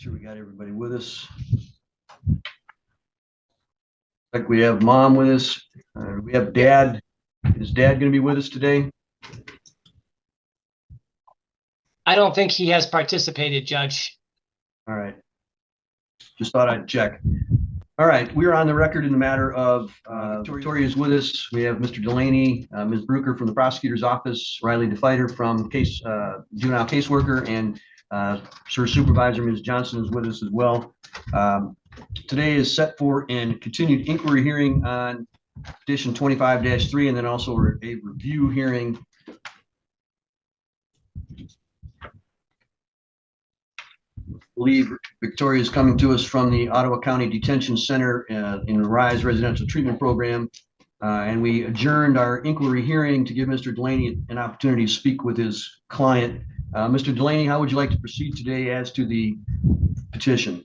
Sure, we got everybody with us. Like we have mom with us. We have dad. Is dad going to be with us today? I don't think he has participated, Judge. All right. Just thought I'd check. All right. We're on the record in the matter of Victoria is with us. We have Mr. Delaney, Ms. Brucker from the prosecutor's office, Riley DeFighter from juvenile caseworker, and Sir Supervisor Ms. Johnson is with us as well. Today is set for a continued inquiry hearing on petition 25-3, and then also a review hearing. I believe Victoria is coming to us from the Ottawa County Detention Center in the RISE Residential Treatment Program. And we adjourned our inquiry hearing to give Mr. Delaney an opportunity to speak with his client. Mr. Delaney, how would you like to proceed today as to the petition?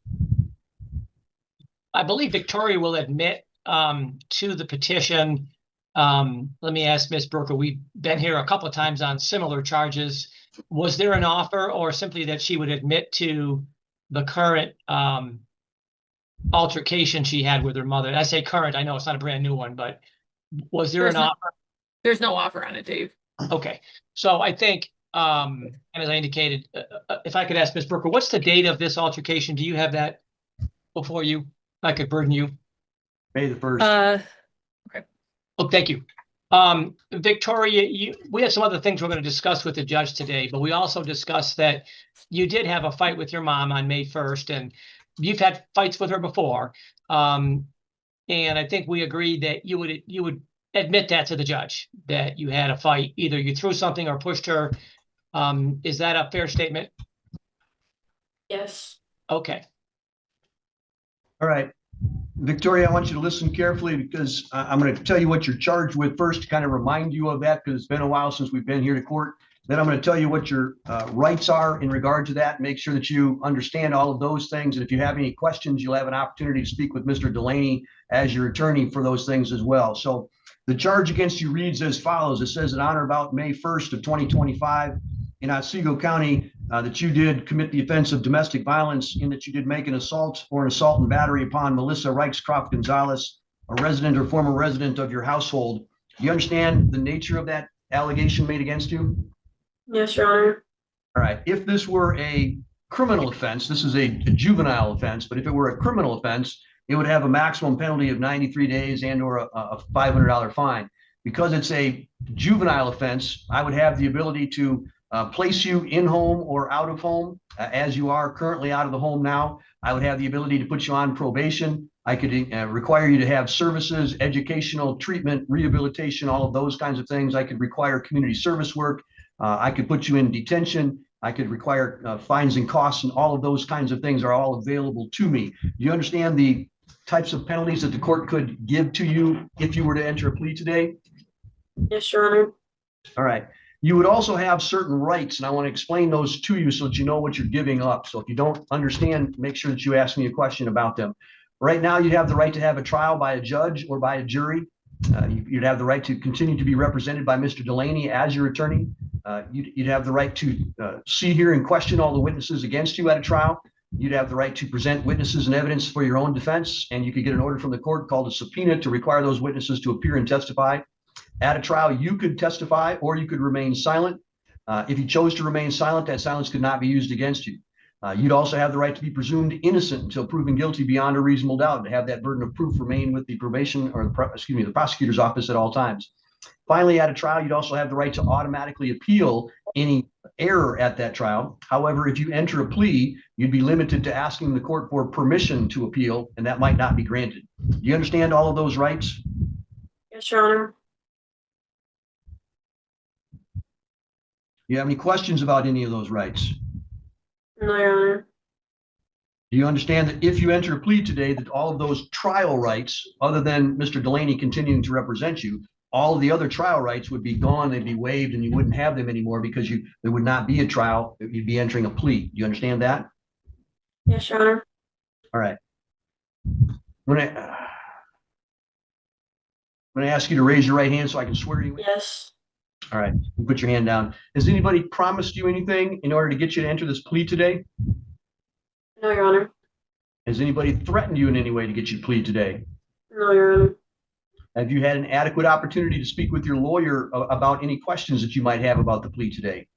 I believe Victoria will admit to the petition. Let me ask Ms. Brucker, we've been here a couple of times on similar charges. Was there an offer or simply that she would admit to the current altercation she had with her mother? And I say current, I know it's not a brand new one, but was there an offer? There's no offer on it, Dave. Okay. So I think, and as I indicated, if I could ask Ms. Brucker, what's the date of this altercation? Do you have that before you? I could burden you. May the 1st. Okay. Oh, thank you. Victoria, we have some other things we're going to discuss with the judge today, but we also discussed that you did have a fight with your mom on May 1st, and you've had fights with her before. And I think we agreed that you would admit that to the judge, that you had a fight, either you threw something or pushed her. Is that a fair statement? Yes. Okay. All right. Victoria, I want you to listen carefully because I'm going to tell you what you're charged with first to kind of remind you of that, because it's been a while since we've been here to court. Then I'm going to tell you what your rights are in regard to that. Make sure that you understand all of those things. And if you have any questions, you'll have an opportunity to speak with Mr. Delaney as your attorney for those things as well. So the charge against you reads as follows. It says, in honor about May 1st of 2025 in Otsego County, that you did commit the offense of domestic violence in that you did make an assault or an assault and battery upon Melissa Reichscroft Gonzalez, a resident or former resident of your household. Do you understand the nature of that allegation made against you? Yes, Your Honor. All right. If this were a criminal offense, this is a juvenile offense, but if it were a criminal offense, it would have a maximum penalty of 93 days and or a $500 fine. Because it's a juvenile offense, I would have the ability to place you in home or out of home, as you are currently out of the home now. I would have the ability to put you on probation. I could require you to have services, educational, treatment, rehabilitation, all of those kinds of things. I could require community service work. I could put you in detention. I could require fines and costs, and all of those kinds of things are all available to me. Do you understand the types of penalties that the court could give to you if you were to enter a plea today? Yes, Your Honor. All right. You would also have certain rights, and I want to explain those to you so that you know what you're giving up. So if you don't understand, make sure that you ask me a question about them. Right now, you'd have the right to have a trial by a judge or by a jury. You'd have the right to continue to be represented by Mr. Delaney as your attorney. You'd have the right to see, hear, and question all the witnesses against you at a trial. You'd have the right to present witnesses and evidence for your own defense, and you could get an order from the court called a subpoena to require those witnesses to appear and testify. At a trial, you could testify or you could remain silent. If you chose to remain silent, that silence could not be used against you. You'd also have the right to be presumed innocent until proven guilty beyond a reasonable doubt, to have that burden of proof remain with the probation or the prosecutor's office at all times. Finally, at a trial, you'd also have the right to automatically appeal any error at that trial. However, if you enter a plea, you'd be limited to asking the court for permission to appeal, and that might not be granted. Do you understand all of those rights? Yes, Your Honor. Do you have any questions about any of those rights? No, Your Honor. Do you understand that if you enter a plea today, that all of those trial rights, other than Mr. Delaney continuing to represent you, all of the other trial rights would be gone, they'd be waived, and you wouldn't have them anymore because there would not be a trial, you'd be entering a plea. Do you understand that? Yes, Your Honor. All right. I'm going to ask you to raise your right hand so I can swear you in. Yes. All right, you put your hand down. Has anybody promised you anything in order to get you to enter this plea today? No, Your Honor. Has anybody threatened you in any way to get you plead today? No, Your Honor. Have you had an adequate opportunity to speak with your lawyer about any questions that you might have about the plea today?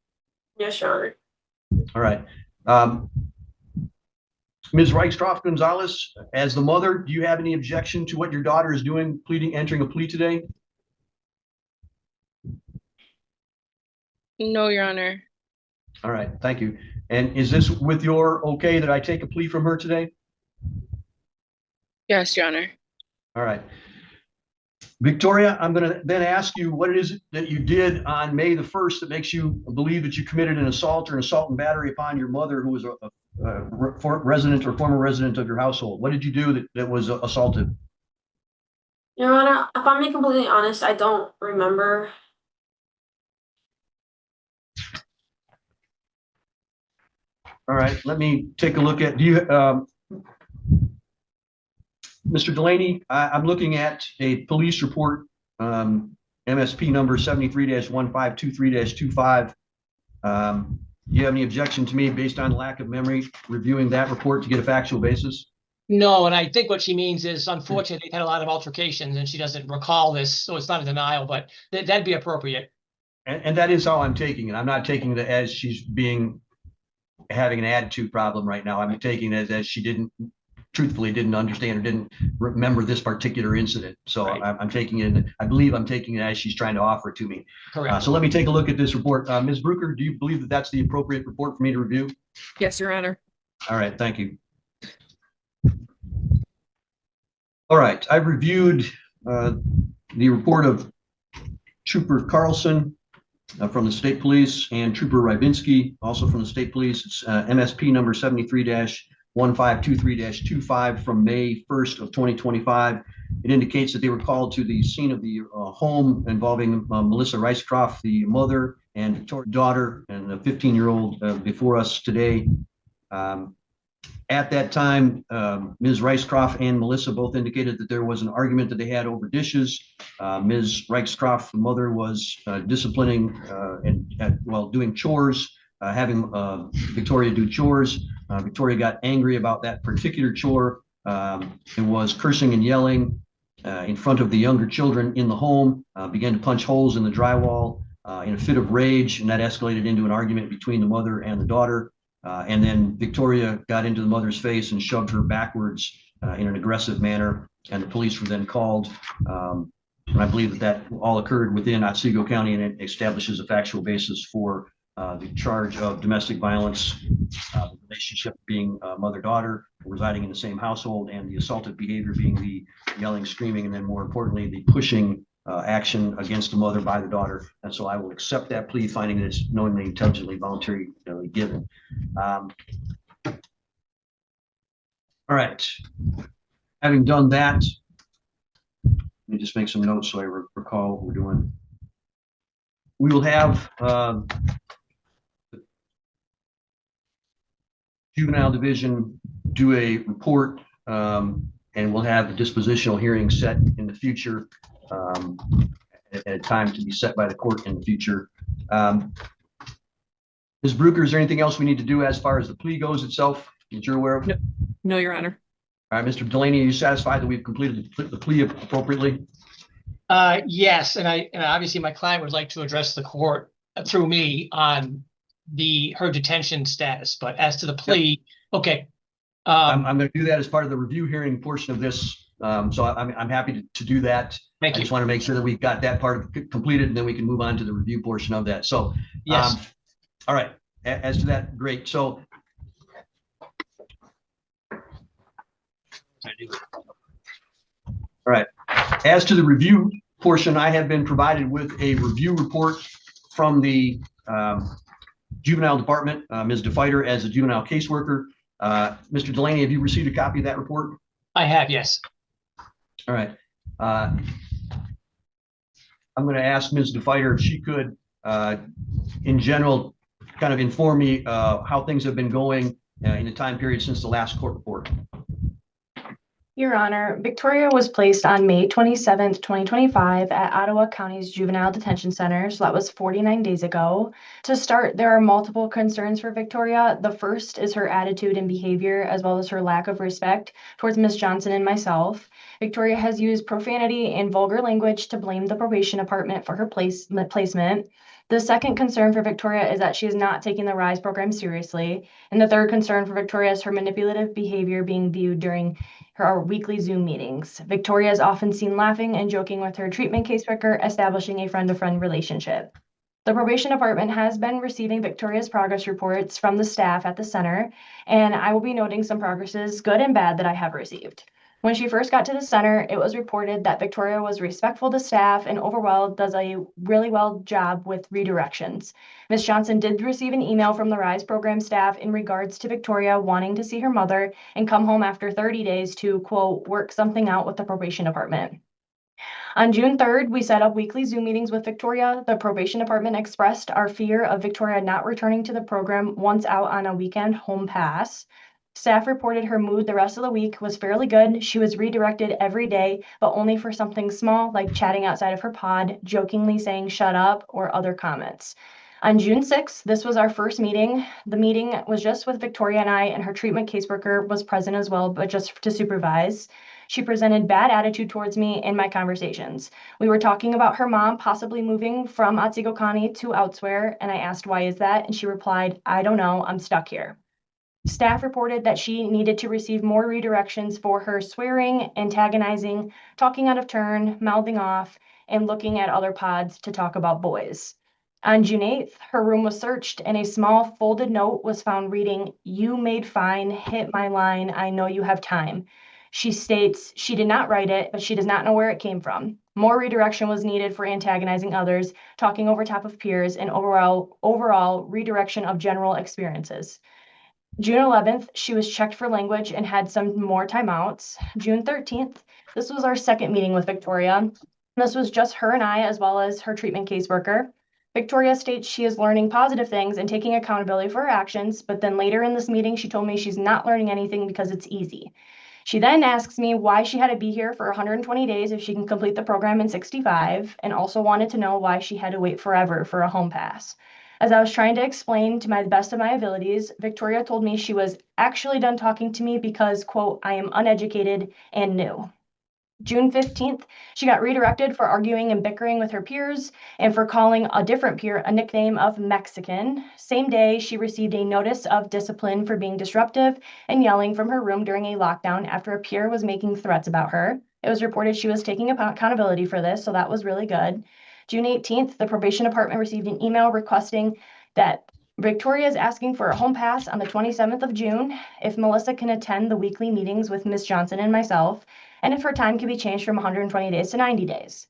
Yes, Your Honor. All right. Ms. Reichstroff Gonzalez, as the mother, do you have any objection to what your daughter is doing, entering a plea today? No, Your Honor. All right, thank you. And is this with your okay that I take a plea from her today? Yes, Your Honor. All right. Victoria, I'm going to then ask you what it is that you did on May the 1st that makes you believe that you committed an assault or an assault and battery upon your mother, who was a resident or former resident of your household. What did you do that was assaulted? Your Honor, if I'm being completely honest, I don't remember. All right, let me take a look at, Mr. Delaney, I'm looking at a police report, MSP number 73-1523-25. Do you have any objection to me based on lack of memory reviewing that report to get a factual basis? No, and I think what she means is, unfortunately, they've had a lot of altercations and she doesn't recall this, so it's not a denial, but that'd be appropriate. And that is how I'm taking it. I'm not taking it as she's having an attitude problem right now. I'm taking it as she truthfully didn't understand or didn't remember this particular incident. So Right. I'm taking it, I believe I'm taking it as she's trying to offer it to me. Correct. So let me take a look at this report. Ms. Brucker, do you believe that that's the appropriate report for me to review? Yes, Your Honor. All right, thank you. All right, I've reviewed the report of Trooper Carlson from the State Police and Trooper Rybinski, also from the State Police. It's MSP number 73-1523-25 from May 1st of 2025. It indicates that they were called to the scene of the home involving Melissa Reichstroff, the mother, and Victoria's daughter, and a 15-year-old before us today. At that time, Ms. Reichstroff and Melissa both indicated that there was an argument that they had over dishes. Ms. Reichstroff, the mother, was disciplining while doing chores, having Victoria do chores. Victoria got angry about that particular chore and was cursing and yelling in front of the younger children in the home, began to punch holes in the drywall in a fit of rage, and that escalated into an argument between the mother and the daughter. And then Victoria got into the mother's face and shoved her backwards in an aggressive manner, and the police were then called. And I believe that all occurred within Otsego County, and it establishes a factual basis for the charge of domestic violence, the relationship being mother-daughter residing in the same household, and the assaultive behavior being the yelling, screaming, and then more importantly, the pushing action against the mother by the daughter. And so I will accept that plea, finding that it's knowingly, intelligently, voluntarily given. All right. Having done that, let me just make some notes so I recall what we're doing. We will have Juvenile Division do a report, and we'll have a dispositional hearing set in the future at a time to be set by the court in the future. Ms. Brucker, is there anything else we need to do as far as the plea goes itself that you're aware of? No, Your Honor. All right, Mr. Delaney, are you satisfied that we've completed the plea appropriately? Yes, and obviously my client would like to address the court through me on her detention status, but as to the plea, okay. I'm going to do that as part of the review hearing portion of this. So I'm happy to do that. Thank I you. just want to make sure that we've got that part completed, and then we can move on to the review portion of that. So, Yes. All right. As to that, great. So, all right. As to the review portion, I have been provided with a review report from the juvenile department, Ms. DeFighter, as a juvenile caseworker. Mr. Delaney, have you received a copy of that report? I have, yes. All right. I'm going to ask Ms. DeFighter if she could, in general, kind of inform me how things have been going in the time period since the last court report. Your Honor, Victoria was placed on May 27th, 2025 at Ottawa County's Juvenile Detention Center, so that was 49 days ago. To start, there are multiple concerns for Victoria. The first is her attitude and behavior, as well as her lack of respect towards Ms. Johnson and myself. Victoria has used profanity and vulgar language to blame the probation department for her placement. The second concern for Victoria is that she is not taking the RISE program seriously. And the third concern for Victoria is her manipulative behavior being viewed during our weekly Zoom meetings. Victoria is often seen laughing and joking with her treatment caseworker, establishing a friend-to-friend relationship. The probation department has been receiving Victoria's progress reports from the staff at the center, and I will be noting some progresses, good and bad, that I have received. When she first got to the center, it was reported that Victoria was respectful to staff and overall does a really well job with redirections. Ms. Johnson did receive an email from the RISE program staff in regards to Victoria wanting to see her mother and come home after 30 days to, quote, work something out with the probation department. On June 3rd, we set up weekly Zoom meetings with Victoria. The probation department expressed our fear of Victoria not returning to the program once out on a weekend home pass. Staff reported her mood the rest of the week was fairly good. She was redirected every day, but only for something small like chatting outside of her pod, jokingly saying shut up, or other comments. On June 6th, this was our first meeting. The meeting was just with Victoria and I, and her treatment caseworker was present as well, but just to supervise. She presented bad attitude towards me in my conversations. We were talking about her mom possibly moving from Otsego County to elsewhere, and I asked, why is that? And she replied, I don't know, I'm stuck here. Staff reported that she needed to receive more redirections for her swearing, antagonizing, talking out of turn, mouthing off, and looking at other pods to talk about boys. On June 8th, her room was searched and a small folded note was found reading, "You made fine, hit my line, I know you have time." She states she did not write it, but she does not know where it came from. More redirection was needed for antagonizing others, talking over top of peers, and overall redirection of general experiences. June 11th, she was checked for language and had some more timeouts. June 13th, this was our second meeting with Victoria. This was just her and I, as well as her treatment caseworker. Victoria states she is learning positive things and taking accountability for her actions, but then later in this meeting, she told me she's not learning anything because it's easy. She then asks me why she had to be here for 120 days if she can complete the program in 65, and also wanted to know why she had to wait forever for a home pass. As I was trying to explain to my best of my abilities, Victoria told me she was actually done talking to me because, quote, I am uneducated and new. June 15th, she got redirected for arguing and bickering with her peers and for calling a different peer a nickname of Mexican. Same day, she received a notice of discipline for being disruptive and yelling from her room during a lockdown after a peer was making threats about her. It was reported she was taking accountability for this, so that was really good. June 18th, the probation department received an email requesting that Victoria is asking for a home pass on the 27th of June if Melissa can attend the weekly meetings with Ms. Johnson and myself, and if her time can be changed from 120 days to 90 days.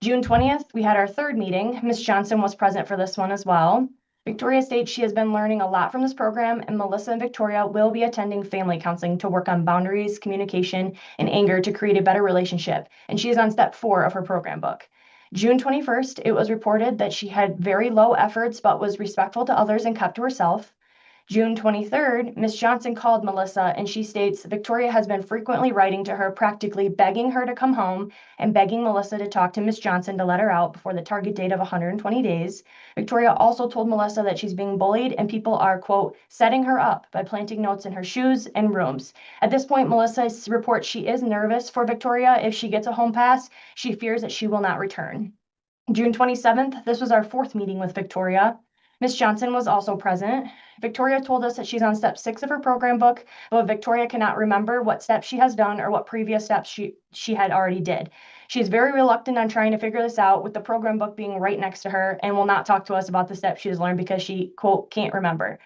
June 20th, we had our third meeting. Ms. Johnson was present for this one as well. Victoria states she has been learning a lot from this program, and Melissa and Victoria will be attending family counseling to work on boundaries, communication, and anger to create a better relationship, and she is on step 4 of her program book. June 21st, it was reported that she had very low efforts but was respectful to others and kept to herself. June 23rd, Ms. Johnson called Melissa and she states Victoria has been frequently writing to her, practically begging her to come home and begging Melissa to talk to Ms. Johnson to let her out before the target date of 120 days. Victoria also told Melissa that she's being bullied and people are, quote, setting her up by planting notes in her shoes and rooms. At this point, Melissa reports she is nervous for Victoria. If she gets a home pass, she fears that she will not return. June 27th, this was our fourth meeting with Victoria. Ms. Johnson was also present. Victoria told us that she's on step 6 of her program book, but Victoria cannot remember what steps she has done or what previous steps she had already did. She's very reluctant on trying to figure this out with the program book being right next to her and will not talk to us about the steps she has learned because she, quote, can't remember.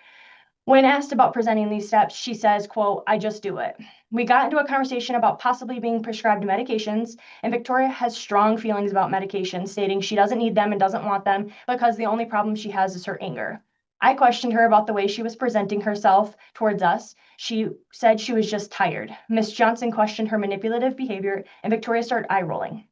When asked about presenting these steps, she says, quote, I just do it. We got into a conversation about possibly being prescribed medications, and Victoria has strong feelings about medications, stating she doesn't need them and doesn't want them because the only problem she has is her anger. I questioned her about the way she was presenting herself towards us. She said she was just tired. Ms. Johnson questioned her manipulative behavior, and Victoria started eye rolling.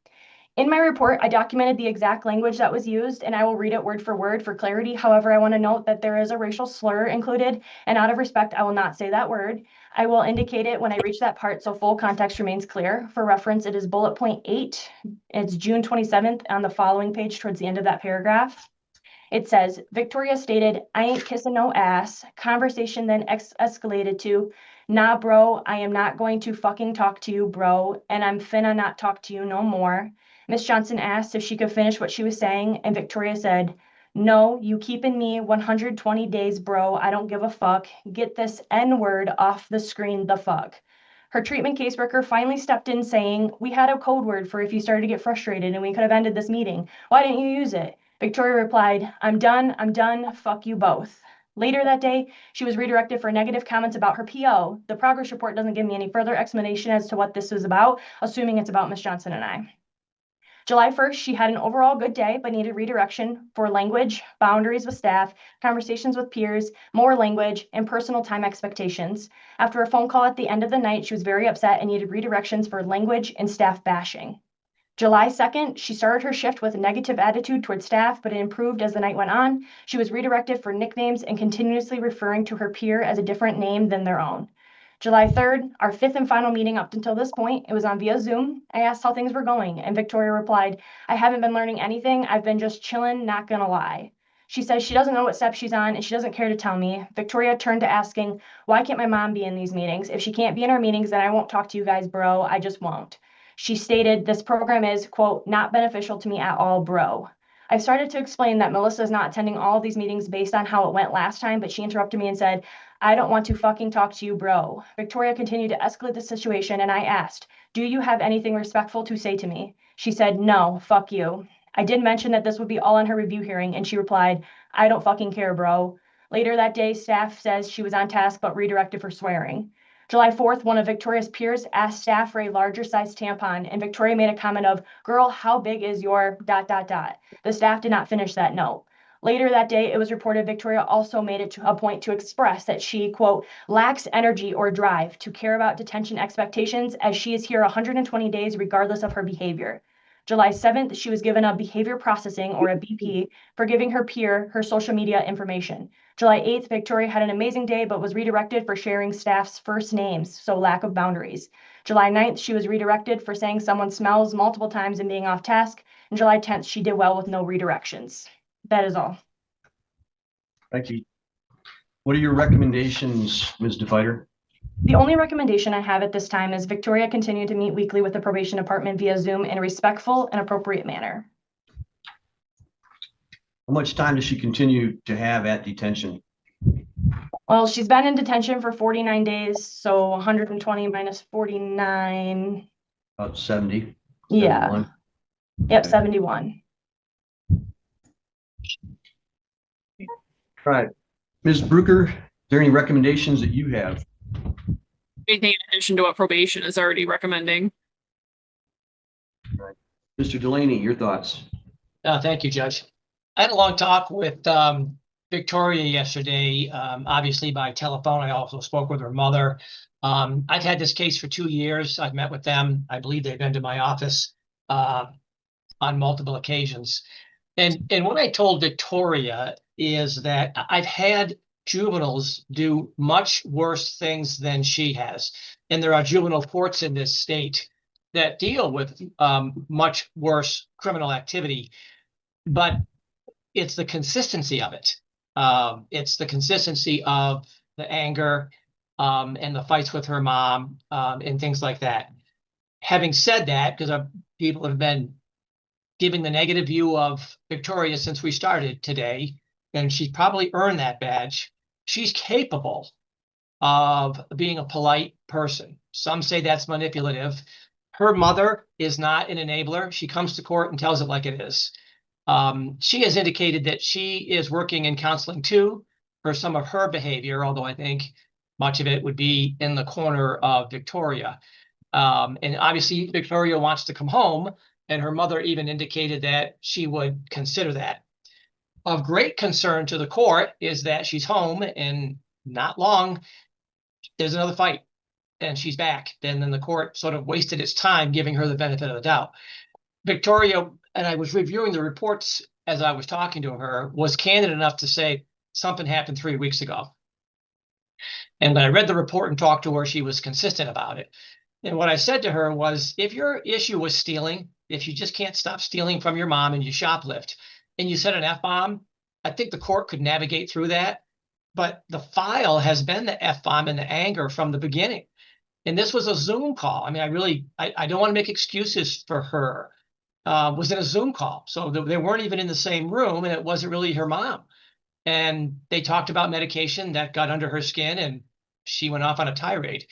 In my report, I documented the exact language that was used, and I will read it word for word for clarity. However, I want to note that there is a racial slur included, and out of respect, I will not say that word. I will indicate it when I reach that part so full context remains clear. For reference, it is bullet point 8. It's June 27th on the following page towards the end of that paragraph. It says, Victoria stated, I ain't kissing no ass. Conversation then escalated to, nah, bro, I am not going to fucking talk to you, bro, and I'm finna not talk to you no more. Miss Johnson asked if she could finish what she was saying, and Victoria said, no, you keeping me 120 days, bro. I don't give a fuck. Get this N-word off the screen, the fuck. Her treatment caseworker finally stepped in saying, we had a code word for if you started to get frustrated and we could have ended this meeting. Why didn't you use it? Victoria replied, I'm done, fuck you both. Later that day, she was redirected for negative comments about her PO. The progress report doesn't give me any further explanation as to what this was about, assuming it's about Miss Johnson and I. July 1st, she had an overall good day, but needed redirection for language, boundaries with staff, conversations with peers, more language, and personal time expectations. After a phone call at the end of the night, she was very upset and needed redirections for language and staff bashing. July 2nd, she started her shift with a negative attitude toward staff, but it improved as the night went on. She was redirected for nicknames and continuously referring to her peer as a different name than their own. July 3rd, our 5th and final meeting up until this point, it was on via Zoom. I asked how things were going, and Victoria replied, I haven't been learning anything. I've been just chilling, not gonna lie. She says she doesn't know what step she's on, and she doesn't care to tell me. Victoria turned to asking, why can't my mom be in these meetings? If she can't be in our meetings, then I won't talk to you guys, bro. I just won't. She stated, this program is, quote, not beneficial to me at all, bro. I started to explain that Melissa is not attending all of these meetings based on how it went last time, but she interrupted me and said, I don't want to fucking talk to you, bro. Victoria continued to escalate the situation, and I asked, do you have anything respectful to say to me? She said, no, fuck you. I did mention that this would be all on her review hearing, and she replied, I don't fucking care, bro. Later that day, staff says she was on task but redirected for swearing. July 4th, one of Victoria's peers asked staff for a larger size tampon, and Victoria made a comment of, girl, how big is your ... The staff did not finish that note. Later that day, it was reported Victoria also made it to a point to express that she, quote, lacks energy or drive to care about detention expectations as she is here 120 days regardless of her behavior. July 7th, she was given a behavior processing or a BP for giving her peer her social media information. July 8th, Victoria had an amazing day but was redirected for sharing staff's first names, so lack of boundaries. July 9th, she was redirected for saying someone smells multiple times and being off task. And July 10th, she did well with no redirections. That is all. Thank you. What are your recommendations, Ms. DeFighter? The only recommendation I have at this time is Victoria continue to meet weekly with the probation department via Zoom in a respectful and appropriate manner. How much time does she continue to have at detention? Well, she's been in detention for 49 days, so 120 minus 49. About 70. Yeah. 71. Yep, Okay. 71. All right. Ms. Brucker, are there any recommendations that you have? Anything in addition to what probation is already recommending? Mr. Delaney, your thoughts? Thank you, Judge. I had a long talk with Victoria yesterday, obviously by telephone. I also spoke with her mother. I've had this case for 2 years. I've met with them. I believe they've been to my office on multiple occasions. And what I told Victoria is that I've had juveniles do much worse things than she has. And there are juvenile courts in this state that deal with much worse criminal activity. But it's the consistency of it. It's the consistency of the anger and the fights with her mom and things like that. Having said that, because people have been giving the negative view of Victoria since we started today, and she's probably earned that badge, she's capable of being a polite person. Some say that's manipulative. Her mother is not an enabler. She comes to court and tells it like it is. She has indicated that she is working in counseling too for some of her behavior, although I think much of it would be in the corner of Victoria. And obviously Victoria wants to come home, and her mother even indicated that she would consider that. Of great concern to the court is that she's home and not long, there's another fight and she's back. Then the court sort of wasted its time giving her the benefit of the doubt. Victoria, and I was reviewing the reports as I was talking to her, was candid enough to say something happened 3 weeks ago. And when I read the report and talked to her, she was consistent about it. And what I said to her was, if your issue was stealing, if you just can't stop stealing from your mom and you shoplift and you said an F-bomb, I think the court could navigate through that. But the file has been the F-bomb and the anger from the beginning. And this was a Zoom call. I mean, I don't want to make excuses for her. Was in a Zoom call. So they weren't even in the same room, and it wasn't really her mom. And they talked about medication that got under her skin, and she went off on a tirade.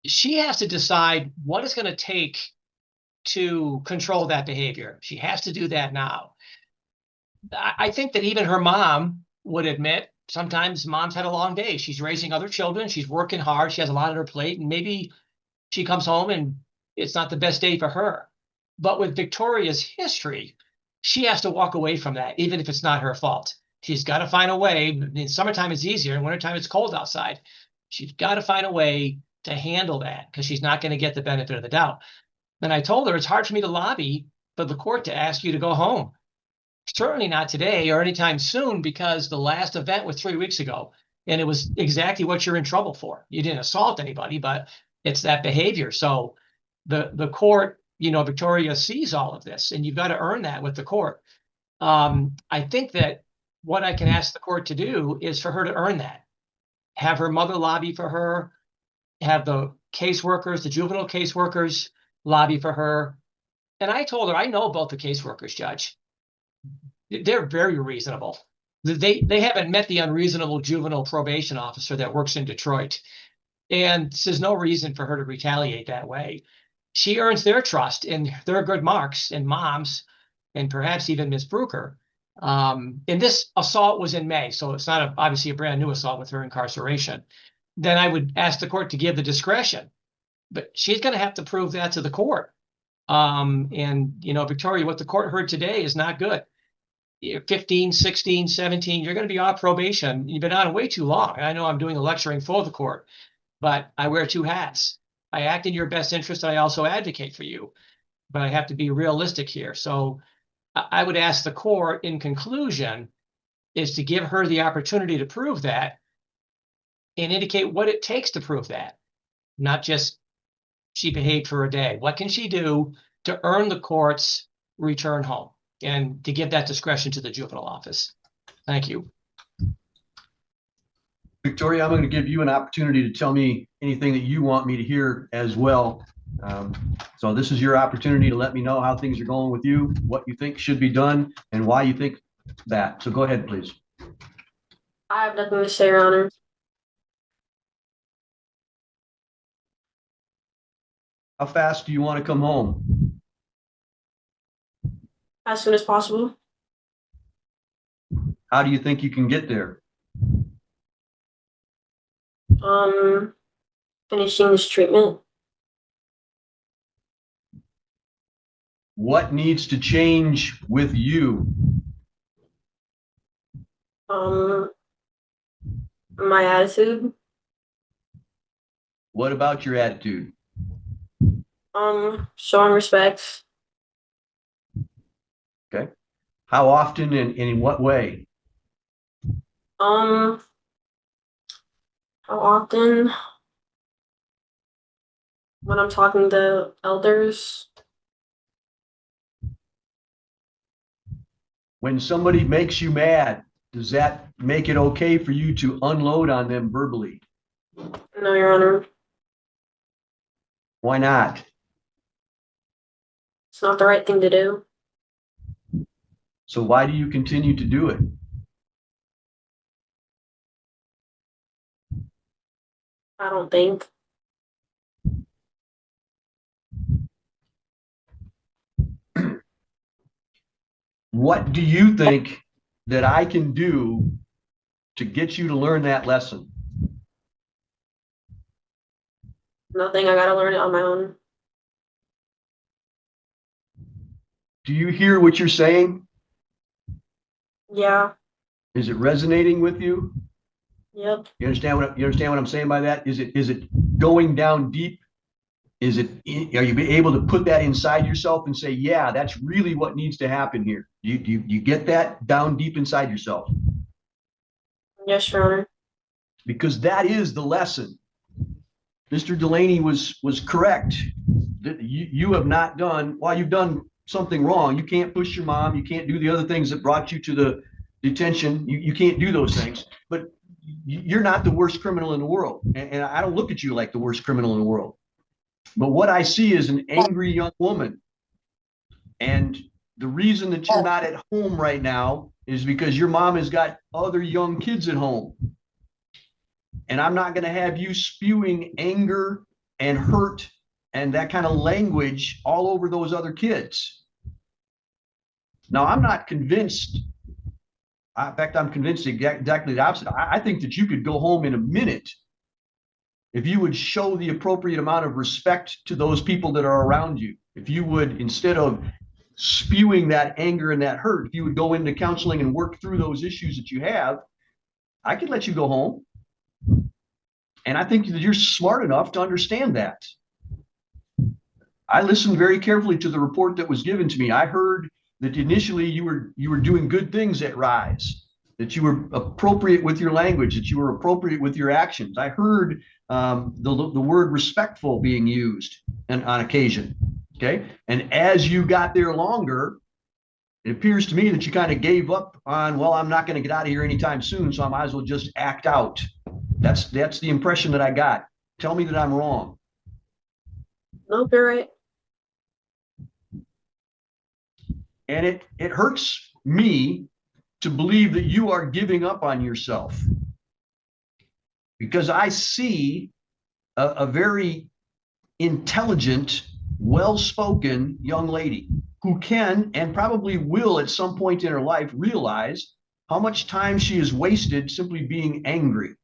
She has to decide what it's going to take to control that behavior. She has to do that now. I think that even her mom would admit sometimes mom's had a long day. She's raising other children. She's working hard. She has a lot on her plate. And maybe she comes home and it's not the best day for her. But with Victoria's history, she has to walk away from that, even if it's not her fault. She's got to find a way. In summertime, it's easier. In wintertime, it's cold outside. She's got to find a way to handle that because she's not going to get the benefit of the doubt. And I told her it's hard for me to lobby for the court to ask you to go home. Certainly not today or anytime soon, because the last event was 3 weeks ago. And it was exactly what you're in trouble for. You didn't assault anybody, but it's that behavior. So the court, you know, Victoria sees all of this, and you've got to earn that with the court. I think that what I can ask the court to do is for her to earn that. Have her mother lobby for her, have the caseworkers, the juvenile caseworkers lobby for her. And I told her, I know both the caseworkers, Judge. They're very reasonable. They haven't met the unreasonable juvenile probation officer that works in Detroit. And there's no reason for her to retaliate that way. She earns their trust, and their good marks, and mom's, and perhaps even Ms. Bruker. And this assault was in May, so it's not obviously a brand new assault with her incarceration. Then I would ask the court to give the discretion, but she's going to have to prove that to the court. And, you know, Victoria, what the court heard today is not good. 15, 16, 17, you're going to be off probation. You've been on way too long. I know I'm doing the lecturing for the court, but I wear two hats. I act in your best interest. I also advocate for you, but I have to be realistic here. So I would ask the court, in conclusion, is to give her the opportunity to prove that and indicate what it takes to prove that, not just she behaved for a day. What can she do to earn the court's return home and to give that discretion to the juvenile office? Thank you. Victoria, I'm going to give you an opportunity to tell me anything that you want me to hear as well. So this is your opportunity to let me know how things are going with you, what you think should be done, and why you think that. So go ahead, please. I have nothing to say, Your Honor. How fast do you want to come home? As soon as possible. How do you think you can get there? Finishing this treatment. What needs to change with you? My attitude. What about your attitude? Showing respect. Okay. How often and in what way? How often? When I'm talking to elders. When somebody makes you mad, does that make it okay for you to unload on them verbally? No, Your Honor. Why not? It's not the right thing to do. So why do you continue to do it? I don't think. What do you think that I can do to get you to learn that lesson? Nothing. I gotta learn it on my own. Do you hear what you're saying? Yeah. Is it resonating with you? Yep. You understand what I'm saying by that? Is it going down deep Are you able to put that inside yourself and say, yeah, that's really what needs to happen here? You get that down deep inside yourself? Yes, Your Honor. Because that is the lesson. Mr. Delaney was correct. You have not done, while you've done something wrong, you can't push your mom, you can't do the other things that brought you to the detention. You can't do those things, but you're not the worst criminal in the world. And I don't look at you like the worst criminal in the world. But what I see is an angry young woman. And the reason that you're not at home right now is because your mom has got other young kids at home. And I'm not going to have you spewing anger and hurt and that kind of language all over those other kids. Now, I'm not convinced. In fact, I'm convinced exactly the opposite. I think that you could go home in a minute if you would show the appropriate amount of respect to those people that are around you. If you would, instead of spewing that anger and that hurt, if you would go into counseling and work through those issues that you have, I could let you go home. And I think that you're smart enough to understand that. I listened very carefully to the report that was given to me. I heard that initially you were doing good things at Rise, that you were appropriate with your language, that you were appropriate with your actions. I heard the word respectful being used on occasion. Okay. And as you got there longer, it appears to me that you kind of gave up on, well, I'm not going to get out of here anytime soon, so I might as well just act out. That's the impression that I got. Tell me that I'm wrong. Nope, you're right. And it hurts me to believe that you are giving up on yourself, because I see a very intelligent, well-spoken young lady who can and probably will at some point in her life realize how much time she has wasted simply being angry.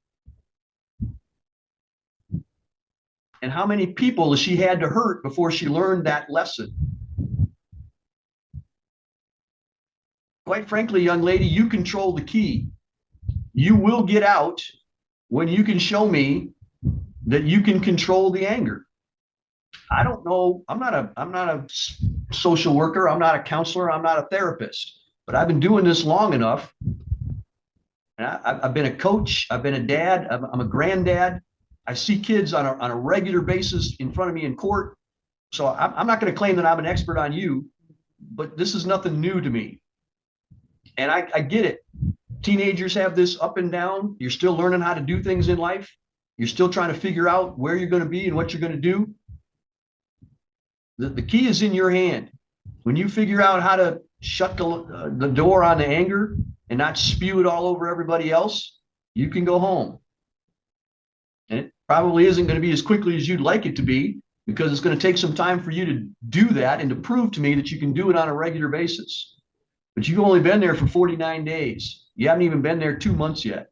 And how many people she had to hurt before she learned that lesson. Quite frankly, young lady, you control the key. You will get out when you can show me that you can control the anger. I don't know. I'm not a social worker. I'm not a counselor. I'm not a therapist, but I've been doing this long enough. And I've been a coach. I've been a dad. I'm a granddad. I see kids on a regular basis in front of me in court. So I'm not going to claim that I'm an expert on you, but this is nothing new to me. And I get it. Teenagers have this up and down. You're still learning how to do things in life. You're still trying to figure out where you're going to be and what you're going to do. The key is in your hand. When you figure out how to shut the door on the anger and not spew it all over everybody else, you can go home. And it probably isn't going to be as quickly as you'd like it to be, because it's going to take some time for you to do that and to prove to me that you can do it on a regular basis. But you've only been there for 49 days. You haven't even been there 2 months yet.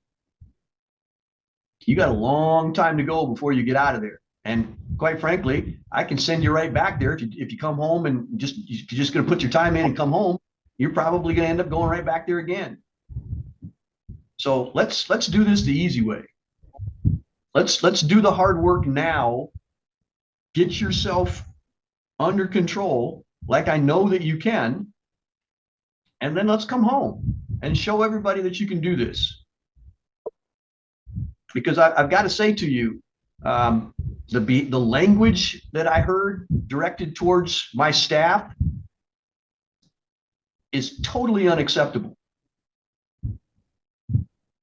You got a long time to go before you get out of there. And quite frankly, I can send you right back there. If you come home and you're just going to put your time in and come home, you're probably going to end up going right back there again. So let's do this the easy way. Let's do the hard work now. Get yourself under control, like I know that you can, and then let's come home and show everybody that you can do this. Because I've got to say to you, the language that I heard directed towards my staff is totally unacceptable.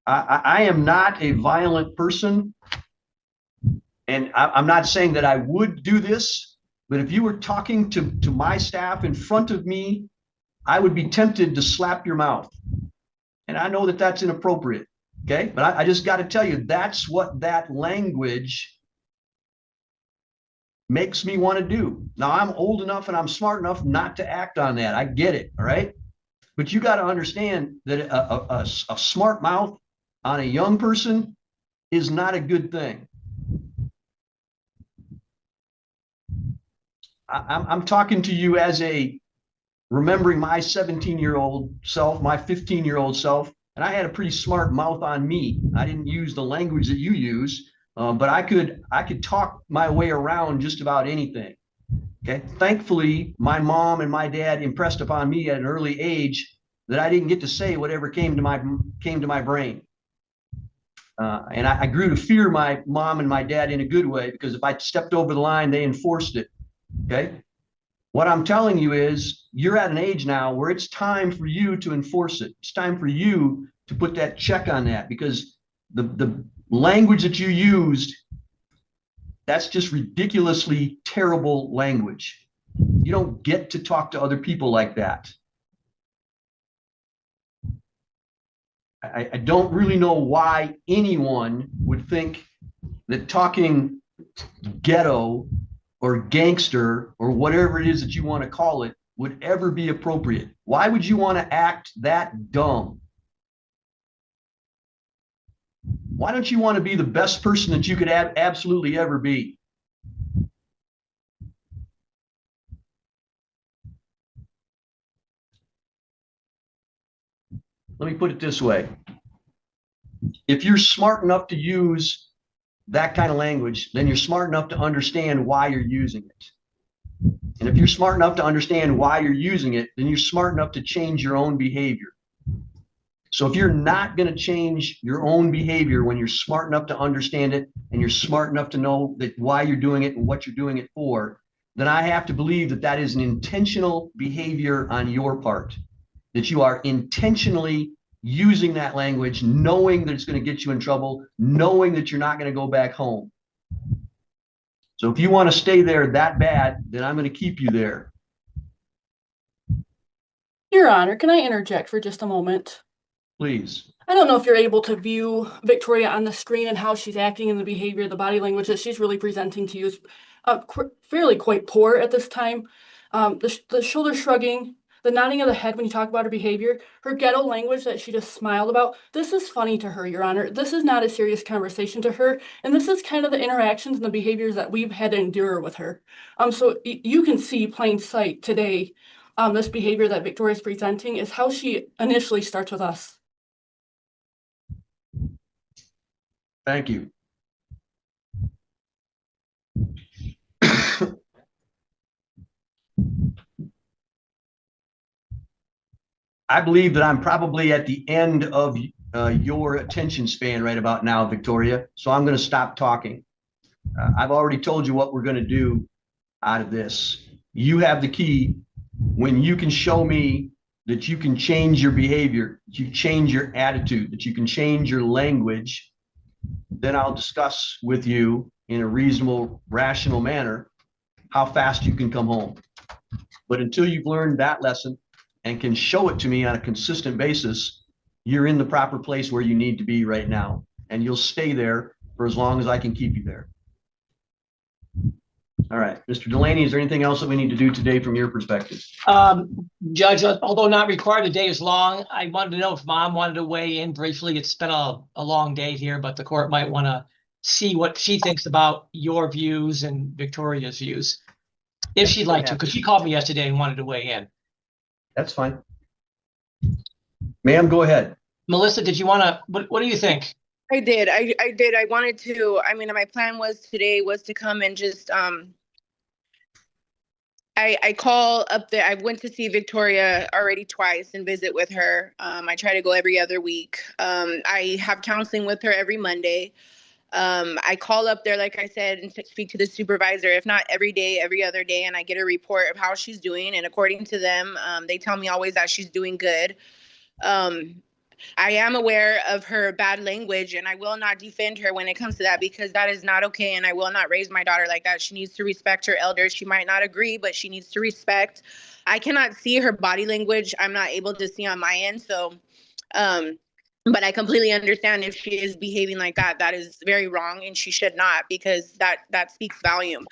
I am not a violent person, and I'm not saying that I would do this, but if you were talking to my staff in front of me, I would be tempted to slap your mouth. And I know that that's inappropriate, okay? But I just got to tell you, that's what that language makes me want to do. Now, I'm old enough and I'm smart enough not to act on that. I get it, all right? But you got to understand that a smart mouth on a young person is not a good thing. I'm talking to you as remembering my 17-year-old self, my 15-year-old self, and I had a pretty smart mouth on me. I didn't use the language that you use, But I could talk my way around just about anything. Okay. Thankfully, my mom and my dad impressed upon me at an early age that I didn't get to say whatever came to my brain. And I grew to fear my mom and my dad in a good way, because if I stepped over the line, they enforced it. Okay. What I'm telling you is you're at an age now where it's time for you to enforce it. It's time for you to put that check on that, because the language that you used, that's just ridiculously terrible language. You don't get to talk to other people like that. I don't really know why anyone would think that talking ghetto or gangster or whatever it is that you want to call it would ever be appropriate. Why would you want to act that dumb? Why don't you want to be the best person that you could absolutely ever be? Let me put it this way. If you're smart enough to use that kind of language, then you're smart enough to understand why you're using it. And if you're smart enough to understand why you're using it, then you're smart enough to change your own behavior. So if you're not going to change your own behavior when you're smart enough to understand it, and you're smart enough to know that why you're doing it and what you're doing it for, then I have to believe that that is an intentional behavior on your part, that you are intentionally using that language, knowing that it's going to get you in trouble, knowing that you're not going to go back home. So if you want to stay there that bad, then I'm going to keep you there. Your Honor, can I interject for just a moment? Please. I don't know if you're able to view Victoria on the screen and how she's acting and the behavior, the body language that she's really presenting to you is fairly quite poor at this time. The shoulder shrugging, the nodding of the head when you talk about her behavior, her ghetto language that she just smiled about. This is funny to her, Your Honor. This is not a serious conversation to her. And this is kind of the interactions and the behaviors that we've had to endure with her. So you can see plain sight today, this behavior that Victoria's presenting is how she initially starts with us. Thank you. I believe that I'm probably at the end of your attention span right about now, Victoria. So I'm going to stop talking. I've already told you what we're going to do out of this. You have the key. When you can show me that you can change your behavior, that you change your attitude, that you can change your language, then I'll discuss with you in a reasonable, rational manner how fast you can come home. But until you've learned that lesson and can show it to me on a consistent basis, you're in the proper place where you need to be right now. And you'll stay there for as long as I can keep you there. All right, Mr. Delaney, is there anything else that we need to do today from your perspective? Judge, although not required, the day is long. I wanted to know if Mom wanted to weigh in briefly. It's been a long day here, but the court might want to see what she thinks about your views and Victoria's views, if she'd like to, because she called me yesterday and wanted to weigh in. That's fine. Ma'am, go ahead. Melissa, did you want to, what do you think? I did. I did. I wanted to, I mean, my plan was today was to come and just, I call up there. I went to see Victoria already twice and visit with her. I try to go every other week. I have counseling with her every Monday. I call up there, like I said, and speak to the supervisor, if not every day, every other day, and I get a report of how she's doing. And according to them, they tell me always that she's doing good. I am aware of her bad language, and I will not defend her when it comes to that, because that is not okay, and I will not raise my daughter like that. She needs to respect her elders. She might not agree, but she needs to respect. I cannot see her body language. I'm not able to see on my end, so but I completely understand if she is behaving like that. That is very wrong, and she should not, because that speaks volume.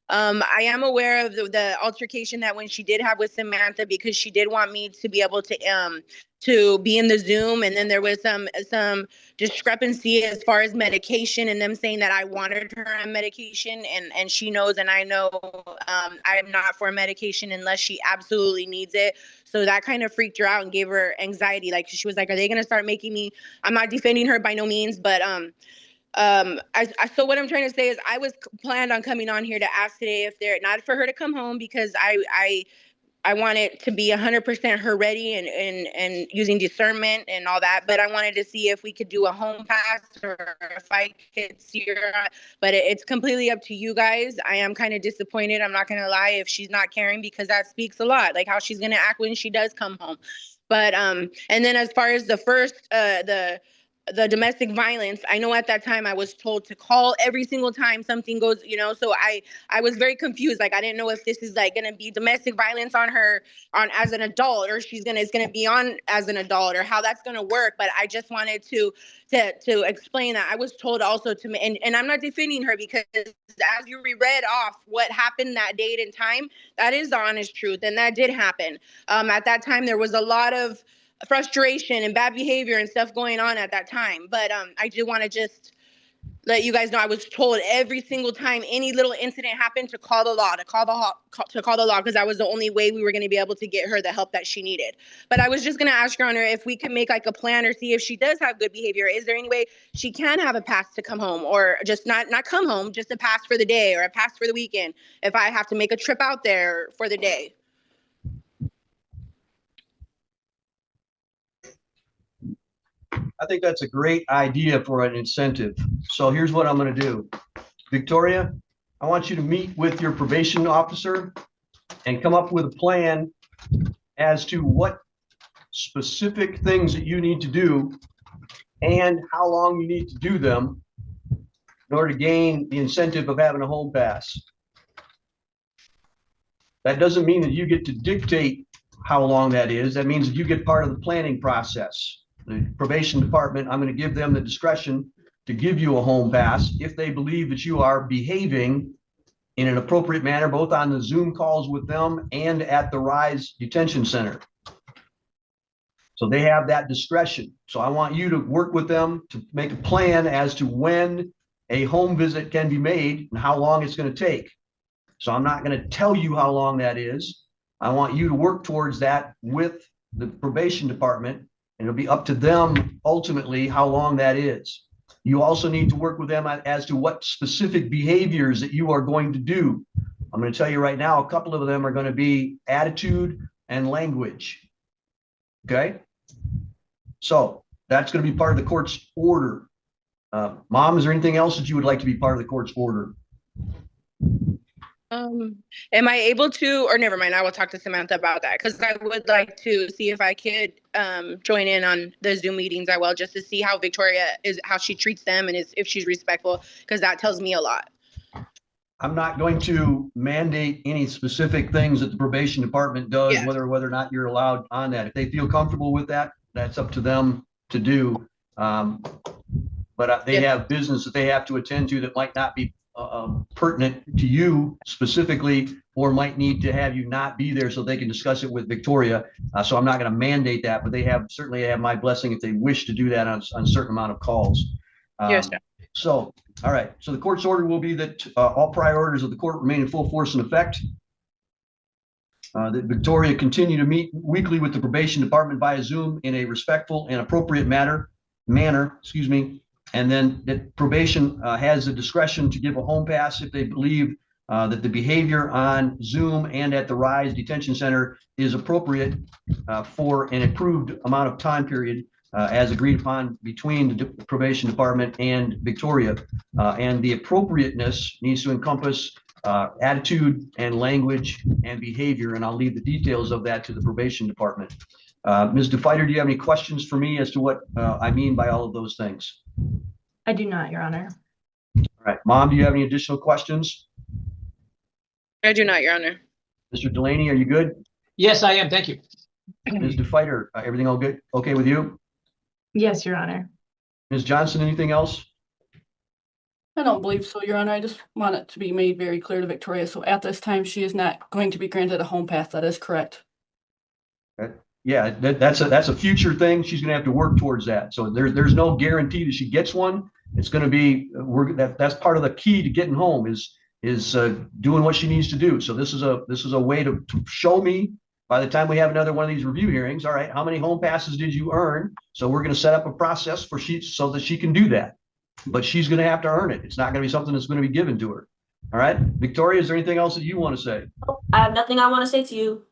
I am aware of the altercation that when she did have with Samantha, because she did want me to be able to be in the Zoom, and then there was some discrepancy as far as medication, and them saying that I wanted her on medication, and she knows, and I know I'm not for medication unless she absolutely needs it. So that kind of freaked her out and gave her anxiety. Like, she was like, are they going to start making me, I'm not defending her by no means, but So what I'm trying to say is I was planned on coming on here to ask today if they're not for her to come home, because I want it to be 100% her ready and using discernment and all that. But I wanted to see if we could do a home pass or if I could see her. But it's completely up to you guys. I am kind of disappointed. I'm not going to lie if she's not caring, because that speaks a lot, like how she's going to act when she does come home. But and then as far as the first, the domestic violence, I know at that time I was told to call every single time something goes, so I was very confused. Like, I didn't know if this is like going to be domestic violence on her as an adult, or it's going to be on as an adult, or how that's going to work. But I just wanted to explain that I was told also to, and I'm not defending her, because as you read off what happened that date and time, that is the honest truth. And that did happen. At that time, there was a lot of frustration and bad behavior and stuff going on at that time. But I do want to just let you guys know I was told every single time any little incident happened to call the law, because that was the only way we were going to be able to get her the help that she needed. But I was just going to ask Your Honor if we could make like a plan or see if she does have good behavior. Is there any way she can have a pass to come home, or just not come home, just a pass for the day or a pass for the weekend if I have to make a trip out there for the day? I think that's a great idea for an incentive. So here's what I'm going to do. Victoria, I want you to meet with your probation officer and come up with a plan as to what specific things that you need to do and how long you need to do them in order to gain the incentive of having a home pass. That doesn't mean that you get to dictate how long that is. That means that you get part of the planning process. The probation department, I'm going to give them the discretion to give you a home pass if they believe that you are behaving in an appropriate manner, both on the Zoom calls with them and at the RISE detention center. So they have that discretion. So I want you to work with them to make a plan as to when a home visit can be made and how long it's going to take. So I'm not going to tell you how long that is. I want you to work towards that with the probation department. And it'll be up to them ultimately how long that is. You also need to work with them as to what specific behaviors that you are going to do. I'm going to tell you right now, a couple of them are going to be attitude and language. Okay? So that's going to be part of the court's order. Mom, is there anything else that you would like to be part of the court's order? Am I able to, or never mind, I will talk to Samantha about that, because I would like to see if I could join in on the Zoom meetings as well, just to see how Victoria is, how she treats them, and if she's respectful, because that tells me a lot. I'm not going to mandate any specific things that the probation department does, whether or not you're allowed on that. If they feel comfortable with that, that's up to them to do. But they have business that they have to attend to that might not be pertinent to you specifically, or might need to have you not be there so they can discuss it with Victoria. So I'm not going to mandate that, but they certainly have my blessing if they wish to do that on a certain amount of calls. Yes. So, all right. So the court's order will be that all prior orders of the court remain in full force and effect. That Victoria continue to meet weekly with the probation department via Zoom in a respectful and appropriate manner, and then that probation has the discretion to give a home pass if they believe that the behavior on Zoom and at the RISE detention center is appropriate for an approved amount of time period as agreed upon between the probation department and Victoria. And the appropriateness needs to encompass attitude and language and behavior. And I'll leave the details of that to the probation department. Ms. DeFighter, do you have any questions for me as to what I mean by all of those things? I do not, Your Honor. All right. Mom, do you have any additional questions? I do not, Your Honor. Mr. Delaney, are you good? Yes, I am. Thank you. Ms. DeFighter, everything all good? Okay with you? Yes, Your Honor. Ms. Johnson, anything else? I don't believe so, Your Honor. I just want it to be made very clear to Victoria. So at this time, she is not going to be granted a home pass. That is correct. Okay. Yeah, that's a future thing. She's going to have to work towards that. So there's no guarantee that she gets one. It's going to be that's part of the key to getting home is doing what she needs to do. So this is a way to show me by the time we have another one of these review hearings. All right, how many home passes did you earn? So we're going to set up a process so that she can do that. but she's going to have to earn it. It's not going to be something that's going to be given to her. All right. Victoria, is there anything else that you want to say? I have nothing I want to say to you.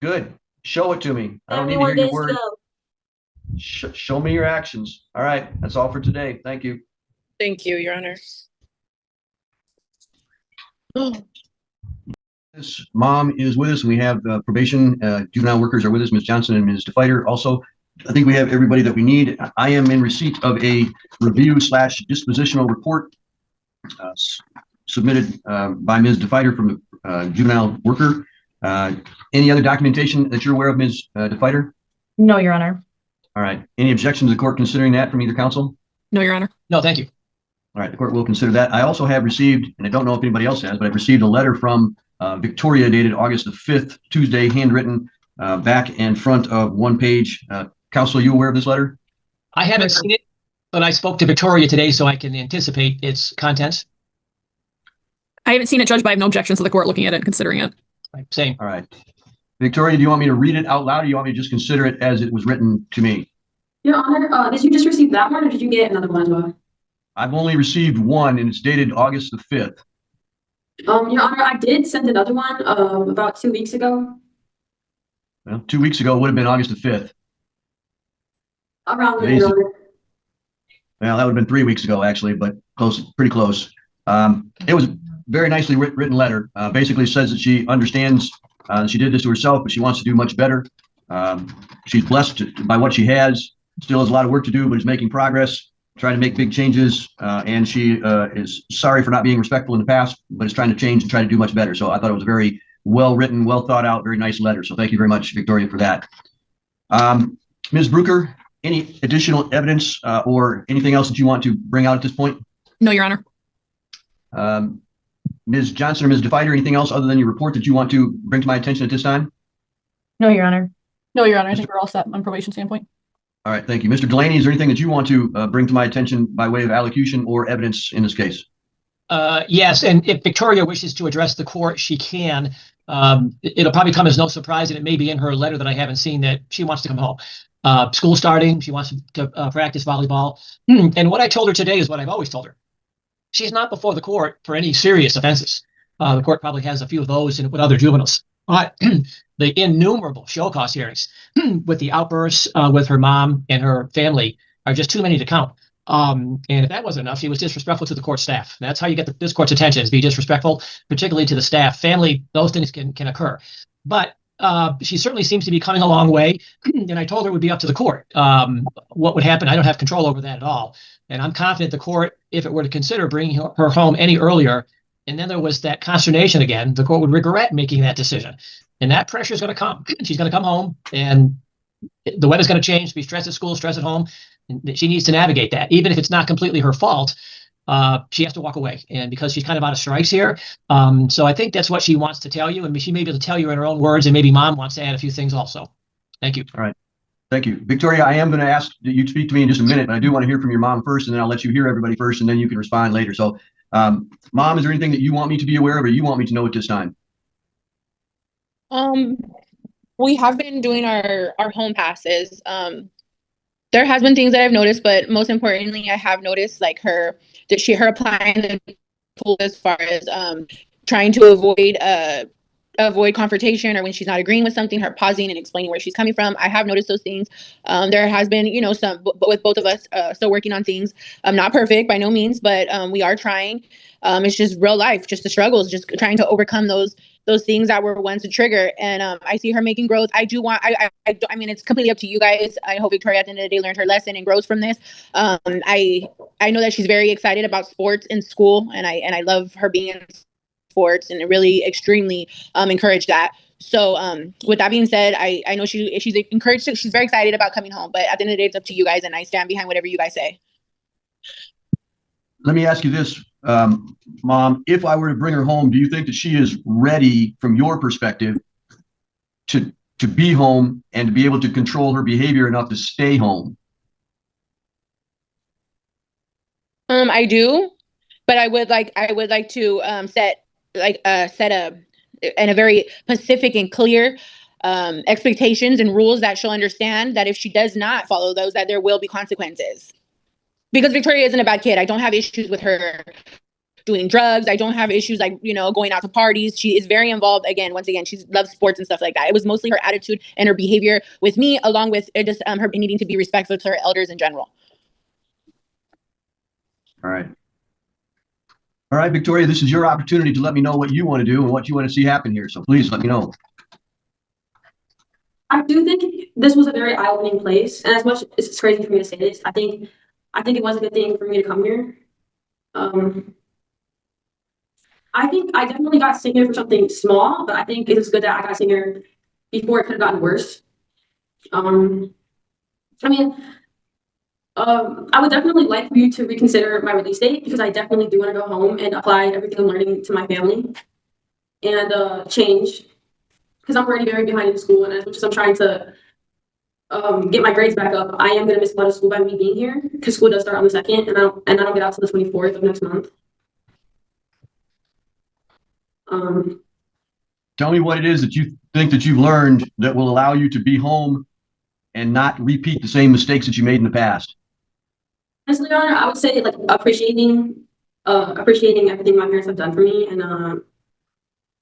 Good. Show it to me. I don't need to 71 hear your days to words. go. Show me your actions. All right. That's all for today. Thank you. Thank you, Your Honor. This mom is with us, and we have probation juvenile workers are with us, Ms. Johnson and Ms. DeFighter. Also, I think we have everybody that we need. I am in receipt of a review / dispositional report submitted by Ms. DeFighter from the juvenile worker. Any other documentation that you're aware of, Ms. DeFighter? No, Your Honor. All right. Any objection to the court considering that from either counsel? No, Your Honor. No, thank you. All right. The court will consider that. I also have received, and I don't know if anybody else has, but I've received a letter from Victoria dated August the 5th, Tuesday, handwritten, back and front of one page. Counsel, are you aware of this letter? I haven't seen it, but I spoke to Victoria today, so I can anticipate its contents. I haven't seen it, Judge, but I have no objections to the court looking at it and considering it. Right, same. All right. Victoria, do you want me to read it out loud, or do you want me to just consider it as it was written to me? Your Honor, did you just receive that one, or did you get another one as well? I've only received one, and it's dated August the 5th. Your Honor, I did send another one about 2 weeks ago. Well, 2 weeks ago would have been August the 5th. Around there, Today's- Your Honor. Well, that would have been 3 weeks ago, actually, but close, pretty close. It was a very nicely written letter. Basically says that she understands she did this to herself, but she wants to do much better. She's blessed by what she has, still has a lot of work to do, but is making progress, trying to make big changes. And she is sorry for not being respectful in the past, but is trying to change and try to do much better. So I thought it was a very well written, well thought out, very nice letter. So thank you very much, Victoria, for that. Ms. Brucker, any additional evidence or anything else that you want to bring out at this point? No, Your Honor. Ms. Johnson or Ms. DeFighter, anything else other than your report that you want to bring to my attention at this time? No, Your Honor. No, Your Honor, I think we're all set on probation standpoint. All right, thank you. Mr. Delaney, is there anything that you want to bring to my attention by way of allocution or evidence in this case? Yes, and if Victoria wishes to address the court, she can. It'll probably come as no surprise, and it may be in her letter that I haven't seen, that she wants to come home. School starting, she wants to practice volleyball. And what I told her today is what I've always told her. She's not before the court for any serious offenses. The court probably has a few of those with other juveniles. But the innumerable show cause hearings with the outbursts with her mom and her family are just too many to count. And if that wasn't enough, she was disrespectful to the court staff. That's how you get this court's attention, is be disrespectful, particularly to the staff. Family, those things can occur. But she certainly seems to be coming a long way. And I told her it would be up to the court. What would happen? I don't have control over that at all. And I'm confident the court, if it were to consider bringing her home any earlier, and then there was that consternation again, the court would regret making that decision. And that pressure is going to come. She's going to come home, and the weather's going to change. Be stress at school, stress at home. And she needs to navigate that. Even if it's not completely her fault, she has to walk away. And because she's kind of out of strikes here. So I think that's what she wants to tell you. And she may be able to tell you in her own words, and maybe mom wants to add a few things also. Thank you. All right. Thank you. Victoria, I am going to ask that you speak to me in just a minute, but I do want to hear from your mom first, and then I'll let you hear everybody first, and then you can respond later. So, Mom, is there anything that you want me to be aware of, or you want me to know at this time? We have been doing our home passes. There has been things that I've noticed, but most importantly, I have noticed like her applying the pool as far as trying to avoid confrontation, or when she's not agreeing with something, her pausing and explaining where she's coming from. I have noticed those things. There has been, some, but with both of us still working on things. Not perfect by no means, but we are trying. It's just real life, just the struggles, just trying to overcome those things that were once a trigger. And I see her making growth. I mean, it's completely up to you guys. I hope Victoria at the end of the day learned her lesson and grows from this. I know that she's very excited about sports in school, and I love her being in sports, and really extremely encourage that. So with that being said, I know she's encouraged. She's very excited about coming home, but at the end of the day, it's up to you guys, and I stand behind whatever you guys say. Let me ask you this, Mom, if I were to bring her home, do you think that she is ready from your perspective to be home and to be able to control her behavior enough to stay home? I do, but I would like to set a very specific and clear expectations and rules that she'll understand, that if she does not follow those, that there will be consequences. because Victoria isn't a bad kid. I don't have issues with her doing drugs. I don't have issues like, going out to parties. She is very involved. Once again, she loves sports and stuff like that. It was mostly her attitude and her behavior with me, along with just her needing to be respectful to her elders in general. All right. All right, Victoria, this is your opportunity to let me know what you want to do and what you want to see happen here. So please let me know. I do think this was a very eye-opening place, and as much as it's crazy for me to say this, I think it was a good thing for me to come here. I think I definitely got sent here for something small, but I think it was good that I got sent here before it could have gotten worse. I would definitely like for you to reconsider my release date, because I definitely do want to go home and apply everything I'm learning to my family and change, because I'm already very behind in school, and as much as I'm trying to get my grades back up, I am going to miss a lot of school by me being here, because school does start on the 2nd, and I don't get out till the 24th of next month. Tell me what it is that you think that you've learned that will allow you to be home and not repeat the same mistakes that you made in the past. Honestly, Your Honor, I would say like appreciating everything my parents have done for me, and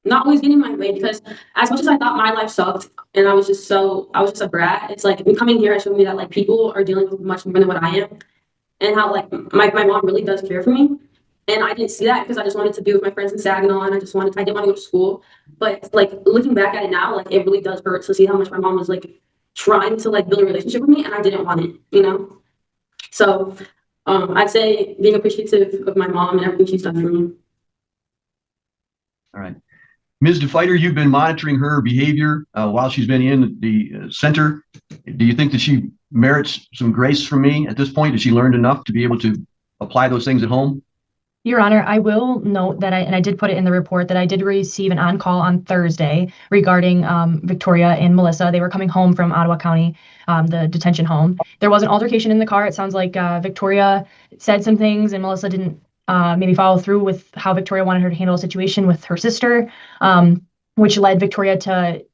not always getting in my way, because as much as I thought my life sucked and I was just a brat, it's like coming here has shown me that like people are dealing with much more than what I am, and how like my mom really does care for me. And I didn't see that because I just wanted to be with my friends in Saginaw, and I didn't want to go to school. But like looking back at it now, like it really does hurt to see how much my mom was like trying to like build a relationship with me, and I didn't want it, So I'd say being appreciative of my mom and everything she's done for me. All right. Ms. DeFighter, you've been monitoring her behavior while she's been in the center. Do you think that she merits some grace from me at this point? Has she learned enough to be able to apply those things at home? Your Honor, I will note that I did put it in the report that I did receive an on-call on Thursday regarding Victoria and Melissa. They were coming home from Ottawa County, the detention home. There was an altercation in the car. It sounds like Victoria said some things and Melissa didn't maybe follow through with how Victoria wanted her to handle a situation with her sister, which led Victoria to,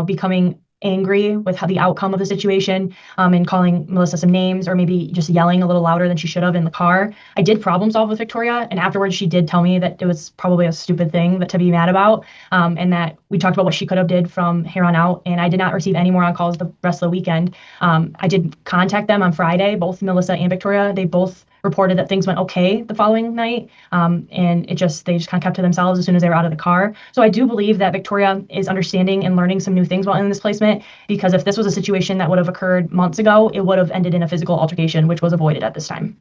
becoming angry with how the outcome of the situation, and calling Melissa some names, or maybe just yelling a little louder than she should have in the car. I did problem solve with Victoria, and afterwards she did tell me that it was probably a stupid thing to be mad about, and that we talked about what she could have did from here on out, and I did not receive any more on calls the rest of the weekend. I did contact them on Friday, both Melissa and Victoria. They both reported that things went okay the following night, and they just kind of kept to themselves as soon as they were out of the car. So I do believe that Victoria is understanding and learning some new things while in this placement, because if this was a situation that would have occurred months ago, it would have ended in a physical altercation, which was avoided at this time.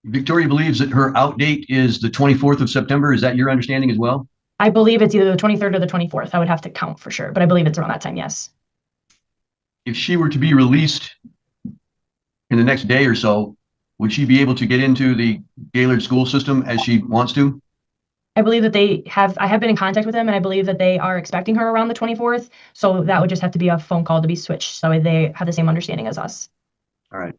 Victoria believes that her out date is the 24th of September. Is that your understanding as well? I believe it's either the 23rd or the 24th. I would have to count for sure, but I believe it's around that time, yes. If she were to be released in the next day or so, would she be able to get into the Gaylord school system as she wants to? I believe that I have been in contact with them, and I believe that they are expecting her around the 24th. So that would just have to be a phone call to be switched. So they have the same understanding as us. All right.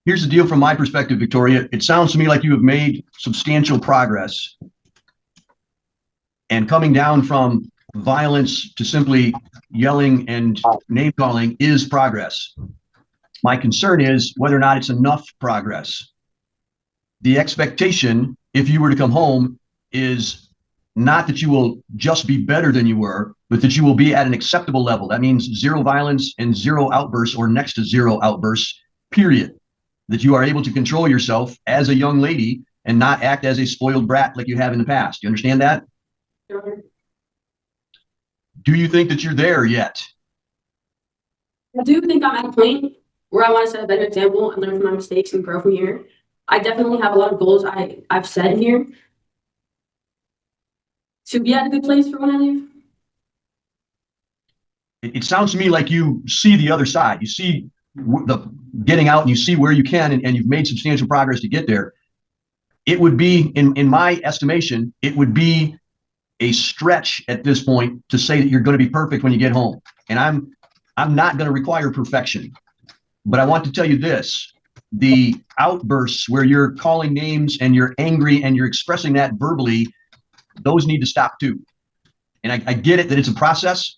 Here's the deal from my perspective, Victoria. It sounds to me like you have made substantial progress. And coming down from violence to simply yelling and name calling is progress. My concern is whether or not it's enough progress. The expectation, if you were to come home, is not that you will just be better than you were, but that you will be at an acceptable level. That means zero violence and zero outbursts, or next to zero outbursts, period. That you are able to control yourself as a young lady and not act as a spoiled brat like you have in the past. You understand that? Do you think that you're there yet? I do think I'm at a point where I want to set a better example and learn from my mistakes and grow from here. I definitely have a lot of goals I've set here to be at a good place for when I leave. It sounds to me like you see the other side. You see the getting out, and you see where you can, and you've made substantial progress to get there. It would be, in my estimation, it would be a stretch at this point to say that you're going to be perfect when you get home. And I'm not going to require perfection, but I want to tell you this: the outbursts where you're calling names and you're angry and you're expressing that verbally, those need to stop too. And I get it that it's a process,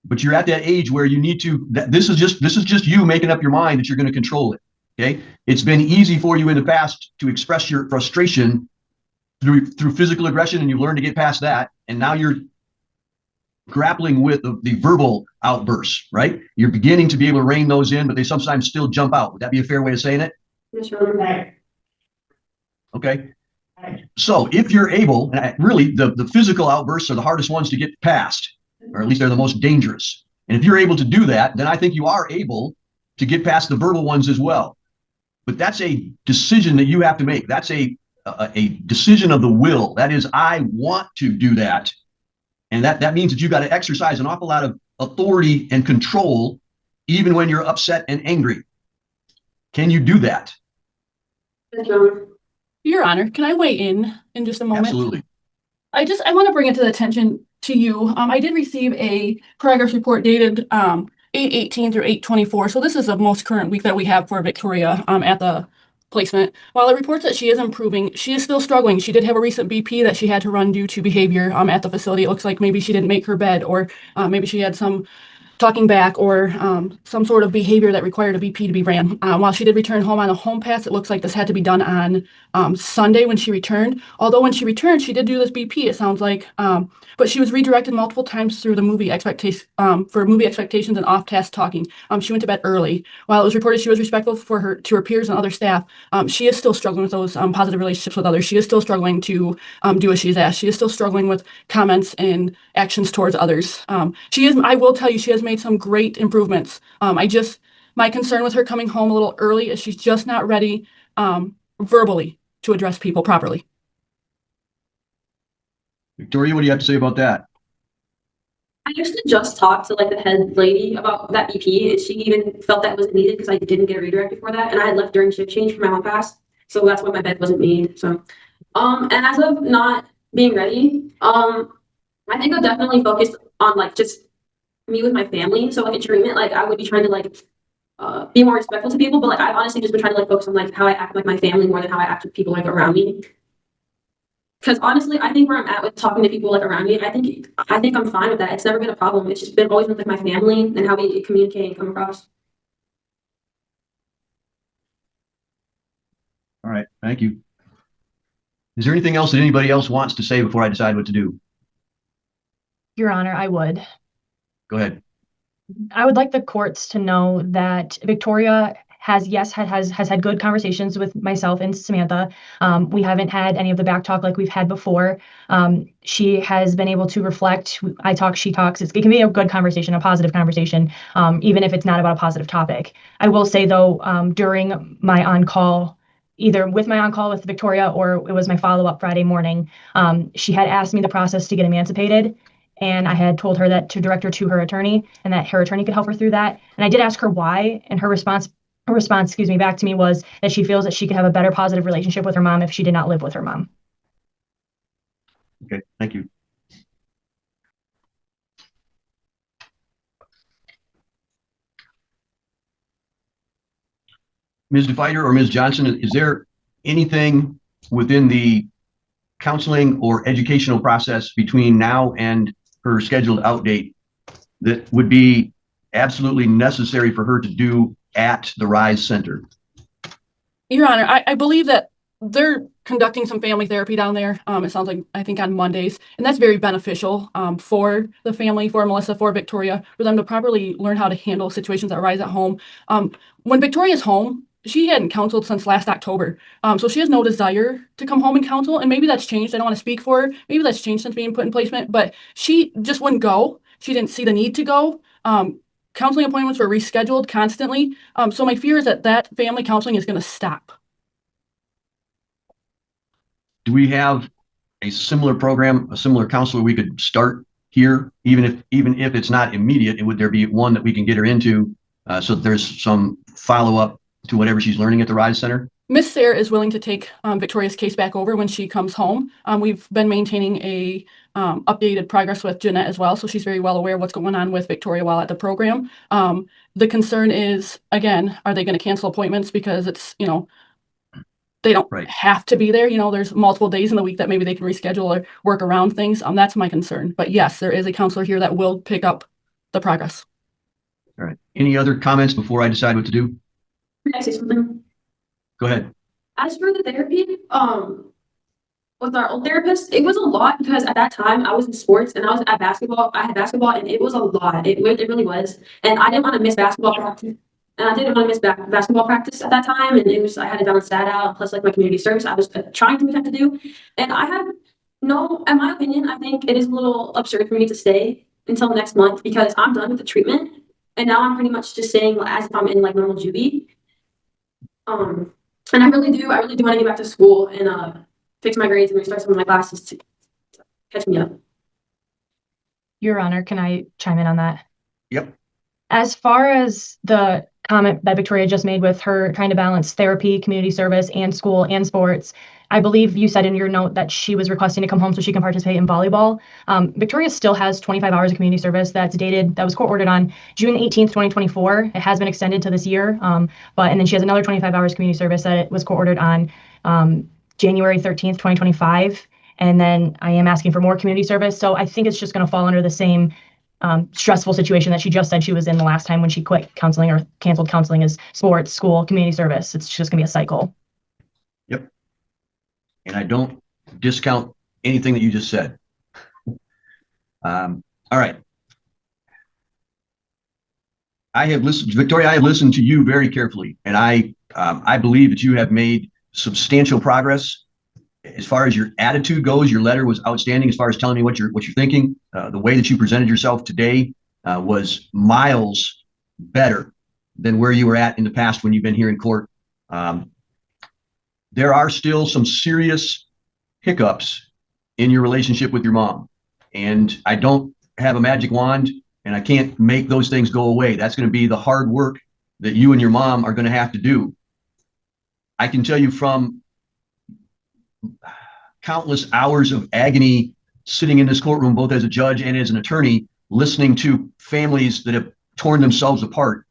but you're at that age where you need to, this is just you making up your mind that you're going to control it. Okay. It's been easy for you in the past to express your frustration through physical aggression, and you've learned to get past that. And now you're grappling with the verbal outbursts, right? You're beginning to be able to rein those in, but they sometimes still jump out. Would that be a fair way of saying it? Okay. So if you're able, and really the physical outbursts are the hardest ones to get past, or at least they're the most dangerous. And if you're able to do that, then I think you are able to get past the verbal ones as well. But that's a decision that you have to make. That's a decision of the will. That is, I want to do that. And that means that you've got to exercise an awful lot of authority and control, even when you're upset and angry. Can you do that? Your Honor, can I weigh in just a moment? Absolutely. I want to bring it to the attention to you. I did receive a progress report dated 8/18 through 8/24. So this is the most current week that we have for Victoria at the placement. While it reports that she is improving, she is still struggling. She did have a recent BP that she had to run due to behavior at the facility. It looks like maybe she didn't make her bed, or maybe she had some talking back, or some sort of behavior that required a BP to be ran. While she did return home on a home pass, it looks like this had to be done on Sunday when she returned. Although when she returned, she did do this BP, it sounds like, but she was redirected multiple times through the movie expectations and off-task talking. She went to bed early. While it was reported she was respectful to her peers and other staff, she is still struggling with those positive relationships with others. She is still struggling to do as she's asked. She is still struggling with comments and actions towards others. I will tell you, she has made some great improvements. My concern with her coming home a little early is she's just not ready verbally to address people properly. Victoria, what do you have to say about that? I actually just talked to the head lady about that BP, and she even felt that wasn't needed because I didn't get redirected for that, and I had left during shift change for my home pass, so that's why my bed wasn't made. So, and as of not being ready, I think I'll definitely focus on just me with my family. So in treatment, I would be trying to be more respectful to people, but I've honestly just been trying to focus on how I act with my family more than how I act with people around me. Because honestly, I think where I'm at with talking to people around me, I think I'm fine with that. It's never been a problem. It's just been always with my family and how we communicate and come across. All right, thank you. Is there anything else that anybody else wants to say before I decide what to do? Your Honor, I would. Go ahead. I would like the courts to know that Victoria has had good conversations with myself and Samantha. We haven't had any of the back talk like we've had before. She has been able to reflect. I talk, she talks. It can be a good conversation, a positive conversation, even if it's not about a positive topic. I will say, though, during my on-call, either with my on-call with Victoria or it was my follow-up Friday morning, she had asked me the process to get emancipated. And I had told her that to direct her to her attorney and that her attorney could help her through that. And I did ask her why, and her response, back to me was that she feels that she could have a better positive relationship with her mom if she did not live with her mom. Okay, thank you. Ms. DeFighter or Ms. Johnson, is there anything within the counseling or educational process between now and her scheduled out date that would be absolutely necessary for her to do at the RISE Center? Your Honor, I believe that they're conducting some family therapy down there. It sounds like, I think, on Mondays, and that's very beneficial for the family, for Melissa, for Victoria, for them to properly learn how to handle situations that arise at home. When Victoria's home, she hadn't counseled since last October. So she has no desire to come home and counsel, and maybe that's changed. I don't want to speak for her. Maybe that's changed since being put in placement, but she just wouldn't go. She didn't see the need to go. Counseling appointments were rescheduled constantly. So my fear is that family counseling is going to stop. Do we have a similar program, a similar counselor we could start here, even if it's not immediate? Would there be one that we can get her into so that there's some follow-up to whatever she's learning at the RISE Center? Miss Sarah is willing to take Victoria's case back over when she comes home. We've been maintaining a updated progress with Jeanette as well, so she's very well aware of what's going on with Victoria while at the program. The concern is, again, are they going to cancel appointments because it's, they don't Right. have to be there. You know, there's multiple days in the week that maybe they can reschedule or work around things. That's my concern. But yes, there is a counselor here that will pick up the progress. All right. Any other comments before I decide what to do? Can I say something? Go ahead. As for the therapy, with our old therapist, it was a lot because at that time I was in sports and I was at basketball. I had basketball and it was a lot. It really was. And I didn't want to miss basketball practice. And I didn't want to miss basketball practice at that time. And I had to balance that out. Plus like my community service, I was trying to attempt to do. And in my opinion, I think it is a little absurd for me to stay until next month because I'm done with the treatment. And now I'm pretty much just staying as if I'm in like normal juvie. And I really do want to get back to school and fix my grades and restart some of my classes to catch me up. Your Honor, can I chime in on that? Yep. As far as the comment that Victoria just made with her trying to balance therapy, community service, and school and sports, I believe you said in your note that she was requesting to come home so she can participate in volleyball. Victoria still has 25 hours of community service that was court ordered on June 18th, 2024. It has been extended to this year. And then she has another 25 hours of community service that was court ordered on January 13th, 2025. And then I am asking for more community service. So I think it's just going to fall under the same stressful situation that she just said she was in the last time when she quit counseling or canceled counseling as sports, school, community service. It's just going to be a cycle. Yep. And I don't discount anything that you just said. All right. Victoria, I have listened to you very carefully, and I believe that you have made substantial progress. As far as your attitude goes, your letter was outstanding as far as telling me what you're thinking. The way that you presented yourself today was miles better than where you were at in the past when you've been here in court. There are still some serious hiccups in your relationship with your mom. And I don't have a magic wand and I can't make those things go away. That's going to be the hard work that you and your mom are going to have to do. I can tell you from countless hours of agony sitting in this courtroom, both as a judge and as an attorney, listening to families that have torn themselves apart,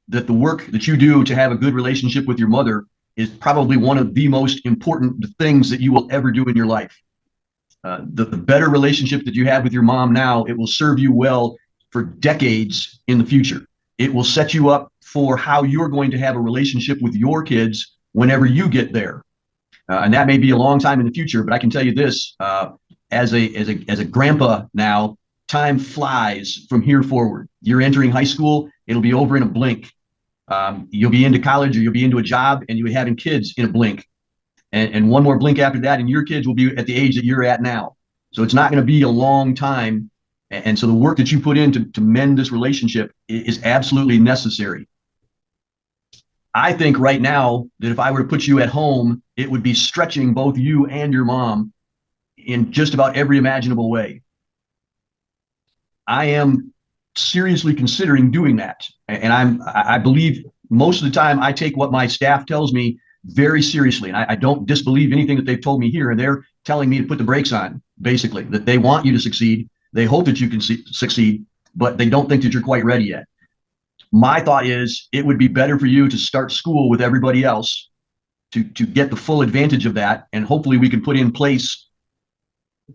that the work that you do to have a good relationship with your mother is probably one of the most important things that you will ever do in your life. The better relationship that you have with your mom now, it will serve you well for decades in the future. It will set you up for how you're going to have a relationship with your kids whenever you get there. And that may be a long time in the future, but I can tell you this, as a grandpa now, time flies from here forward. You're entering high school, it'll be over in a blink. You'll be into college or you'll be into a job and you'll be having kids in a blink. And one more blink after that, and your kids will be at the age that you're at now. So it's not going to be a long time. And so the work that you put in to mend this relationship is absolutely necessary. I think right now that if I were to put you at home, it would be stretching both you and your mom in just about every imaginable way. I am seriously considering doing that. And I believe most of the time I take what my staff tells me very seriously. And I don't disbelieve anything that they've told me here. And they're telling me to put the brakes on, basically, that they want you to succeed. They hope that you can succeed, but they don't think that you're quite ready yet. My thought is it would be better for you to start school with everybody else to get the full advantage of that. And hopefully we can put in place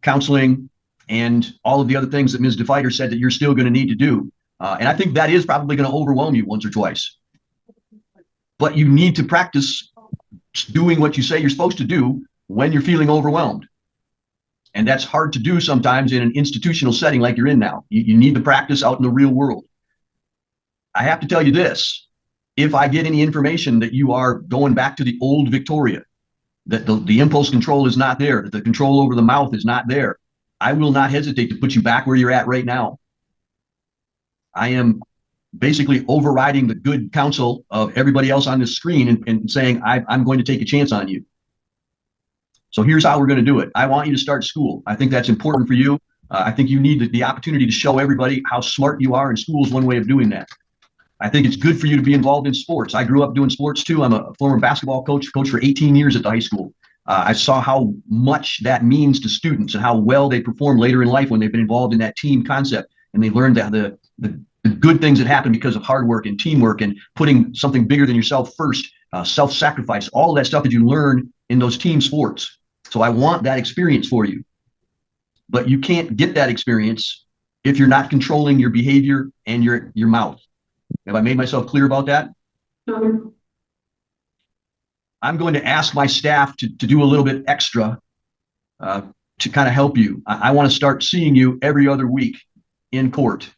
counseling and all of the other things that Ms. DeFighter said that you're still going to need to do. And I think that is probably going to overwhelm you once or twice. But you need to practice doing what you say you're supposed to do when you're feeling overwhelmed. And that's hard to do sometimes in an institutional setting like you're in now. You need to practice out in the real world. I have to tell you this, if I get any information that you are going back to the old Victoria, that the impulse control is not there, that the control over the mouth is not there, I will not hesitate to put you back where you're at right now. I am basically overriding the good counsel of everybody else on this screen and saying, I'm going to take a chance on you. So here's how we're going to do it. I want you to start school. I think that's important for you. I think you need the opportunity to show everybody how smart you are, and school is one way of doing that. I think it's good for you to be involved in sports. I grew up doing sports too. I'm a former basketball coach for 18 years at the high school. I saw how much that means to students and how well they perform later in life when they've been involved in that team concept. And they learned that the good things that happen because of hard work and teamwork and putting something bigger than yourself first, self-sacrifice, all of that stuff that you learn in those team sports. So I want that experience for you. But you can't get that experience if you're not controlling your behavior and your mouth. Have I made myself clear about that? I'm going to ask my staff to do a little bit extra to kind of help you. I want to start seeing you every other week in court,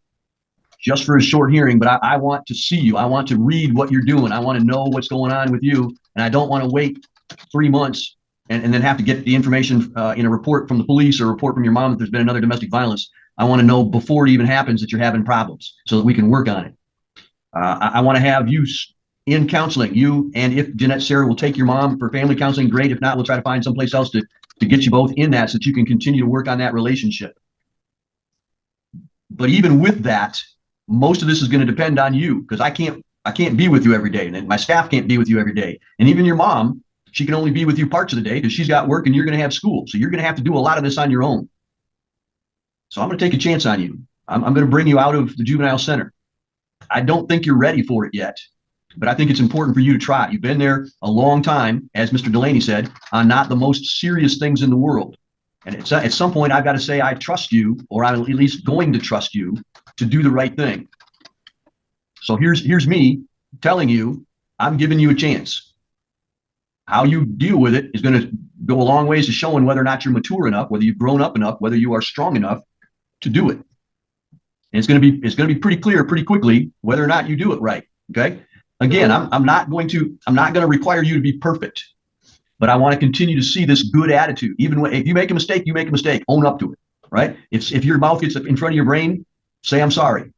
just for a short hearing, but I want to see you. I want to read what you're doing. I want to know what's going on with you. And I don't want to wait 3 months and then have to get the information in a report from the police or a report from your mom that there's been another domestic violence. I want to know before it even happens that you're having problems so that we can work on it. I want to have you in counseling, you, and if Jeanette Sarah will take your mom for family counseling, great. If not, we'll try to find someplace else to get you both in that so that you can continue to work on that relationship. But even with that, most of this is going to depend on you, because I can't be with you every day, and my staff can't be with you every day. And even your mom, she can only be with you parts of the day because she's got work and you're going to have school. So you're going to have to do a lot of this on your own. So I'm going to take a chance on you. I'm going to bring you out of the juvenile center. I don't think you're ready for it yet, but I think it's important for you to try. You've been there a long time, as Mr. Delaney said, on not the most serious things in the world. And at some point, I've got to say, I trust you, or I'm at least going to trust you to do the right thing. So here's me telling you, I'm giving you a chance. How you deal with it is going to go a long ways to showing whether or not you're mature enough, whether you've grown up enough, whether you are strong enough to do it. And it's going to be pretty clear pretty quickly whether or not you do it right. Okay. Again, I'm not going to require you to be perfect, but I want to continue to see this good attitude. Even when, if you make a mistake, you make a mistake, own up to it, right? If your mouth gets in front of your brain, say, I'm sorry,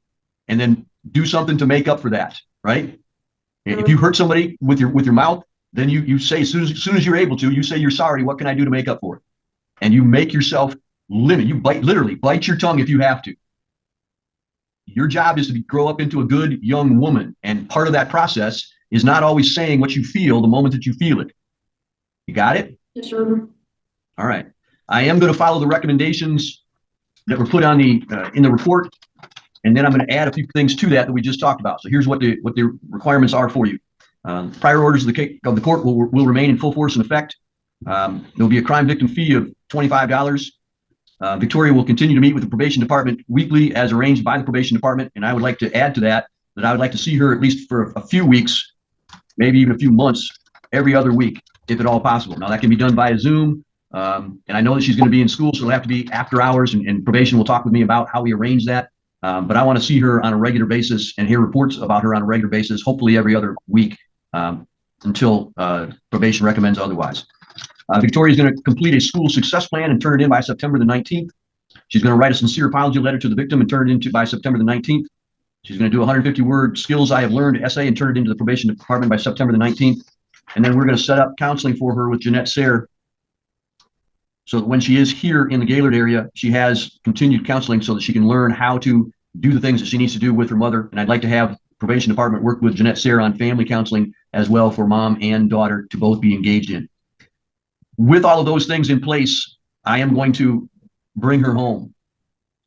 and then do something to make up for that, right? If you hurt somebody with your mouth, then you say, as soon as you're able to, you say, you're sorry, what can I do to make up for it? And you make yourself limit. You literally bite your tongue if you have to. Your job is to grow up into a good young woman. And part of that process is not always saying what you feel the moment that you feel it. You got it? Yes, sir. All right. I am going to follow the recommendations that were put on in the report. And then I'm going to add a few things to that we just talked about. So here's what the requirements are for you. Prior orders of the court will remain in full force and effect. There'll be a crime victim fee of $25. Victoria will continue to meet with the probation department weekly as arranged by the probation department. And I would like to add to that I would like to see her at least for a few weeks, maybe even a few months, every other week, if at all possible. Now that can be done via Zoom. And I know that she's going to be in school, so it'll have to be after hours, and probation will talk with me about how we arrange that. But I want to see her on a regular basis and hear reports about her on a regular basis, hopefully every other week, until probation recommends otherwise. Victoria is going to complete a school success plan and turn it in by September the 19th. She's going to write a sincere apology letter to the victim and turn it in by September the 19th. She's going to do a 150-word skills I have learned essay and turn it into the probation department by September the 19th. And then we're going to set up counseling for her with Jeanette Sarah, so that when she is here in the Gaylord area, she has continued counseling so that she can learn how to do the things that she needs to do with her mother. And I'd like to have probation department work with Jeanette Sarah on family counseling as well for mom and daughter to both be engaged in. With all of those things in place, I am going to bring her home.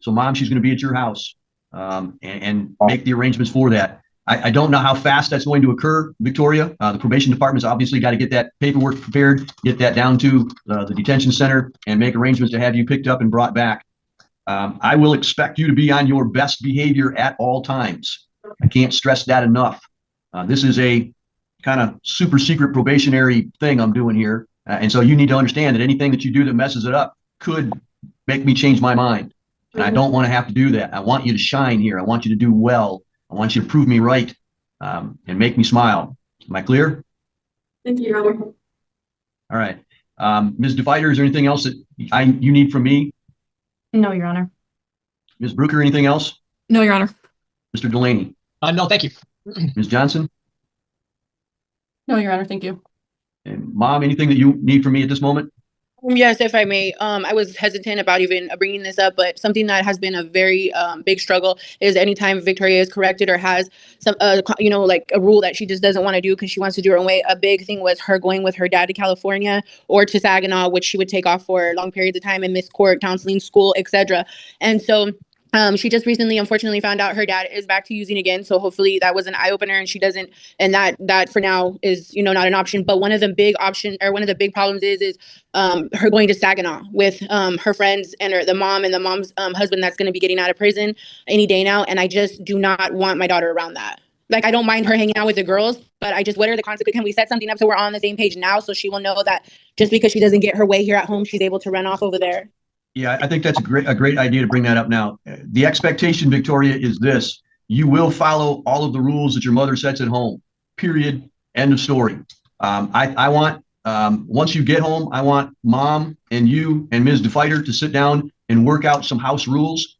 So mom, she's going to be at your house and make the arrangements for that. I don't know how fast that's going to occur, Victoria. The probation department's obviously got to get that paperwork prepared, get that down to the detention center, and make arrangements to have you picked up and brought back. I will expect you to be on your best behavior at all times. I can't stress that enough. This is a kind of super secret probationary thing I'm doing here. And so you need to understand that anything that you do that messes it up could make me change my mind. And I don't want to have to do that. I want you to shine here. I want you to do well. I want you to prove me right and make me smile. Am I clear? Thank you, Your Honor. All right. Ms. DeFighter, is there anything else that you need from me? No, Your Honor. Ms. Brooker, anything else? No, Your Honor. Mr. Delaney? No, thank you. Ms. Johnson? No, Your Honor, thank you. And Mom, anything that you need from me at this moment? Yes, if I may. I was hesitant about even bringing this up, but something that has been a very big struggle is anytime Victoria is corrected or has some, like a rule that she just doesn't want to do because she wants to do her own way. A big thing was her going with her dad to California or to Saginaw, which she would take off for long periods of time and miss court, counseling, school, etc. And so She just recently, unfortunately, found out her dad is back to using again. So hopefully that was an eye opener, and she doesn't. And that for now is, you know, not an option. But one of the big problems is her going to Saginaw with her friends and the mom's husband that's going to be getting out of prison any day now. And I just do not want my daughter around that. Like, I don't mind her hanging out with the girls, but I just, what are the consequences? Can we set something up so we're all on the same page now, so she will know that just because she doesn't get her way here at home, she's able to run off over there? Yeah, I think that's a great idea to bring that up now. The expectation, Victoria, is this: you will follow all of the rules that your mother sets at home. Period. End of story. I want, once you get home, I want Mom and you and Ms. DeFighter to sit down and work out some house rules,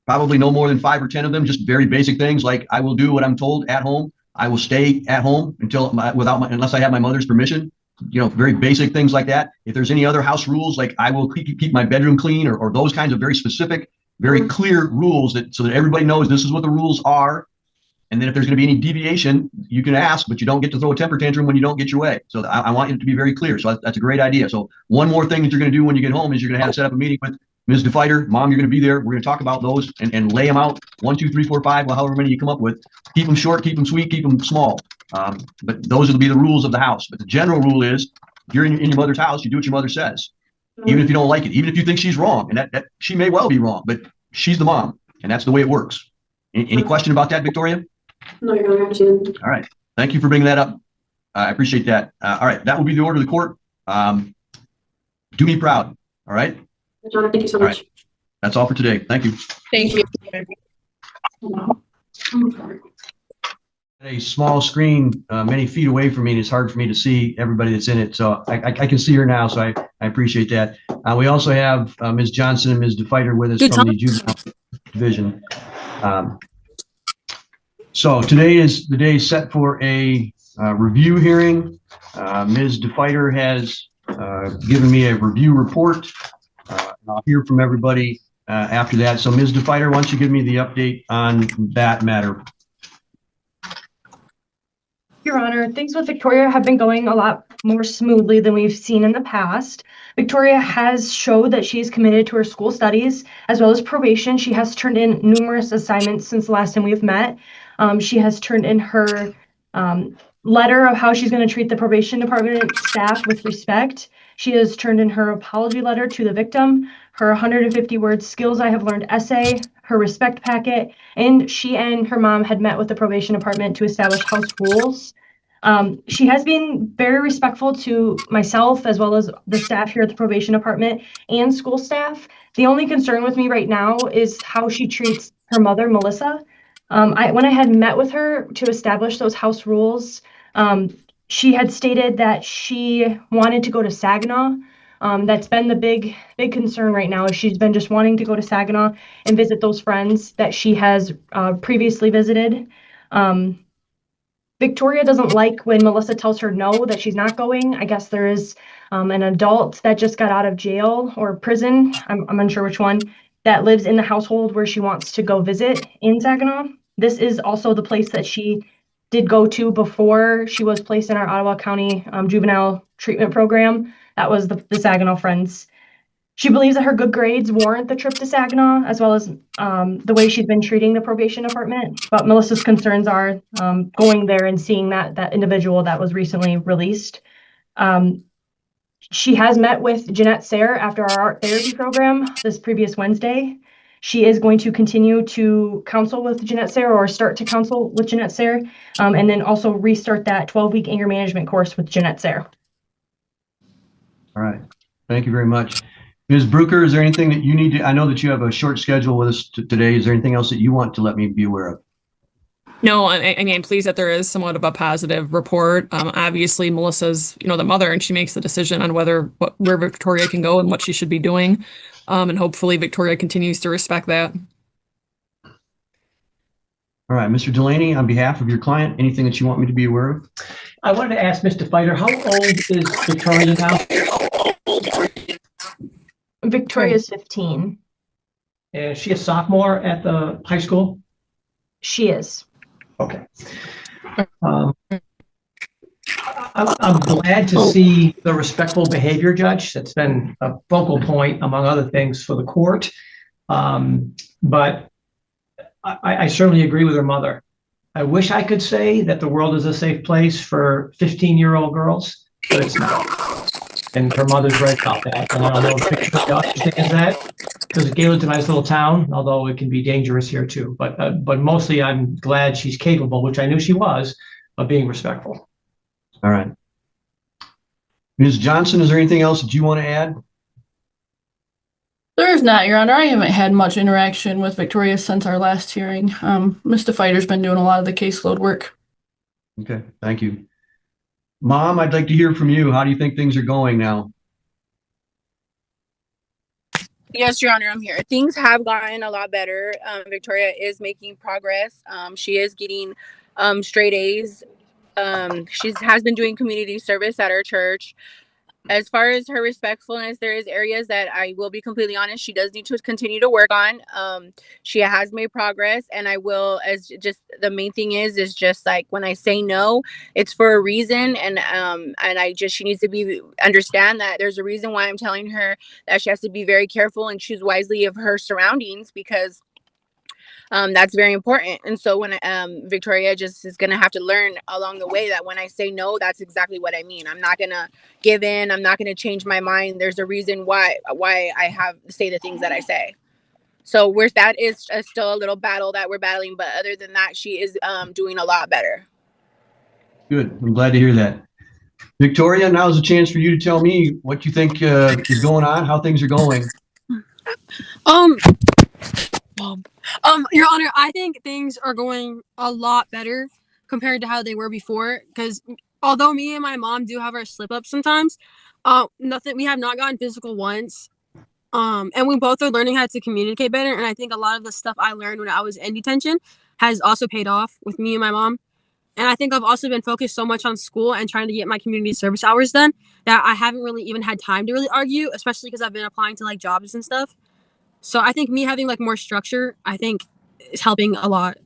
probably no more than 5 or 10 of them, just very basic things like, I will do what I'm told at home. I will stay at home unless I have my mother's permission. You know, very basic things like that. If there's any other house rules, like I will keep my bedroom clean, or those kinds of very specific, very clear rules so that everybody knows this is what the rules are. And then if there's going to be any deviation, you can ask, but you don't get to throw a temper tantrum when you don't get your way. So I want it to be very clear. So that's a great idea. So one more thing that you're going to do when you get home is you're going to have to set up a meeting with Ms. DeFighter. Mom, you're going to be there. We're going to talk about those and lay them out 1, 2, 3, 4, 5, well, however many you come up with. Keep them short, keep them sweet, keep them small. But those will be the rules of the house. But the general rule is, if you're in your mother's house, you do what your mother says, even if you don't like it, even if you think she's wrong, and that she may well be wrong, but she's the mom, and that's the way it works. Any question about that, Victoria? No, Your Honor, absolutely. All right. Thank you for bringing that up. I appreciate that. All right. That will be the order of the court. Do me proud. All right. Your Honor, thank you so much. Right. That's all for today. Thank you. Thank you. A small screen many feet away from me, and it's hard for me to see everybody that's in it. So I can see her now, so I appreciate that. We also have Ms. Johnson and Ms. DeFighter with us from the juvenile division. So today is the day set for a review hearing. Ms. DeFighter has given me a review report. And I'll hear from everybody after that. So Ms. DeFighter, why don't you give me the update on that matter? Your Honor, things with Victoria have been going a lot more smoothly than we've seen in the past. Victoria has showed that she is committed to her school studies as well as probation. She has turned in numerous assignments since the last time we've met. She has turned in her letter of how she's going to treat the probation department staff with respect. She has turned in her apology letter to the victim, her 150-word skills I have learned essay, her respect packet, and she and her mom had met with the probation department to establish house rules. She has been very respectful to myself as well as the staff here at the probation department and school staff. The only concern with me right now is how she treats her mother, Melissa. When I had met with her to establish those house rules, she had stated that she wanted to go to Saginaw. That's been the big concern right now, is she's been just wanting to go to Saginaw and visit those friends that she has previously visited. Victoria doesn't like when Melissa tells her no, that she's not going. I guess there is an adult that just got out of jail or prison, I'm unsure which one, that lives in the household where she wants to go visit in Saginaw. This is also the place that she did go to before she was placed in our Ottawa County juvenile treatment program. That was the Saginaw Friends. She believes that her good grades warrant the trip to Saginaw, as well as the way she's been treating the probation department. But Melissa's concerns are going there and seeing that individual that was recently released. She has met with Jeanette Sayre after our art therapy program this previous Wednesday. She is going to continue to counsel with Jeanette Sayre, or start to counsel with Jeanette Sayre, and then also restart that 12-week anger management course with Jeanette Sayre. All right. Thank you very much. Ms. Brucker, is there anything that you need to, I know that you have a short schedule with us today. Is there anything else that you want to let me be aware of? No, I mean, I'm pleased that there is somewhat of a positive report. Obviously, Melissa's, the mother, and she makes the decision on where Victoria can go and what she should be doing. And hopefully Victoria continues to respect that. All right, Mr. Delaney, on behalf of your client, anything that you want me to be aware of? I wanted to ask Mr. Fighter, how old is Victoria now? Victoria's 15. Is she a sophomore at the high school? She is. Okay. I'm glad to see the respectful behavior, Judge. That's been a focal point, among other things, for the court. But I certainly agree with her mother. I wish I could say that the world is a safe place for 15-year-old girls, but it's not. And her mother's right about that. And I don't know if Victoria understands that, because Galen's a nice little town, although it can be dangerous here too. But mostly I'm glad she's capable, which I knew she was, of being respectful. All right. Ms. Johnson, is there anything else that you want to add? There's not, Your Honor. I haven't had much interaction with Victoria since our last hearing. Mr. Fighter's been doing a lot of the caseload work. Okay, thank you. Mom, I'd like to hear from you. How do you think things are going now? Yes, Your Honor, I'm here. Things have gotten a lot better. Victoria is making progress. She is getting straight A's. She has been doing community service at her church. As far as her respectfulness, there is areas that I will be completely honest, she does need to continue to work on. She has made progress, and I will, as just the main thing is just like when I say no, it's for a reason, and she needs to understand that there's a reason why I'm telling her that she has to be very careful and choose wisely of her surroundings, because that's very important. And so when Victoria just is going to have to learn along the way that when I say no, that's exactly what I mean. I'm not going to give in. I'm not going to change my mind. There's a reason why I have to say the things that I say. So that is still a little battle that we're battling. But other than that, she is doing a lot better. Good. I'm glad to hear that. Victoria, now is a chance for you to tell me what you think is going on, how things are going. Your Honor, I think things are going a lot better compared to how they were before, because although me and my mom do have our slip ups sometimes, we have not gotten physical once. And we both are learning how to communicate better. And I think a lot of the stuff I learned when I was in detention has also paid off with me and my mom. And I think I've also been focused so much on school and trying to get my community service hours done that I haven't really even had time to really argue, especially because I've been applying to like jobs and stuff. So I think me having like more structure, I think is helping a lot.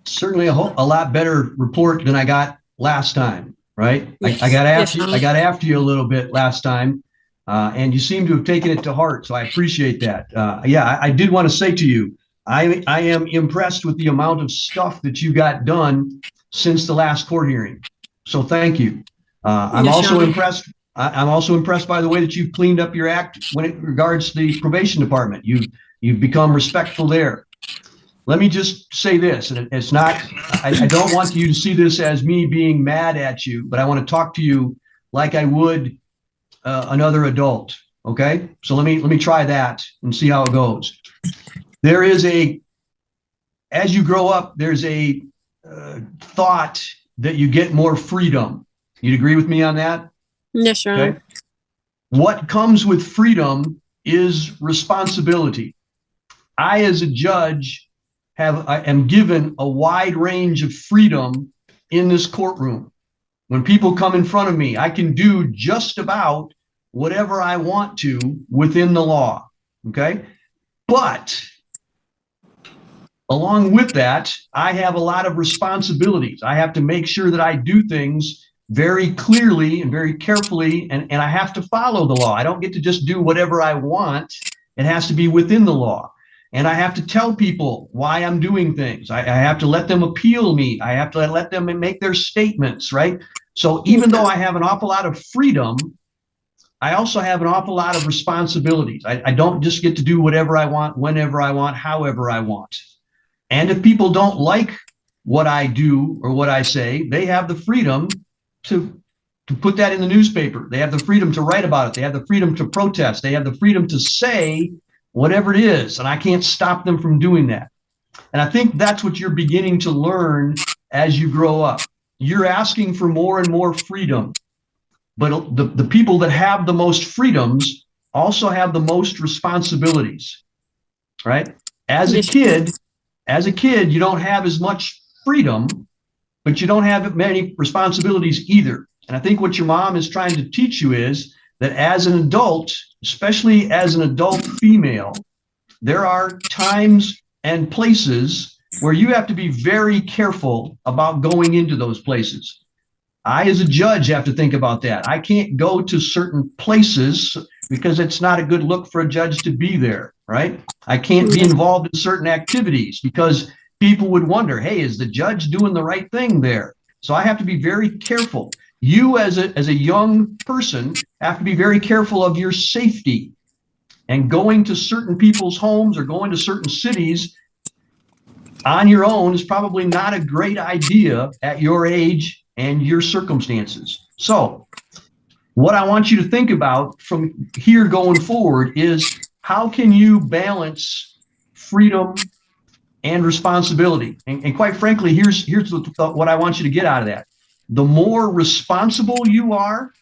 Certainly a lot better report than I got last time, right? Yes. I got after Yes, you. I got after you a little bit last time, and you seem to have taken it to heart. So I appreciate that. I did want to say to you, I am impressed with the amount of stuff that you got done since the last court hearing. So thank you. I'm also impressed. I'm also impressed by the way that you've cleaned up your act when it regards the probation department. You've become respectful there. Let me just say this, and it's not, I don't want you to see this as me being mad at you, but I want to talk to you like I would another adult. Okay, so let me try that and see how it goes. There is as you grow up, there's a thought that you get more freedom. You'd agree with me on that? Yes, Your Honor. Okay. What comes with freedom is responsibility. I, as a judge, am given a wide range of freedom in this courtroom. When people come in front of me, I can do just about whatever I want to within the law. Okay. But along with that, I have a lot of responsibilities. I have to make sure that I do things very clearly and very carefully, and I have to follow the law. I don't get to just do whatever I want. It has to be within the law. And I have to tell people why I'm doing things. I have to let them appeal me. I have to let them make their statements, right? So even though I have an awful lot of freedom, I also have an awful lot of responsibilities. I don't just get to do whatever I want, whenever I want, however I want. And if people don't like what I do or what I say, they have the freedom to put that in the newspaper. They have the freedom to write about it. They have the freedom to protest. They have the freedom to say whatever it is, and I can't stop them from doing that. And I think that's what you're beginning to learn as you grow up. You're asking for more and more freedom, but the people that have the most freedoms also have the most responsibilities, right? As a kid, you don't have as much freedom, but you don't have many responsibilities either. And I think what your mom is trying to teach you is that as an adult, especially as an adult female, there are times and places where you have to be very careful about going into those places. I, as a judge, have to think about that. I can't go to certain places because it's not a good look for a judge to be there, right? I can't be involved in certain activities because people would wonder, hey, is the judge doing the right thing there? So I have to be very careful. You as a young person have to be very careful of your safety. And going to certain people's homes or going to certain cities on your own is probably not a great idea at your age and your circumstances. So what I want you to think about from here going forward is how can you balance freedom and responsibility? And quite frankly, here's what I want you to get out of that. The more responsible you are,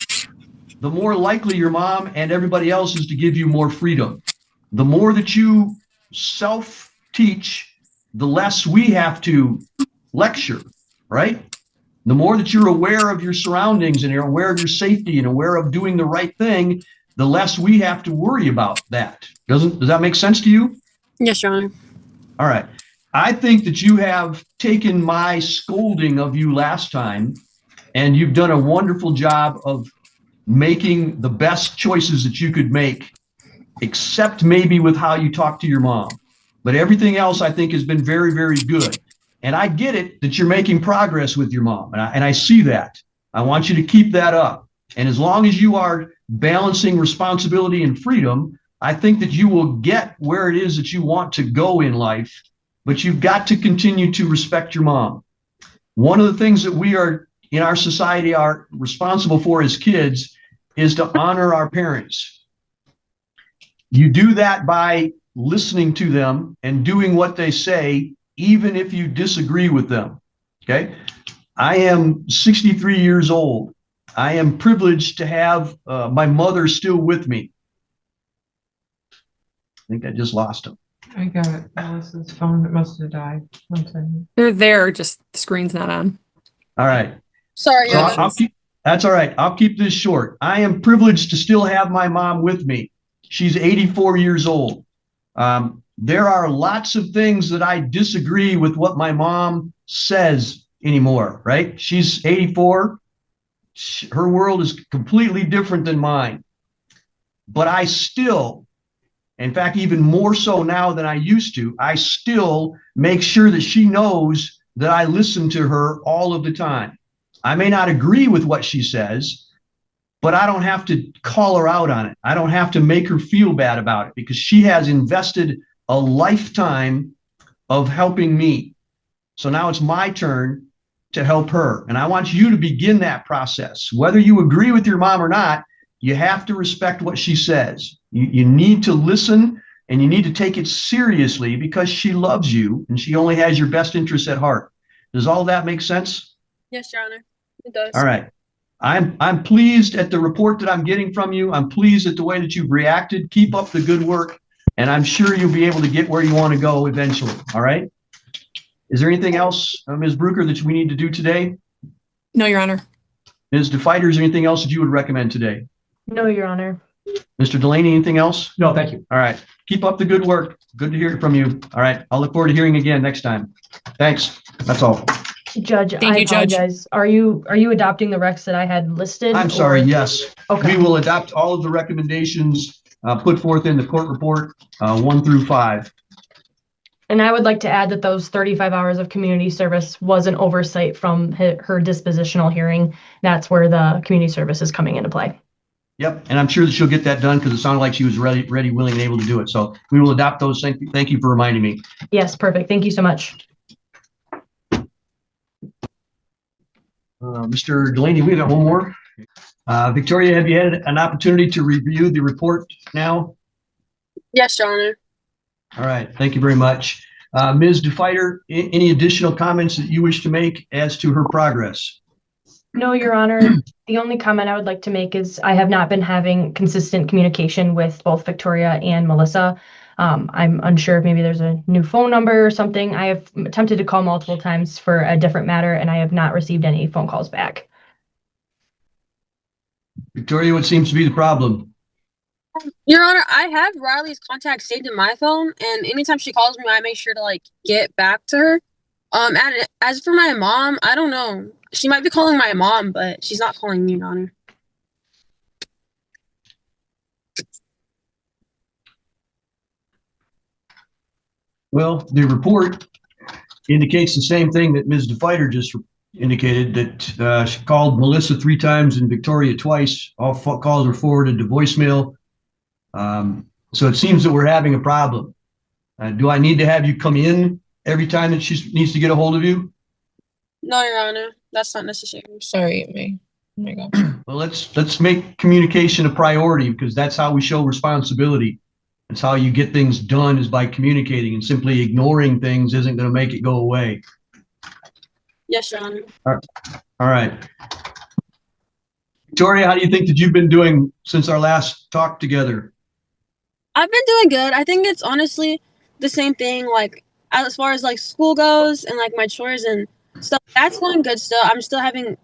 the more likely your mom and everybody else is to give you more freedom. The more that you self-teach, the less we have to lecture, right? The more that you're aware of your surroundings and you're aware of your safety and aware of doing the right thing, the less we have to worry about that. Does that make sense to you? Yes, Your Honor. All right. I think that you have taken my scolding of you last time, and you've done a wonderful job of making the best choices that you could make, except maybe with how you talk to your mom. But everything else I think has been very, very good. And I get it that you're making progress with your mom. And I see that. I want you to keep that up. And as long as you are balancing responsibility and freedom, I think that you will get where it is that you want to go in life. But you've got to continue to respect your mom. One of the things that we are in our society are responsible for as kids is to honor our parents. You do that by listening to them and doing what they say, even if you disagree with them. Okay. I am 63 years old. I am privileged to have my mother still with me. I think I just lost him. I got it. Melissa's phone. It must have died. 1 second. They're there, just the screen's not on. All right. Sorry. So that's all right. I'll keep this short. I am privileged to still have my mom with me. She's 84 years old. There are lots of things that I disagree with what my mom says anymore, right? She's 84. Her world is completely different than mine. But I still, in fact, even more so now than I used to, I still make sure that she knows that I listen to her all of the time. I may not agree with what she says, but I don't have to call her out on it. I don't have to make her feel bad about it because she has invested a lifetime of helping me. So now it's my turn to help her. And I want you to begin that process. Whether you agree with your mom or not, you have to respect what she says. You need to listen and you need to take it seriously because she loves you and she only has your best interests at heart. Does all that make sense? Yes, Your Honor. It does. All right. I'm pleased at the report that I'm getting from you. I'm pleased at the way that you've reacted. Keep up the good work, and I'm sure you'll be able to get where you want to go eventually. All right. Is there anything else, Ms. Brucker, that we need to do today? No, Your Honor. Ms. DeFighter, is there anything else that you would recommend today? No, Your Honor. Mr. Delaney, anything else? No, thank you. All right. Keep up the good work. Good to hear from you. All right. I'll look forward to hearing again next time. Thanks. That's all. Judge, Thank I you, Judge. apologize. Are you adopting the recs that I had listed? I'm sorry. or- Yes. Okay. We will adopt all of the recommendations put forth in the court report 1 through 5. And I would like to add that those 35 hours of community service was an oversight from her dispositional hearing. That's where the community service is coming into play. Yep, and I'm sure that she'll get that done because it sounded like she was ready, willing, and able to do it. So we will adopt those. Thank you for reminding me. Yes, perfect. Thank you so much. Mr. Delaney, we got one more. Victoria, have you had an opportunity to review the report now? Yes, Your Honor. All right, thank you very much. Ms. DeFighter, any additional comments that you wish to make as to her progress? No, Your Honor. The only comment I would like to make is I have not been having consistent communication with both Victoria and Melissa. I'm unsure if maybe there's a new phone number or something. I have attempted to call multiple times for a different matter, and I have not received any phone calls back. Victoria, what seems to be the problem? Your Honor, I have Riley's contact saved in my phone, and anytime she calls me, I make sure to get back to her. And as for my mom, I don't know. She might be calling my mom, but she's not calling me, Your Honor. Well, the report indicates the same thing that Ms. DeFighter just indicated, that she called Melissa 3 times and Victoria twice. All calls were forwarded to voicemail. So it seems that we're having a problem. Do I need to have you come in every time that she needs to get a hold of you? No, Your Honor, that's not necessary. Sorry, May. Oh my God. Well, let's make communication a priority, because that's how we show responsibility. That's how you get things done, is by communicating, and simply ignoring things isn't going to make it go away. Yes, Your Honor. All right. Victoria, how do you think that you've been doing since our last talk together? I've been doing good. I think it's honestly the same thing, like as far as like school goes and like my chores and stuff, that's going good still. I'm still having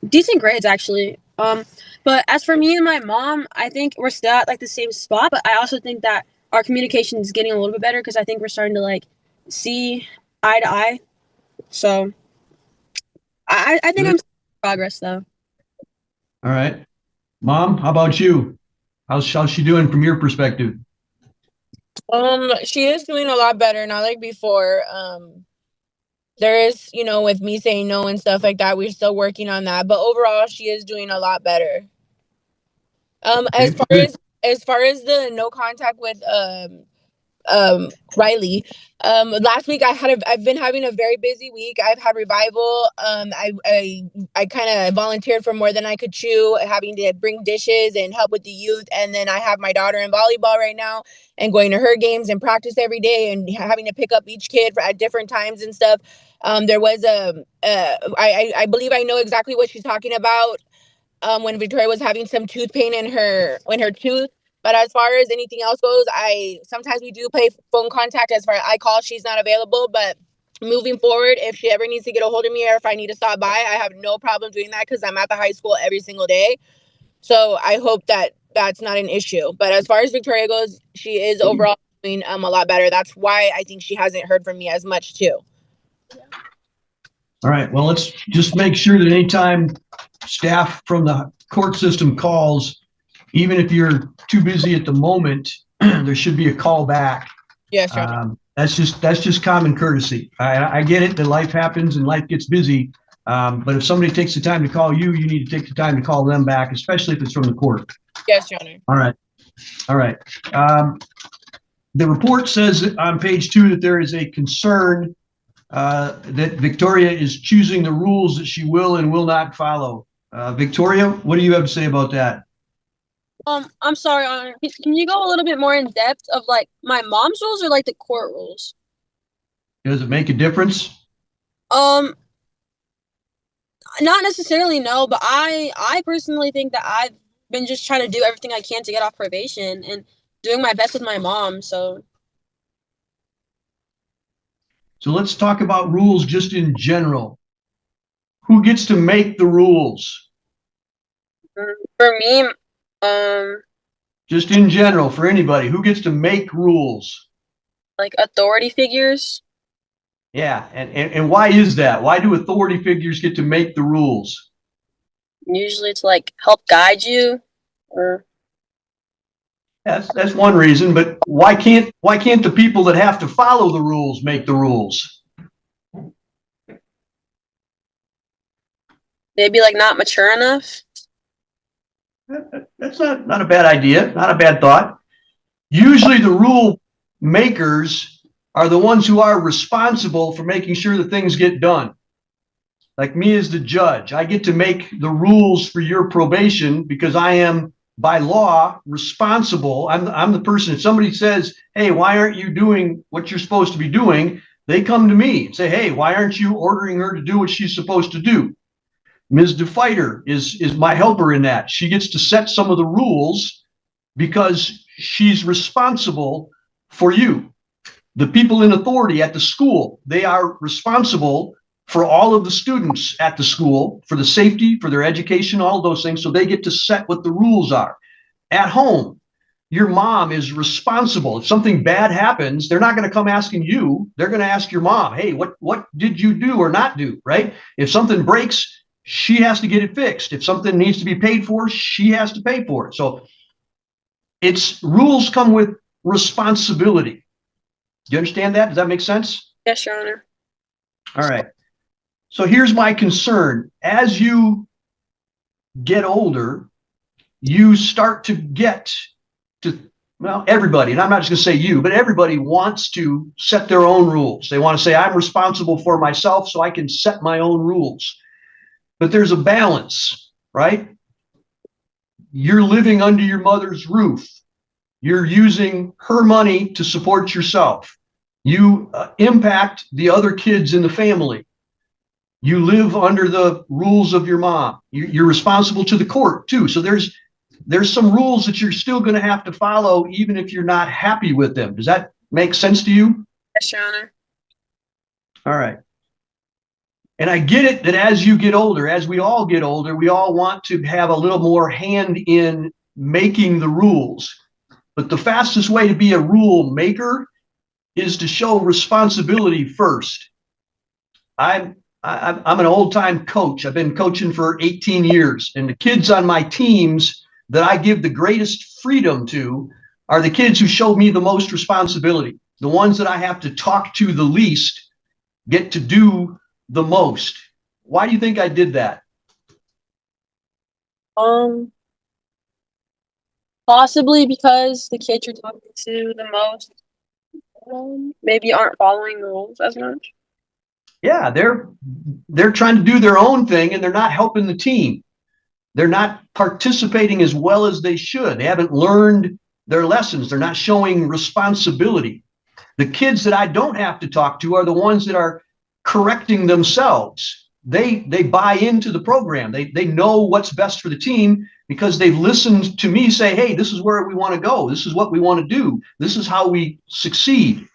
decent grades actually. But as for me and my mom, I think we're still at like the same spot, but I also think that our communication is getting a little bit better, because I think we're starting to like see eye to eye. So I think I'm in progress though. All right. Mom, how about you? How's she doing from your perspective? She is doing a lot better, not like before. There is, with me saying no and stuff like that, we're still working on that. But overall, she is doing a lot better. As far as the no contact with Riley, last week I've been having a very busy week. I've had revival. I kind of volunteered for more than I could chew, having to bring dishes and help with the youth. And then I have my daughter in volleyball right now and going to her games and practice every day and having to pick up each kid at different times and stuff. There was I believe I know exactly what she's talking about. When Victoria was having some tooth pain in her tooth. But as far as anything else goes, sometimes we do play phone contact. As far as I call, she's not available. But moving forward, if she ever needs to get a hold of me or if I need to stop by, I have no problem doing that, because I'm at the high school every single day. So I hope that that's not an issue. But as far as Victoria goes, she is overall doing a lot better. That's why I think she hasn't heard from me as much too. All right. Well, let's just make sure that anytime staff from the court system calls, even if you're too busy at the moment, there should be a call back. Yes, sure. That's just common courtesy. I get it that life happens and life gets busy, but if somebody takes the time to call you, you need to take the time to call them back, especially if it's from the court. Yes, Your Honor. All right. The report says on page 2 that there is a concern that Victoria is choosing the rules that she will and will not follow. Victoria, what do you have to say about that? I'm sorry, Honor. Can you go a little bit more in depth of like my mom's rules or like the court rules? Does it make a difference? Not necessarily, no, but I personally think that I've been just trying to do everything I can to get off probation and doing my best with my mom, so. So let's talk about rules just in general. Who gets to make the rules? For me, just in general, for anybody, who gets to make rules? like authority figures. Yeah, and why is that? Why do authority figures get to make the rules? Usually to like help guide you, or That's one reason, but why can't the people that have to follow the rules make the rules? maybe like not mature enough. That's not a bad idea, not a bad thought. Usually the rule makers are the ones who are responsible for making sure that things get done. Like me as the judge, I get to make the rules for your probation because I am, by law, responsible. I'm the person. If somebody says, hey, why aren't you doing what you're supposed to be doing? They come to me and say, hey, why aren't you ordering her to do what she's supposed to do? Ms. DeFighter is my helper in that. She gets to set some of the rules because she's responsible for you. The people in authority at the school, they are responsible for all of the students at the school, for the safety, for their education, all of those things. So they get to set what the rules are. At home, your mom is responsible. If something bad happens, they're not going to come asking you. They're going to ask your mom, hey, what did you do or not do, right? If something breaks, she has to get it fixed. If something needs to be paid for, she has to pay for it. So rules come with responsibility. Do you understand that? Does that make sense? Yes, Your Honor. All right. So here's my concern. As you get older, you start to get to, well, everybody, and I'm not just going to say you, but everybody wants to set their own rules. They want to say, I'm responsible for myself, so I can set my own rules. But there's a balance, right? You're living under your mother's roof. You're using her money to support yourself. You impact the other kids in the family. You live under the rules of your mom. You're responsible to the court too. So there's some rules that you're still going to have to follow, even if you're not happy with them. Does that make sense to you? Yes, Your Honor. All right. And I get it that as you get older, as we all get older, we all want to have a little more hand in making the rules. But the fastest way to be a rule maker is to show responsibility first. I'm an old-time coach. I've been coaching for 18 years, and the kids on my teams that I give the greatest freedom to are the kids who show me the most responsibility. The ones that I have to talk to the least get to do the most. Why do you think I did that? Possibly because the kids you're talking to the most maybe aren't following the rules as much. Yeah, they're trying to do their own thing, and they're not helping the team. They're not participating as well as they should. They haven't learned their lessons. They're not showing responsibility. The kids that I don't have to talk to are the ones that are correcting themselves. They buy into the program. They know what's best for the team because they've listened to me say, hey, this is where we want to go. This is what we want to do. This is how we succeed.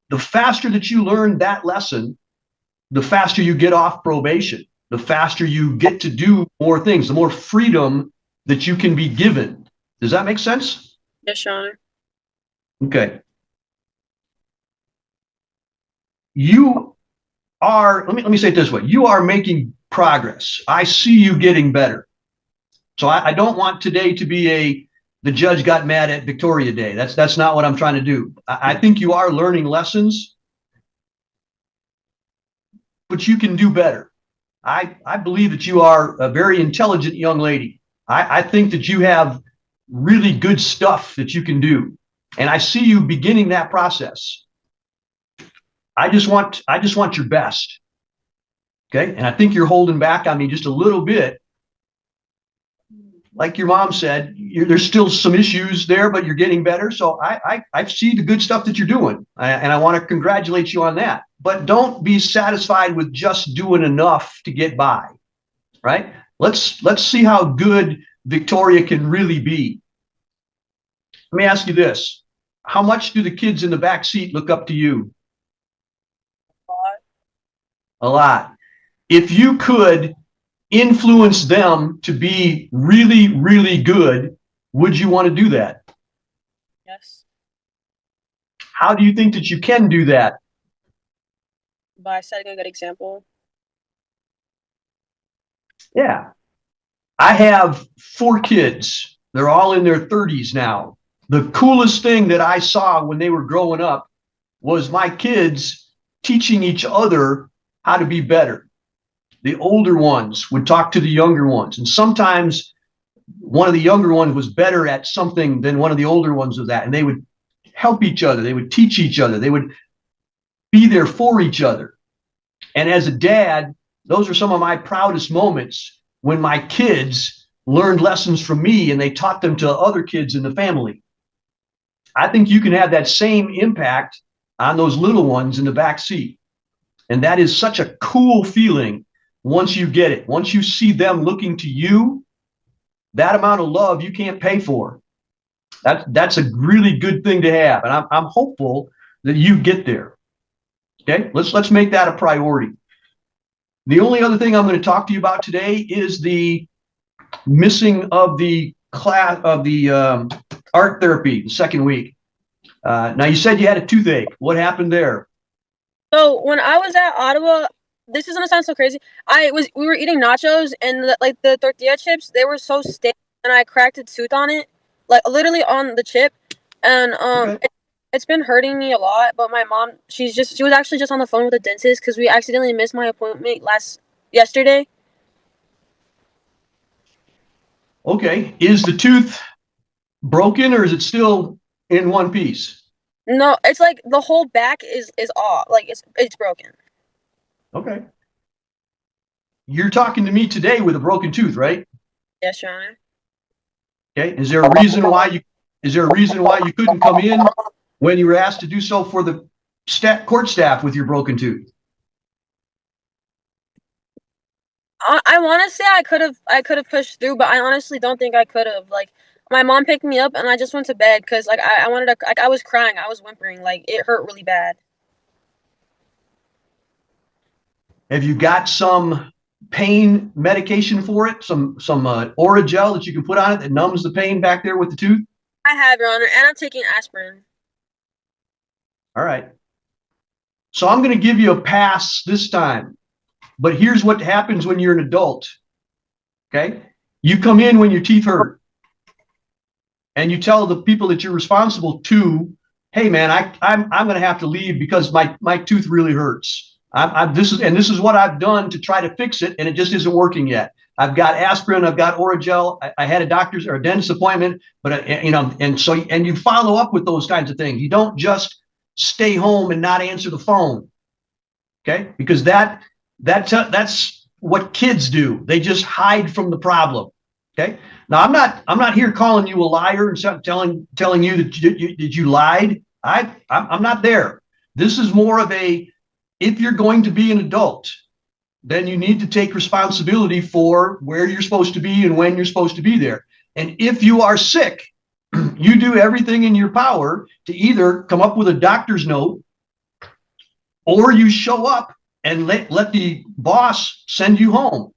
The faster that you learn that lesson, the faster you get off probation, the faster you get to do more things, the more freedom that you can be given. Does that make sense? Yes, Your Honor. Okay. You are, let me say it this way. You are making progress. I see you getting better. So I don't want today to be the judge got mad at Victoria Day. That's not what I'm trying to do. I think you are learning lessons, but you can do better. I believe that you are a very intelligent young lady. I think that you have really good stuff that you can do. And I see you beginning that process. I just want your best. Okay. And I think you're holding back on me just a little bit. Like your mom said, there's still some issues there, but you're getting better. So I see the good stuff that you're doing. And I want to congratulate you on that. But don't be satisfied with just doing enough to get by. Right? Let's see how good Victoria can really be. Let me ask you this. How much do the kids in the back seat look up to you? A lot. If you could influence them to be really, really good, would you want to do that? Yes. How do you think that you can do that? By setting a good example. Yeah. I have 4 kids. They're all in their 30s now. The coolest thing that I saw when they were growing up was my kids teaching each other how to be better. The older ones would talk to the younger ones. And sometimes one of the younger ones was better at something than one of the older ones was at. And they would help each other. They would teach each other. They would be there for each other. And as a dad, those are some of my proudest moments when my kids learned lessons from me and they taught them to other kids in the family. I think you can have that same impact on those little ones in the back seat. And that is such a cool feeling once you get it. Once you see them looking to you, that amount of love you can't pay for. That's a really good thing to have. And I'm hopeful that you get there. Okay, let's make that a priority. The only other thing I'm going to talk to you about today is the missing of the class of the art therapy the second week. Now you said you had a toothache. What happened there? So when I was at Ottawa, this is gonna sound so crazy. We were eating nachos and the tortilla chips, they were so stiff and I cracked a tooth on it, like literally on the chip. And Okay. it it's been hurting me a lot, but my mom, she was actually just on the phone with the dentist because we accidentally missed my appointment yesterday. Okay, is the tooth broken or is it still in one piece? No, it's like the whole back is off, like it's broken. Okay. You're talking to me today with a broken tooth, right? Yes, Your Honor. Okay, is there a reason why you couldn't come in when you were asked to do so for the court staff with your broken tooth? I want to say I could have pushed through, but I honestly don't think I could have. Like, my mom picked me up and I just went to bed because like I wanted to, like, I was crying, I was whimpering, like it hurt really bad. Have you got some pain medication for it? Some Oragel that you can put on it that numbs the pain back there with the tooth? I have, Your Honor, and I'm taking aspirin. All right. So I'm going to give you a pass this time. But here's what happens when you're an adult. Okay? You come in when your teeth hurt. And you tell the people that you're responsible to, hey man, I'm going to have to leave because my tooth really hurts. This is what I've done to try to fix it, and it just isn't working yet. I've got aspirin, I've got Oragel, I had a doctor's or a dentist appointment, but and you follow up with those kinds of things. You don't just stay home and not answer the phone, okay? Because that's what kids do. They just hide from the problem, okay? Now I'm not here calling you a liar and telling you that you lied. I'm not there. This is more of a, if you're going to be an adult, then you need to take responsibility for where you're supposed to be and when you're supposed to be there. And if you are sick, you do everything in your power to either come up with a doctor's note or you show up and let the boss send you home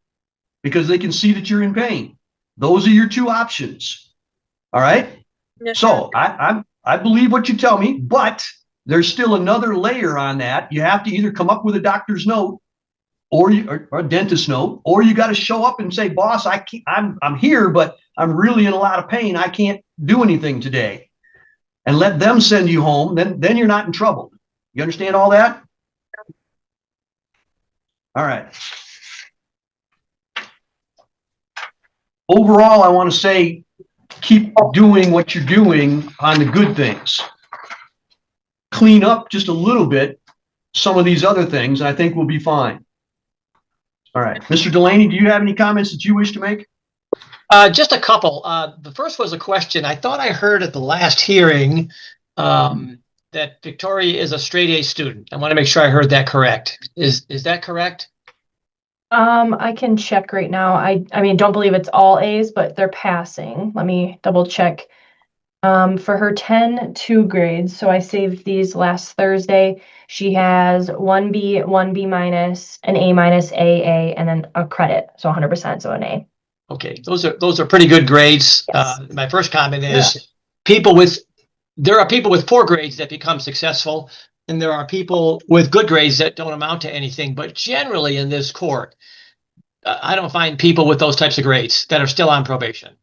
because they can see that you're in pain. Those are your two options. All right. Yes, so I believe what you tell me, but there's still another layer on that. You have to either come up with a doctor's note or a dentist note, or you got to show up and say, boss, I'm here, but I'm really in a lot of pain. I can't do anything today. And let them send you home. Then you're not in trouble. You understand all that? All right. Overall, I want to say, keep doing what you're doing on the good things. Clean up just a little bit some of these other things, and I think we'll be fine. All right. Mr. Delaney, do you have any comments that you wish to make? Just a couple. The first was a question. I thought I heard at the last hearing that Victoria is a straight A student. I want to make sure I heard that correct. Is that correct? I can check right now. I mean, don't believe it's all A's, but they're passing. Let me double check. For her 2 grades, so I saved these last Thursday. She has 1B, 1B minus, an A minus, AA, and then a credit, so 100%, so an A. Okay, those are pretty good grades. Yes. My first comment is there are people with poor grades that become successful, and there are people with good grades that don't amount to anything. But generally in this court, I don't find people with those types of grades that are still on probation.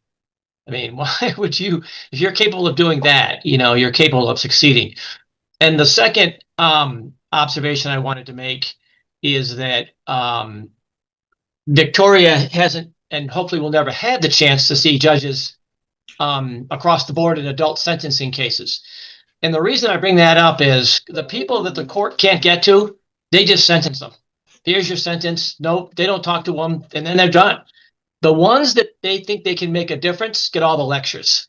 I mean, why would you, if you're capable of doing that, you're capable of succeeding. And the second observation I wanted to make is that Victoria hasn't, and hopefully will never have the chance to see judges across the board in adult sentencing cases. And the reason I bring that up is the people that the court can't get to, they just sentence them. Here's your sentence. Nope, they don't talk to them, and then they're done. The ones that they think they can make a difference get all the lectures.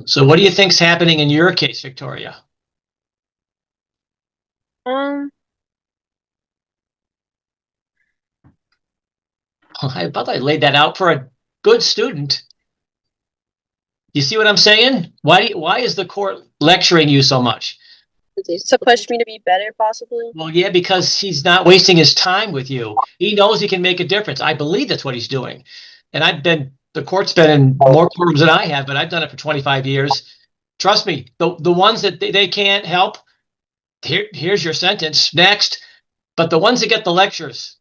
So what do you think's happening in your case, Victoria? I thought I laid that out for a good student. You see what I'm saying? Why is the court lecturing you so much? To push me to be better, possibly. Well, yeah, because he's not wasting his time with you. He knows he can make a difference. I believe that's what he's doing. And the court's been in more courtrooms than I have, but I've done it for 25 years. Trust me, the ones that they can't help, here's your sentence, next. But the ones that get the lectures,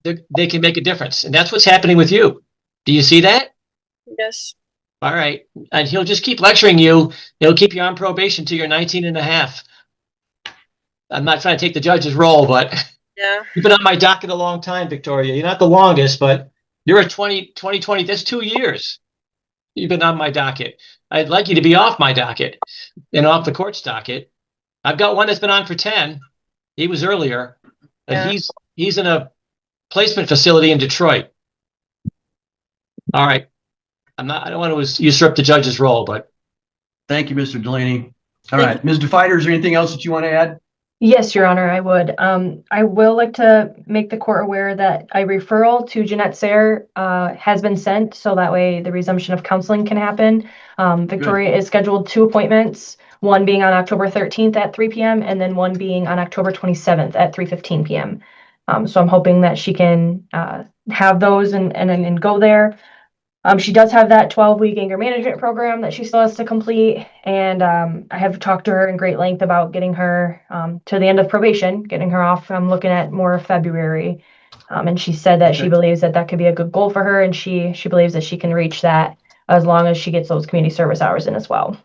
they can make a difference. And that's what's happening with you. Do you see that? Yes. All right. And he'll just keep lecturing you. He'll keep you on probation till you're 19 and a half. I'm not trying to take the judge's role, but Yeah. you've been on my docket a long time, Victoria. You're not the longest, but you're a 2020. That's 2 years. You've been on my docket. I'd like you to be off my docket and off the court's docket. I've got one that's been on for 10. He was earlier. Yeah. He's in a placement facility in Detroit. All right. I don't want to usurp the judge's role, but Thank you, Mr. Delaney. All right, Ms. DeFider, is there anything else that you want to add? Yes, Your Honor, I would. I will like to make the court aware that a referral to Jeanette Sayre has been sent, so that way the resumption of counseling can happen. Victoria is scheduled 2 appointments, one being on October 13th at 3 p.m. and then one being on October 27th at 3:15 p.m. So I'm hoping that she can have those and go there. She does have that 12-week anger management program that she still has to complete. And I have talked to her in great length about getting her to the end of probation, getting her off. I'm looking at more of February. And she said that she believes that that could be a good goal for her. And she believes that she can reach that as long as she gets those community service hours in as well.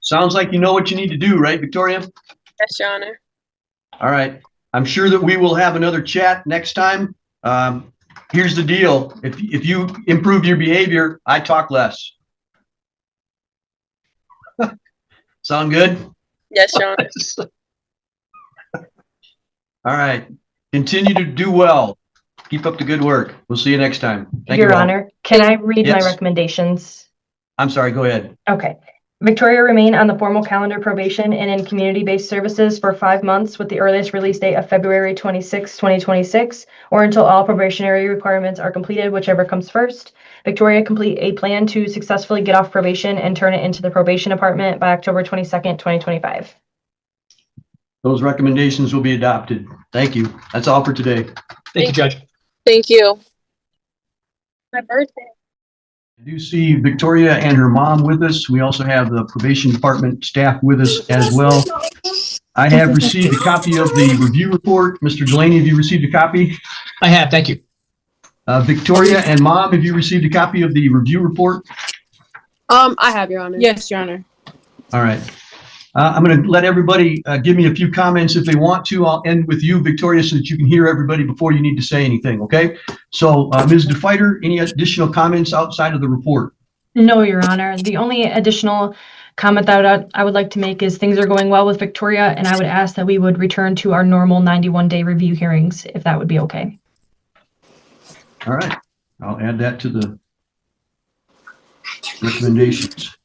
Sounds like you know what you need to do, right, Victoria? Yes, Your Honor. All right. I'm sure that we will have another chat next time. Here's the deal. If you improve your behavior, I talk less. Sound good? Yes, Your Honor. All right. Continue to do well. Keep up the good work. We'll see you next time. Thank Your you all. Honor, can I read Yes. my recommendations? I'm sorry. Go ahead. Okay. Victoria remain on the formal calendar probation and in community-based services for 5 months with the earliest release date of February 26, 2026, or until all probationary requirements are completed, whichever comes first. Victoria complete a plan to successfully get off probation and turn it into the probation department by October 22nd, 2025. Those recommendations will be adopted. Thank you. That's all for today. thank you, Judge. Thank you. My birthday. I do see Victoria and her mom with us. We also have the probation department staff with us as well. I have received a copy of the review report. Mr. Delaney, have you received a copy? I have. Thank you. Victoria and mom, have you received a copy of the review report? I have, Your Honor. Yes, Your Honor. All right. I'm going to let everybody give me a few comments if they want to. I'll end with you, Victoria, so that you can hear everybody before you need to say anything, okay? So, Ms. DeFider, any additional comments outside of the report? No, Your Honor. The only additional comment that I would like to make is things are going well with Victoria, and I would ask that we would return to our normal 91-day review hearings, if that would be okay. All right. I'll add that to the recommendations.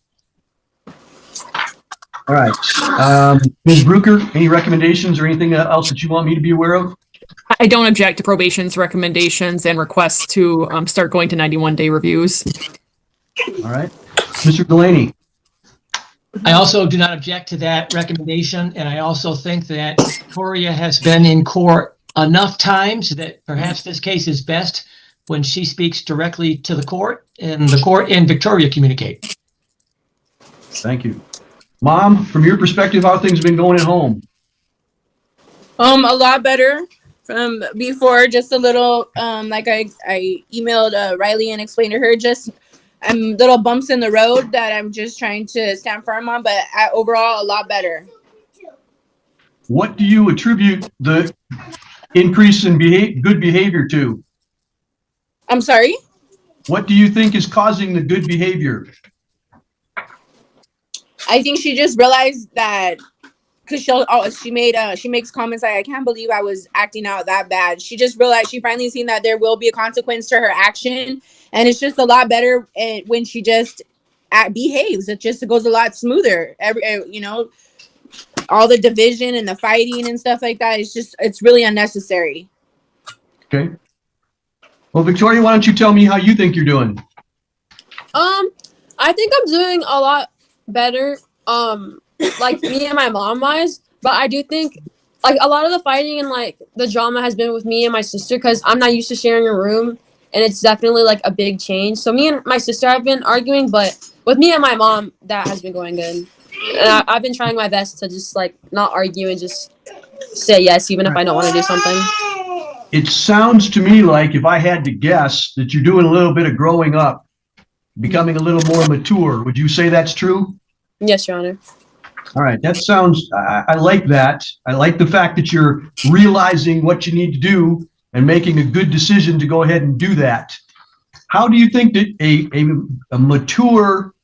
All right. Ms. Bruker, any recommendations or anything else that you want me to be aware of? I don't object to probation's recommendations and requests to start going to 91-day reviews. All right. Mr. Delaney. I also do not object to that recommendation, and I also think that Victoria has been in court enough times that perhaps this case is best when she speaks directly to the court and Victoria communicate. Thank you. Mom, from your perspective, how things been going at home? A lot better from before. Just a little, like I emailed Riley and explained to her just little bumps in the road that I'm just trying to stand firm on, but overall a lot better. What do you attribute the increase in good behavior to? I'm sorry? What do you think is causing the good behavior? I think she just realized that because she makes comments like, I can't believe I was acting out that bad. She just realized she finally seen that there will be a consequence to her action, and it's just a lot better when she just behaves. It goes a lot smoother. All the division and the fighting and stuff like that, it's really unnecessary. Okay. Well, Victoria, why don't you tell me how you think you're doing? I think I'm doing a lot better, like me and my mom wise, but I do think like a lot of the fighting and like the drama has been with me and my sister because I'm not used to sharing a room, and it's definitely like a big change. So me and my sister have been arguing, but with me and my mom, that has been going good. And I've been trying my best to just like not argue and just say yes, even if I don't want to do something. It sounds to me like, if I had to guess, that you're doing a little bit of growing up. becoming a little more mature. Would you say that's true? Yes, Your Honor. All right, that sounds, I like that. I like the fact that you're realizing what you need to do and making a good decision to go ahead and do that. How do you think that a mature,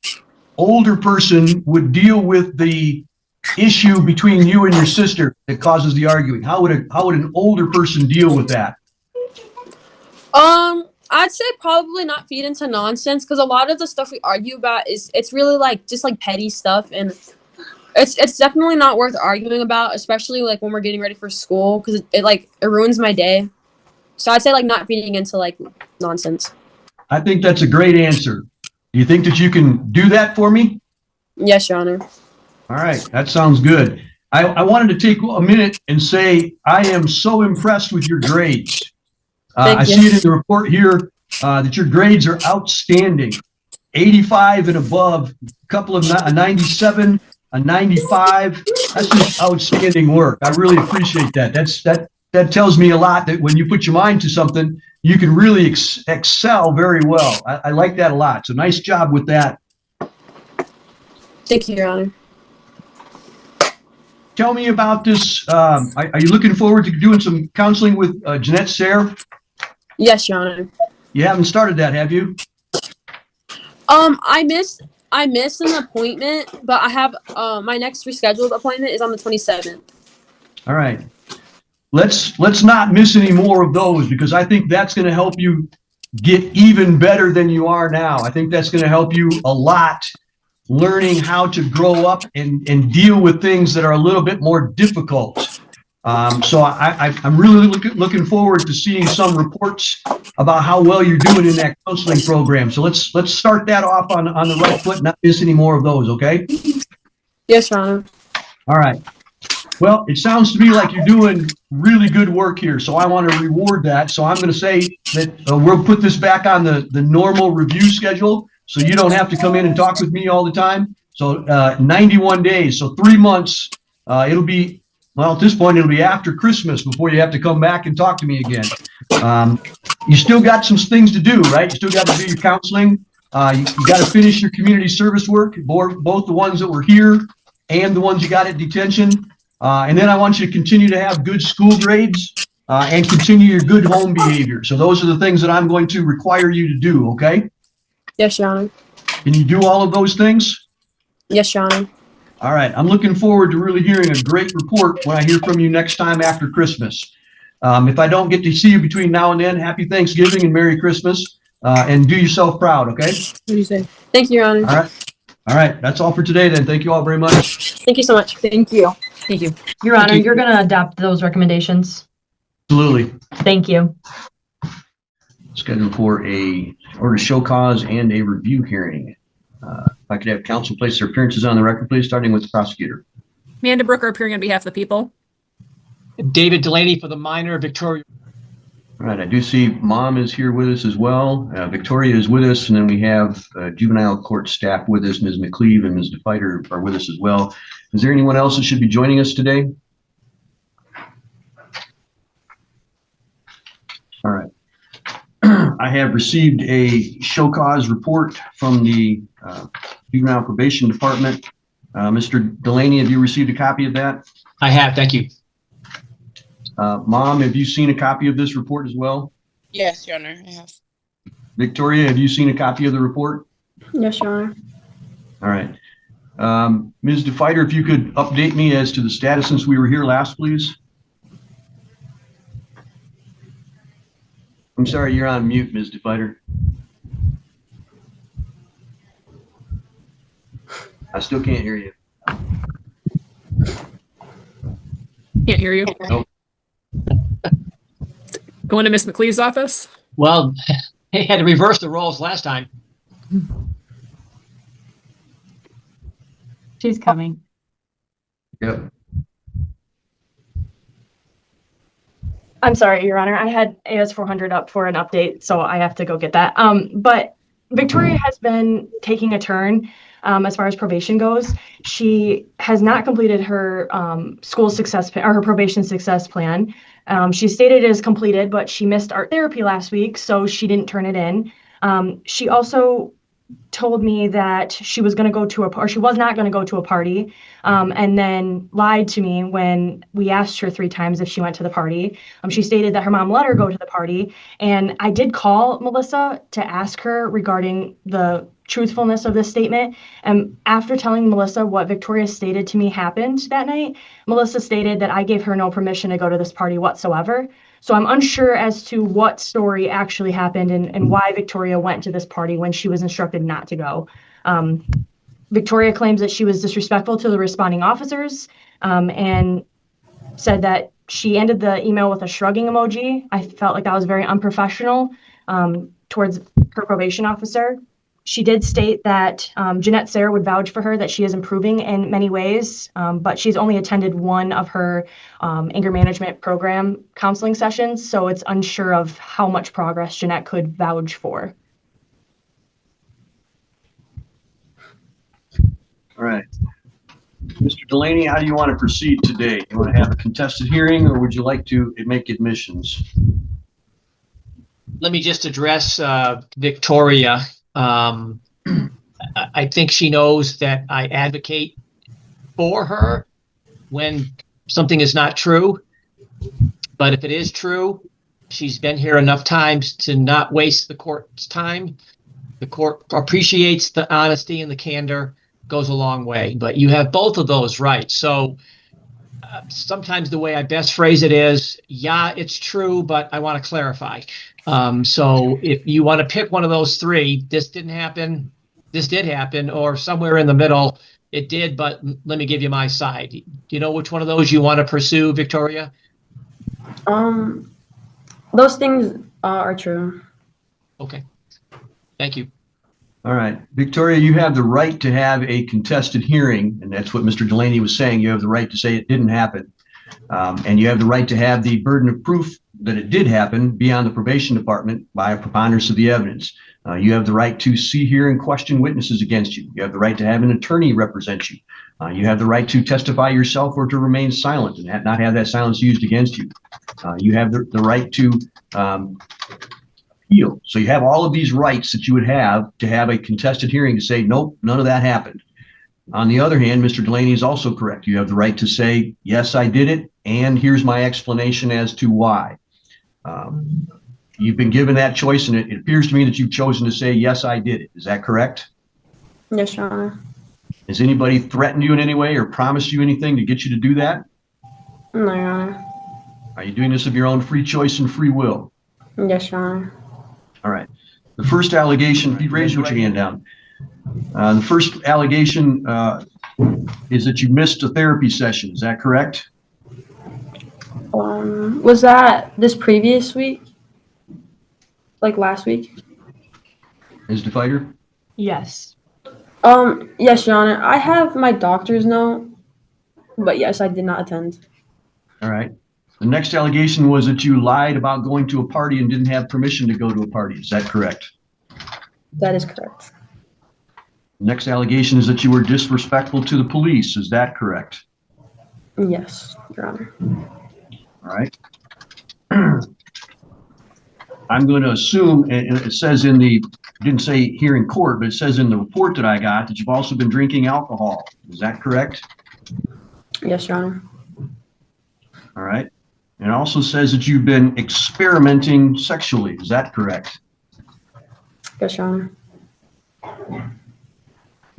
older person would deal with the issue between you and your sister that causes the arguing? How would an older person deal with that? I'd say probably not feed into nonsense, because a lot of the stuff we argue about it's really like just like petty stuff, and it's definitely not worth arguing about, especially like when we're getting ready for school, because it ruins my day. So I'd say like not feeding into like nonsense. I think that's a great answer. Do you think that you can do that for me? Yes, Your Honor. All right, that sounds good. I wanted to take a minute and say I am so impressed with your grades. I see it in the report here that your grades are outstanding. 85 and above, a couple of a 97, a 95. That's just outstanding work. I really appreciate that. That tells me a lot, that when you put your mind to something, you can really excel very well. I like that a lot. So nice job with that. Thank you, Your Honor. Tell me about this. Are you looking forward to doing some counseling with Jeanette Sayre? Yes, Your Honor. You haven't started that, have you? I missed an appointment, but I have my next rescheduled appointment is on the 27th. All right. Let's not miss any more of those, because I think that's going to help you get even better than you are now. I think that's going to help you a lot, learning how to grow up and deal with things that are a little bit more difficult. So I'm really looking forward to seeing some reports about how well you're doing in that counseling program. So let's start that off on the right foot and not miss any more of those, okay? Yes, Your Honor. All right. Well, it sounds to me like you're doing really good work here, so I want to reward that. So I'm going to say that we'll put this back on the normal review schedule, so you don't have to come in and talk with me all the time. So 91 days, so 3 months. It'll be, well, at this point, it'll be after Christmas before you have to come back and talk to me again. You still got some things to do, right? You still got to do your counseling. You got to finish your community service work, both the ones that were here and the ones you got at detention. And then I want you to continue to have good school grades and continue your good home behavior. So those are the things that I'm going to require you to do, okay? Yes, Your Honor. Can you do all of those things? Yes, Your Honor. All right. I'm looking forward to really hearing a great report when I hear from you next time after Christmas. If I don't get to see you between now and then, happy Thanksgiving and Merry Christmas. And do yourself proud, okay? What do you say? Thank you, Your Honor. All right. All right. That's all for today then. Thank you all very much. Thank you so much. Thank you. Thank you. Your Honor, you're going to adopt those recommendations. Absolutely. Thank you. Scheduled for a order to show cause and a review hearing. If I could have counsel place their appearances on the record, please, starting with the prosecutor. Amanda Brooker appearing on behalf of the people. David Delaney for the minor, Victoria. All right, I do see Mom is here with us as well. Victoria is with us, and then we have juvenile court staff with us. Ms. McCleave and Ms. DeFighter are with us as well. Is there anyone else that should be joining us today? All right. I have received a show cause report from the juvenile probation department. Mr. Delaney, have you received a copy of that? I have, thank you. Mom, have you seen a copy of this report as well? Yes, Your Honor, I have. Victoria, have you seen a copy of the report? Yes, Your Honor. All right. Ms. DeFighter, if you could update me as to the status since we were here last, please. I'm sorry, you're on mute, Ms. DeFighter. I still can't hear you. Can't hear you. Nope. Going to Miss McCleave's office? Well, they had to reverse the roles last time. She's coming. Yep. I'm sorry, Your Honor. I had AS 400 up for an update, so I have to go get that. But Victoria has been taking a turn as far as probation goes. She has not completed her school success or her probation success plan. She stated it is completed, but she missed art therapy last week, so she didn't turn it in. She also told me that she was going to go to or she was not going to go to a party, and then lied to me when we asked her 3 times if she went to the party. She stated that her mom let her go to the party, and I did call Melissa to ask her regarding the truthfulness of this statement. And after telling Melissa what Victoria stated to me happened that night, Melissa stated that I gave her no permission to go to this party whatsoever. So I'm unsure as to what story actually happened and why Victoria went to this party when she was instructed not to go. Victoria claims that she was disrespectful to the responding officers, and said that she ended the email with a shrugging emoji. I felt like that was very unprofessional towards her probation officer. She did state that Jeanette Sayre would vouch for her, that she is improving in many ways, but she's only attended one of her anger management program counseling sessions, so it's unsure of how much progress Jeanette could vouch for. All right. Mr. Delaney, how do you want to proceed today? You want to have a contested hearing, or would you like to make admissions? Let me just address Victoria. I think she knows that I advocate for her when something is not true. But if it is true, she's been here enough times to not waste the court's time. The court appreciates the honesty and the candor, goes a long way. But you have both of those rights. So sometimes the way I best phrase it is, yeah, it's true, but I want to clarify. So if you want to pick one of those 3, this didn't happen, this did happen, or somewhere in the middle, it did, but let me give you my side. Do you know which one of those you want to pursue, Victoria? Those things are true. Okay. Thank you. All right. Victoria, you have the right to have a contested hearing, and that's what Mr. Delaney was saying. You have the right to say it didn't happen. And you have the right to have the burden of proof that it did happen be on the probation department by a preponderance of the evidence. You have the right to see, hear, and question witnesses against you. You have the right to have an attorney represent you. You have the right to testify yourself or to remain silent and not have that silence used against you. You have the right to appeal. So you have all of these rights that you would have to have a contested hearing to say, nope, none of that happened. On the other hand, Mr. Delaney is also correct. You have the right to say, yes, I did it, and here's my explanation as to why. You've been given that choice, and it appears to me that you've chosen to say, yes, I did it. Is that correct? Yes, Your Honor. Has anybody threatened you in any way or promised you anything to get you to do that? No, Your Honor. Are you doing this of your own free choice and free will? Yes, Your Honor. All right. The first allegation, if you raise your hand down. The first allegation is that you missed a therapy session. Is that correct? Was that this previous week? Like last week? Ms. DeFighter? Yes. Yes, Your Honor. I have my doctor's note, but yes, I did not attend. All right. The next allegation was that you lied about going to a party and didn't have permission to go to a party. Is that correct? That is correct. The next allegation is that you were disrespectful to the police. Is that correct? Yes, Your Honor. All right. I'm going to assume, and it says in the, it didn't say here in court, but it says in the report that I got that you've also been drinking alcohol. Is that correct? Yes, Your Honor. All right. And it also says that you've been experimenting sexually. Is that correct? Yes, Your Honor.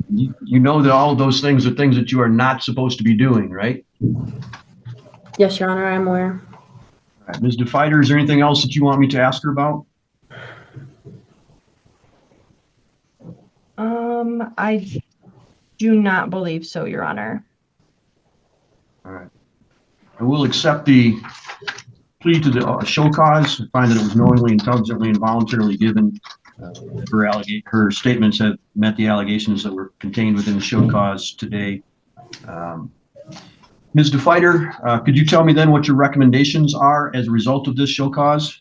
You know that all of those things are things that you are not supposed to be doing, right? Yes, Your Honor, I am aware. All right. Ms. DeFighter, is there anything else that you want me to ask her about? I do not believe so, Your Honor. All right. I will accept the plea to the show cause. I find that it was knowingly, intelligently, and voluntarily given. Her statements have met the allegations that were contained within the show cause today. Ms. DeFighter, could you tell me then what your recommendations are as a result of this show cause?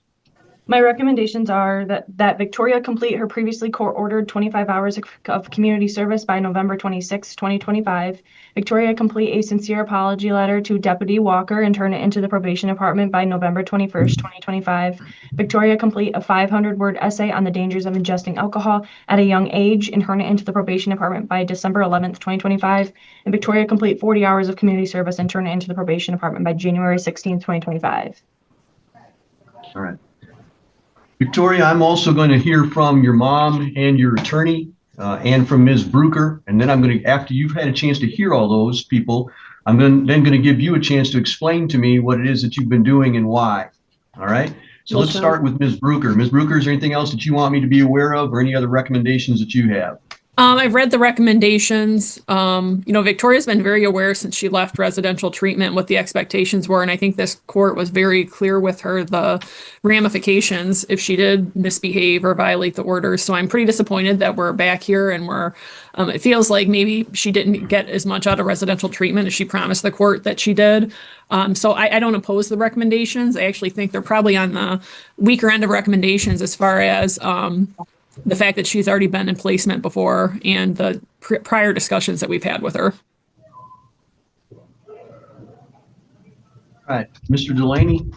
My recommendations are that Victoria complete her previously court-ordered 25 hours of community service by November 26, 2025. Victoria complete a sincere apology letter to Deputy Walker and turn it into the probation department by November 21st, 2025. Victoria complete a 500-word essay on the dangers of ingesting alcohol at a young age and turn it into the probation department by December 11th, 2025. And Victoria complete 40 hours of community service and turn it into the probation department by January 16th, 2025. All right. Victoria, I'm also going to hear from your mom and your attorney and from Ms. Brucker. And then I'm going to, after you've had a chance to hear all those people, I'm then going to give you a chance to explain to me what it is that you've been doing and why. All right. So let's start with Ms. Brucker. Ms. Brucker, is there anything else that you want me to be aware of or any other recommendations that you have? I've read the recommendations. Victoria's been very aware since she left residential treatment what the expectations were. And I think this court was very clear with her the ramifications if she did misbehave or violate the orders. So I'm pretty disappointed that we're back here and it feels like maybe she didn't get as much out of residential treatment as she promised the court that she did. So I don't oppose the recommendations. I actually think they're probably on the weaker end of recommendations as far as the fact that she's already been in placement before and the prior discussions that we've had with her. All right, Mr. Delaney.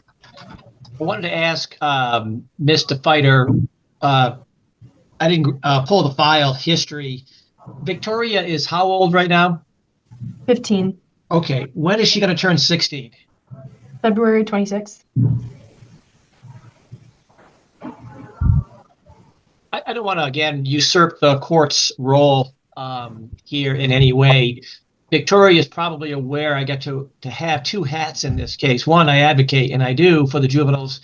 I wanted to ask Ms. DeFighter, I didn't pull the file history. Victoria is how old right now? 15. Okay, when is she going to turn 16? February 26th. I don't want to, again, usurp the court's role here in any way. Victoria is probably aware I get to have two hats in this case. One, I advocate, and I do, for the juveniles.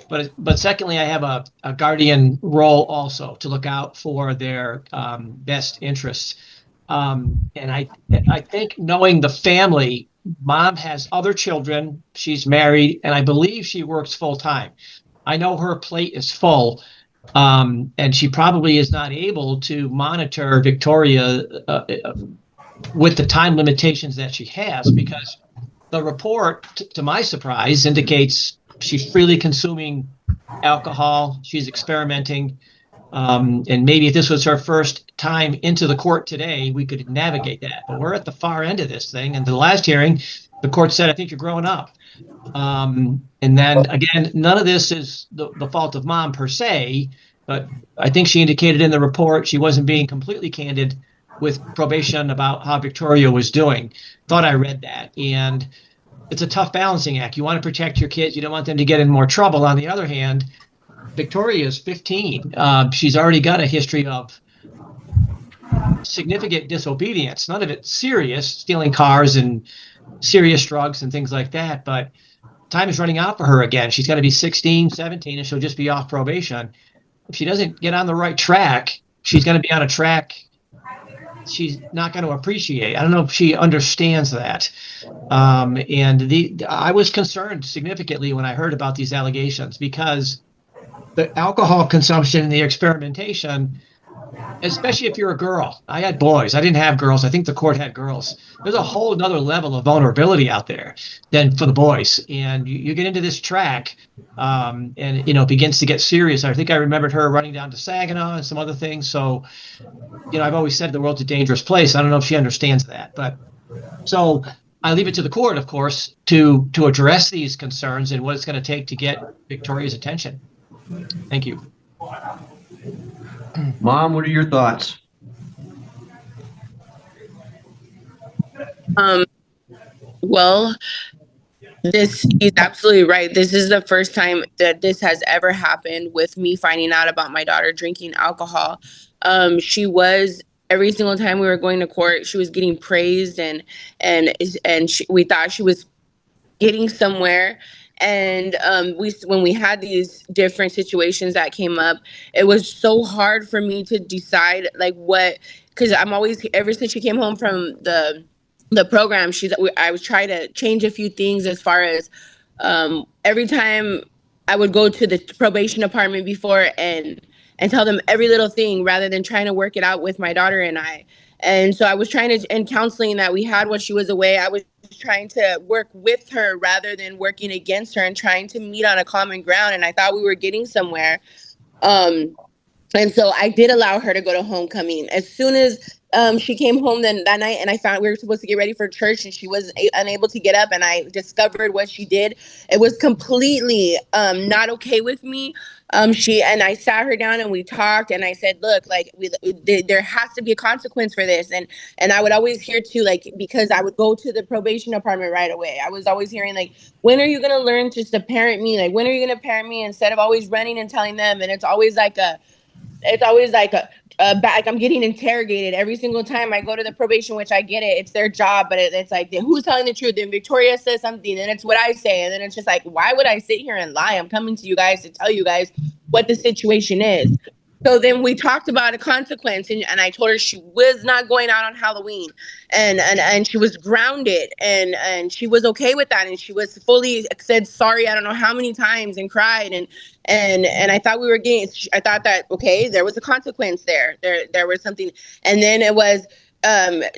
But secondly, I have a guardian role also to look out for their best interests. And I think knowing the family, mom has other children, she's married, and I believe she works full time. I know her plate is full. And she probably is not able to monitor Victoria with the time limitations that she has, because the report, to my surprise, indicates she's freely consuming alcohol, she's experimenting, and maybe if this was her first time into the court today, we could navigate that. But we're at the far end of this thing, and the last hearing, the court said, I think you're growing up. And then again, none of this is the fault of mom per se, but I think she indicated in the report she wasn't being completely candid with probation about how Victoria was doing. Thought I read that. And it's a tough balancing act. You want to protect your kids. You don't want them to get in more trouble. On the other hand, Victoria is 15. She's already got a history of significant disobedience. None of it serious, stealing cars and serious drugs and things like that. But time is running out for her again. She's going to be 16, 17, and she'll just be off probation. If she doesn't get on the right track, she's going to be on a track she's not going to appreciate. I don't know if she understands that. I was concerned significantly when I heard about these allegations, because the alcohol consumption and the experimentation, especially if you're a girl. I had boys. I didn't have girls. I think the court had girls. There's a whole nother level of vulnerability out there than for the boys. And you get into this track and, it begins to get serious. I think I remembered her running down to Saginaw and some other things. So, I've always said the world's a dangerous place. I don't know if she understands that. But so I leave it to the court, of course, to address these concerns and what it's going to take to get Victoria's attention. Thank you. Mom, what are your thoughts? Well, he's absolutely right. This is the first time that this has ever happened with me finding out about my daughter drinking alcohol. She was, every single time we were going to court, she was getting praised and we thought she was getting somewhere. And when we had these different situations that came up, it was so hard for me to decide because I'm always, ever since she came home from the program, I was trying to change a few things as far as every time I would go to the probation department before and tell them every little thing rather than trying to work it out with my daughter and I. And so I was trying to, in counseling that we had while she was away, I was trying to work with her rather than working against her and trying to meet on a common ground. And I thought we were getting somewhere. And so I did allow her to go to homecoming. As soon as she came home that night, and I found we were supposed to get ready for church, and she was unable to get up, and I discovered what she did. It was completely not okay with me. I sat her down and we talked, and I said, look, like there has to be a consequence for this. And I would always hear too, like, because I would go to the probation department right away. I was always hearing like, when are you going to learn just to parent me? Like, when are you going to parent me, instead of always running and telling them? And it's always like like I'm getting interrogated every single time I go to the probation, which I get it. It's their job, but it's like, who's telling the truth? Then Victoria says something, and it's what I say. And then it's just like, why would I sit here and lie? I'm coming to you guys to tell you guys what the situation is. So then we talked about a consequence, and I told her she was not going out on Halloween, and she was grounded, and she was okay with that, and she was fully said sorry I don't know how many times and cried, and I thought we were getting, I thought that, okay, there was a consequence there was something. And then it was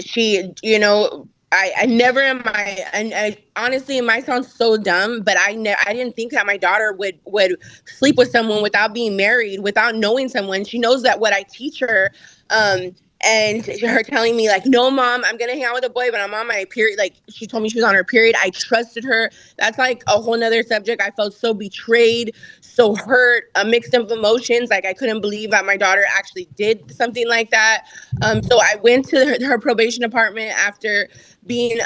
she, you know, I never in my, and I honestly, it might sound so dumb, but I didn't think that my daughter would sleep with someone without being married, without knowing someone. She knows that what I teach her, and her telling me like, no, mom, I'm going to hang out with a boy, but I'm on my period. Like, she told me she was on her period. I trusted her. That's like a whole nother subject. I felt so betrayed, so hurt, a mix of emotions. Like, I couldn't believe that my daughter actually did something like that. So I went to her probation department after being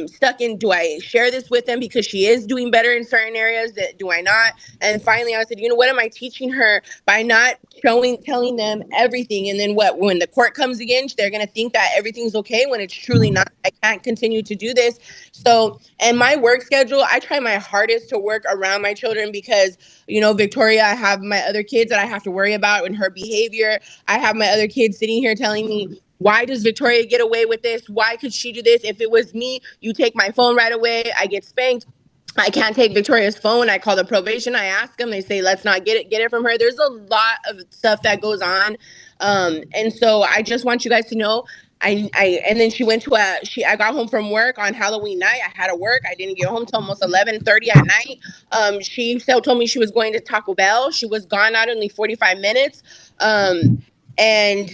stuck in, do I share this with them because she is doing better in certain areas, that do I not? And finally I said, you know, what am I teaching her by not telling them everything? And then when the court comes again, they're going to think that everything's okay when it's truly not. I can't continue to do this. So, and my work schedule, I try my hardest to work around my children because, you know, Victoria, I have my other kids that I have to worry about and her behavior. I have my other kids sitting here telling me, why does Victoria get away with this? Why could she do this? If it was me, you take my phone right away. I get spanked. I can't take Victoria's phone. I call the probation. I ask them. They say, let's not get it from her. There's a lot of stuff that goes on. And so I just want you guys to know, and then she went to I got home from work on Halloween night. I had to work. I didn't get home till almost 11:30 at night. She still told me she was going to Taco Bell. She was gone not only 45 minutes. And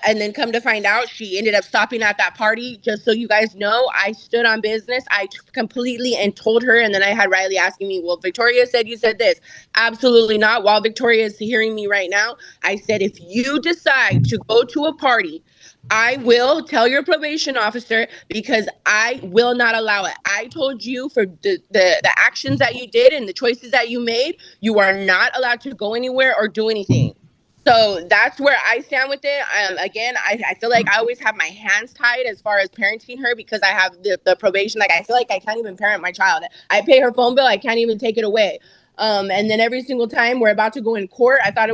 then come to find out, she ended up stopping at that party. Just so you guys know, I stood on business. I completely and told her. And then I had Riley asking me, well, Victoria said you said this. Absolutely not. While Victoria is hearing me right now, I said, if you decide to go to a party, I will tell your probation officer because I will not allow it. I told you for the actions that you did and the choices that you made, you are not allowed to go anywhere or do anything. So that's where I stand with it. Again, I feel like I always have my hands tied as far as parenting her because I have the probation. Like, I feel like I can't even parent my child. I pay her phone bill. I can't even take it away. And then every single time we're about to go in court, I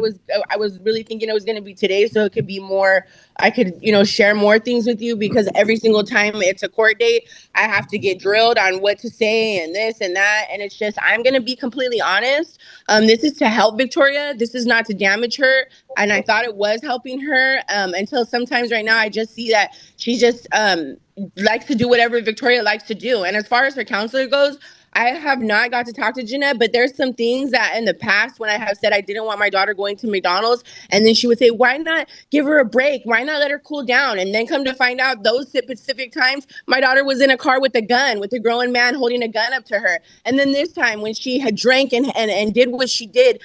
was really thinking it was going to be today. So it could be more, I could, you know, share more things with you because every single time it's a court date, I have to get drilled on what to say and this and that. And it's just, I'm going to be completely honest. This is to help Victoria. This is not to damage her. And I thought it was helping her until sometimes right now I just see that she just likes to do whatever Victoria likes to do. And as far as her counselor goes, I have not got to talk to Jeanette, but there's some things that in the past when I have said I didn't want my daughter going to McDonald's, and then she would say, why not give her a break? Why not let her cool down? And then come to find out those specific times, my daughter was in a car with a gun, with a grown man holding a gun up to her. And then this time when she had drank and did what she did,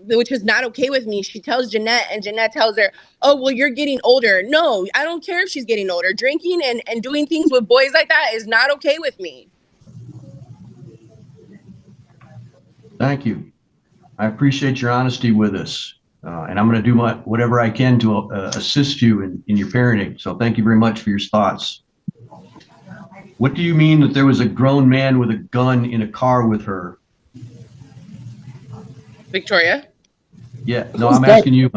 which was not okay with me, she tells Jeanette, and Jeanette tells her, oh, well, you're getting older. No, I don't care if she's getting older. Drinking and doing things with boys like that is not okay with me. Thank you. I appreciate your honesty with us. And I'm going to do whatever I can to assist you in your parenting. So thank you very much for your thoughts. What do you mean that there was a grown man with a gun in a car with her? Victoria? Yeah, no, I'm asking you.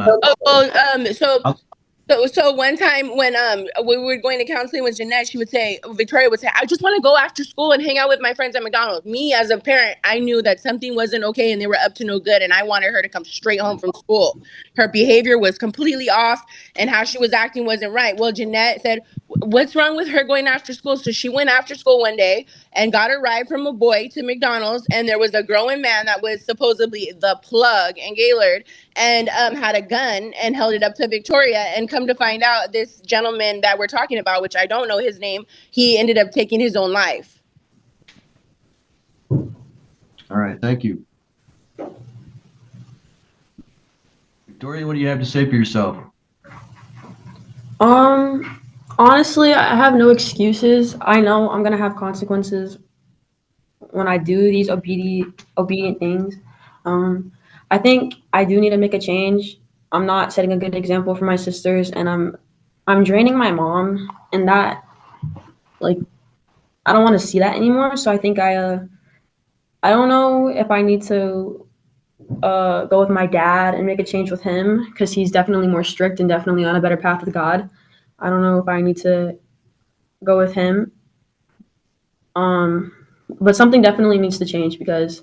So one time when we were going to counseling with Jeanette, Victoria would say, I just want to go after school and hang out with my friends at McDonald's. Me as a parent, I knew that something wasn't okay and they were up to no good, and I wanted her to come straight home from school. Her behavior was completely off and how she was acting wasn't right. Well, Jeanette said, what's wrong with her going after school? So she went after school one day and got a ride from a boy to McDonald's, and there was a grown man that was supposedly the plug in Gaylord, and had a gun and held it up to Victoria. And come to find out, this gentleman that we're talking about, which I don't know his name, he ended up taking his own life. All right, thank you. Victoria, what do you have to say for yourself? Honestly, I have no excuses. I know I'm gonna have consequences when I do these obedient things. I think I do need to make a change. I'm not setting a good example for my sisters, and I'm draining my mom, and that, like, I don't want to see that anymore. So I think I don't know if I need to go with my dad and make a change with him, because he's definitely more strict and definitely on a better path with God. I don't know if I need to go with him. But something definitely needs to change, because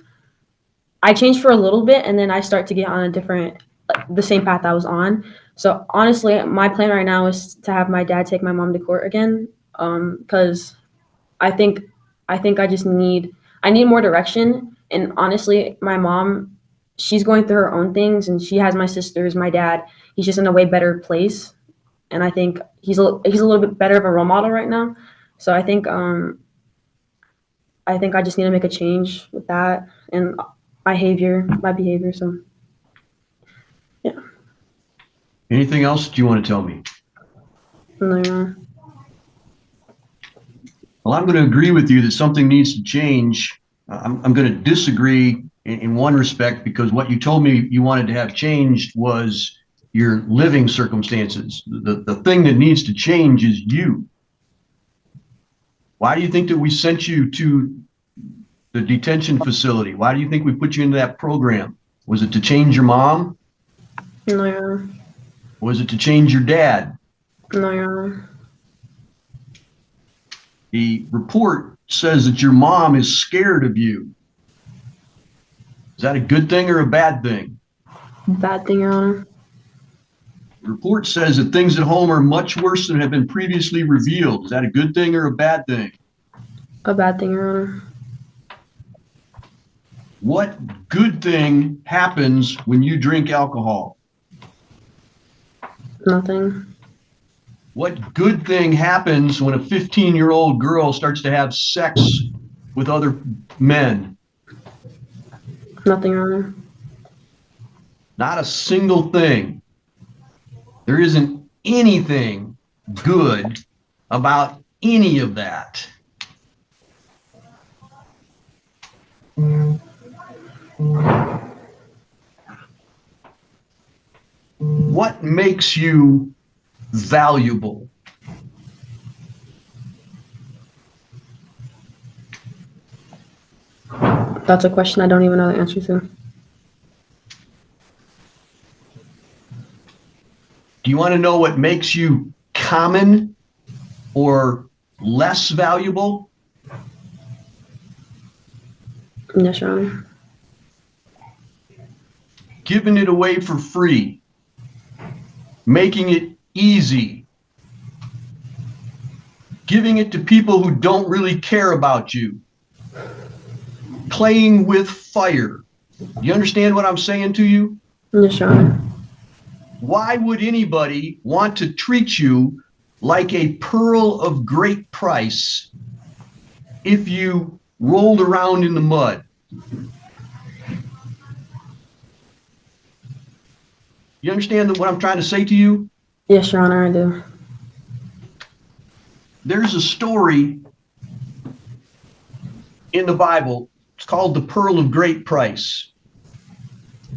I changed for a little bit and then I start to get on a different, the same path I was on. So honestly, my plan right now is to have my dad take my mom to court again, because I think I need more direction. And honestly, my mom, she's going through her own things, and she has my sisters, my dad. He's just in a way better place, and I think he's a little bit better of a role model right now. So I think I just need to make a change with that and my behavior. So yeah. Anything else that you want to tell me? No. Well, I'm going to agree with you that something needs to change. I'm going to disagree in one respect, because what you told me you wanted to have changed was your living circumstances. The thing that needs to change is you. Why do you think that we sent you to the detention facility? Why do you think we put you into that program? Was it to change your mom? No, Your Honor. Was it to change your dad? No, Your Honor. The report says that your mom is scared of you. Is that a good thing or a bad thing? Bad thing, Your Honor. The report says that things at home are much worse than have been previously revealed. Is that a good thing or a bad thing? A bad thing, Your Honor. What good thing happens when you drink alcohol? Nothing. What good thing happens when a 15-year-old girl starts to have sex with other men? Nothing, Your Honor. Not a single thing. There isn't anything good about any of that. What makes you valuable? That's a question I don't even know the answer to. Do you want to know what makes you common or less valuable? Yes, Your Honor. Giving it away for free, making it easy, giving it to people who don't really care about you, playing with fire. You understand what I'm saying to you? Yes, Your Honor. Why would anybody want to treat you like a pearl of great price if you rolled around in the mud? You understand what I'm trying to say to you? Yes, Your Honor, I do. There's a story in the Bible. It's called the pearl of great price.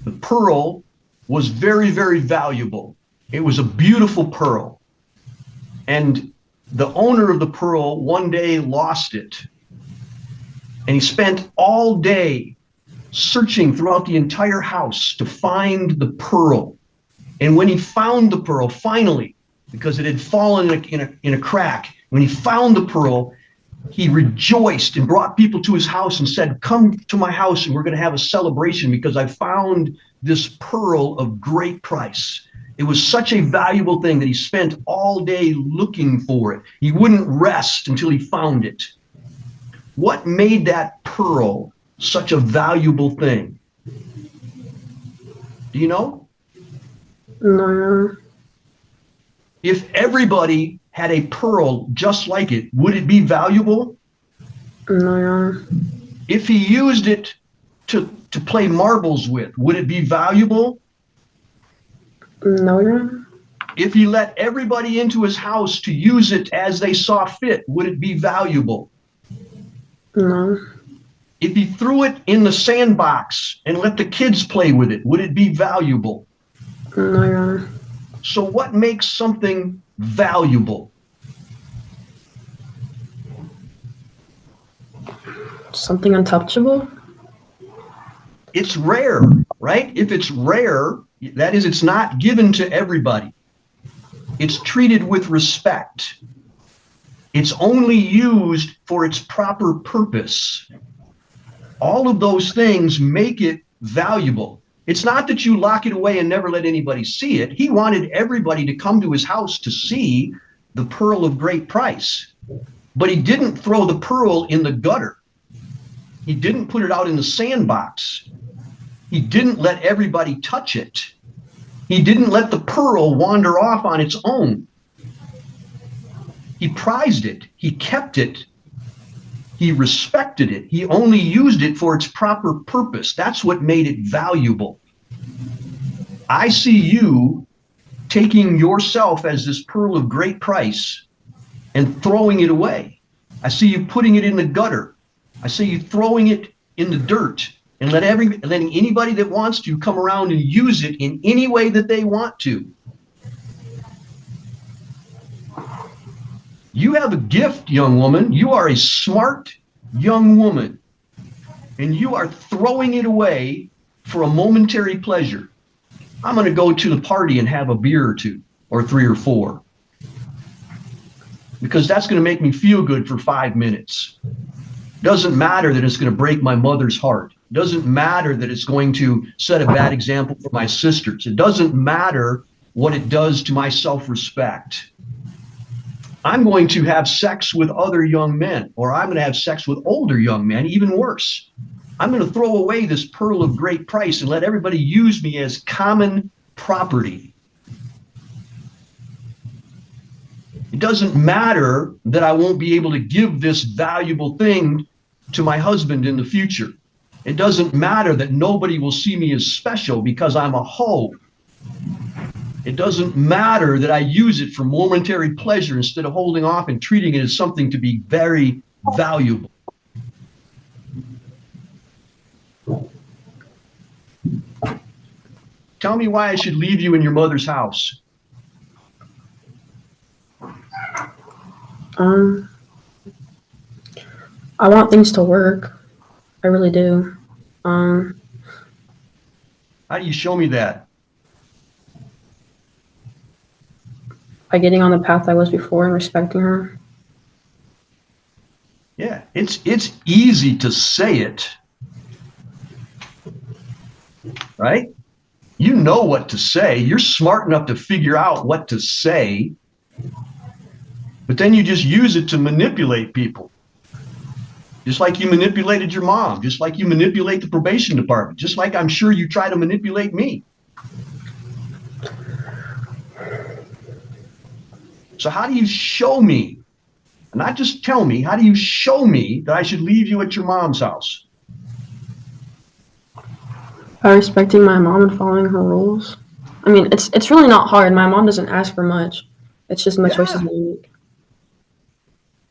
The pearl was very, very valuable. It was a beautiful pearl. And the owner of the pearl one day lost it. And he spent all day searching throughout the entire house to find the pearl. And when he found the pearl, finally, because it had fallen in a crack, when he found the pearl, he rejoiced and brought people to his house and said, "Come to my house and we're going to have a celebration because I found this pearl of great price." It was such a valuable thing that he spent all day looking for it. He wouldn't rest until he found it. What made that pearl such a valuable thing? Do you know? No. If everybody had a pearl just like it, would it be valuable? No. If he used it to play marbles with, would it be valuable? No. If he let everybody into his house to use it as they saw fit, would it be valuable? No. If he threw it in the sandbox and let the kids play with it, would it be valuable? No, Your Honor. So what makes something valuable? Something untouchable? It's rare, right? If it's rare, that is, it's not given to everybody. It's treated with respect. It's only used for its proper purpose. All of those things make it valuable. It's not that you lock it away and never let anybody see it. He wanted everybody to come to his house to see the pearl of great price. But he didn't throw the pearl in the gutter. He didn't put it out in the sandbox. He didn't let everybody touch it. He didn't let the pearl wander off on its own. He prized it. He kept it. He respected it. He only used it for its proper purpose. That's what made it valuable. I see you taking yourself as this pearl of great price and throwing it away. I see you putting it in the gutter. I see you throwing it in the dirt and letting anybody that wants to come around and use it in any way that they want to. You have a gift, young woman. You are a smart young woman, and you are throwing it away for a momentary pleasure. I'm going to go to the party and have a beer or two, or 3 or 4, because that's going to make me feel good for 5 minutes. Doesn't matter that it's going to break my mother's heart. Doesn't matter that it's going to set a bad example for my sisters. It doesn't matter what it does to my self-respect. I'm going to have sex with other young men, or I'm going to have sex with older young men, even worse. I'm going to throw away this pearl of great price and let everybody use me as common property. It doesn't matter that I won't be able to give this valuable thing to my husband in the future. It doesn't matter that nobody will see me as special because I'm a hoe. It doesn't matter that I use it for momentary pleasure instead of holding off and treating it as something to be very valuable. Tell me why I should leave you in your mother's house. I want things to work. I really do. How do you show me that? By getting on the path I was before and respecting her. Yeah, it's easy to say it, right? You know what to say. You're smart enough to figure out what to say, but then you just use it to manipulate people. Just like you manipulated your mom, just like you manipulate the probation department, just like I'm sure you try to manipulate me. So how do you show me, not just tell me, how do you show me that I should leave you at your mom's house? By respecting my mom and following her rules. I mean, it's really not hard. My mom doesn't ask for much. It's just my choices that you make.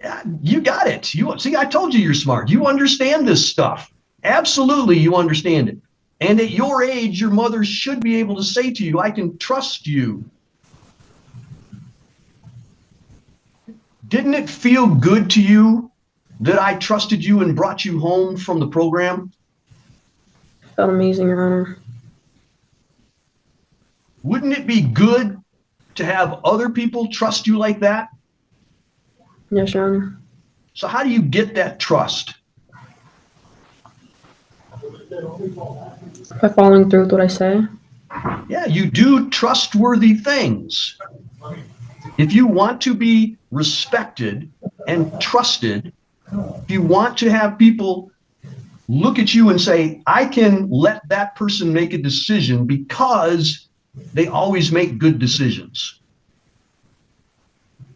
Yeah, you got it. See, I told you you're smart. You understand this stuff. Absolutely, you understand it. And at your age, your mother should be able to say to you, I can trust you. Didn't it feel good to you that I trusted you and brought you home from the program? Felt amazing, Your Honor. Wouldn't it be good to have other people trust you like that? Yes, Your Honor. So how do you get that trust? By following through with what I say. Yeah, you do trustworthy things. If you want to be respected and trusted, if you want to have people look at you and say, I can let that person make a decision because they always make good decisions,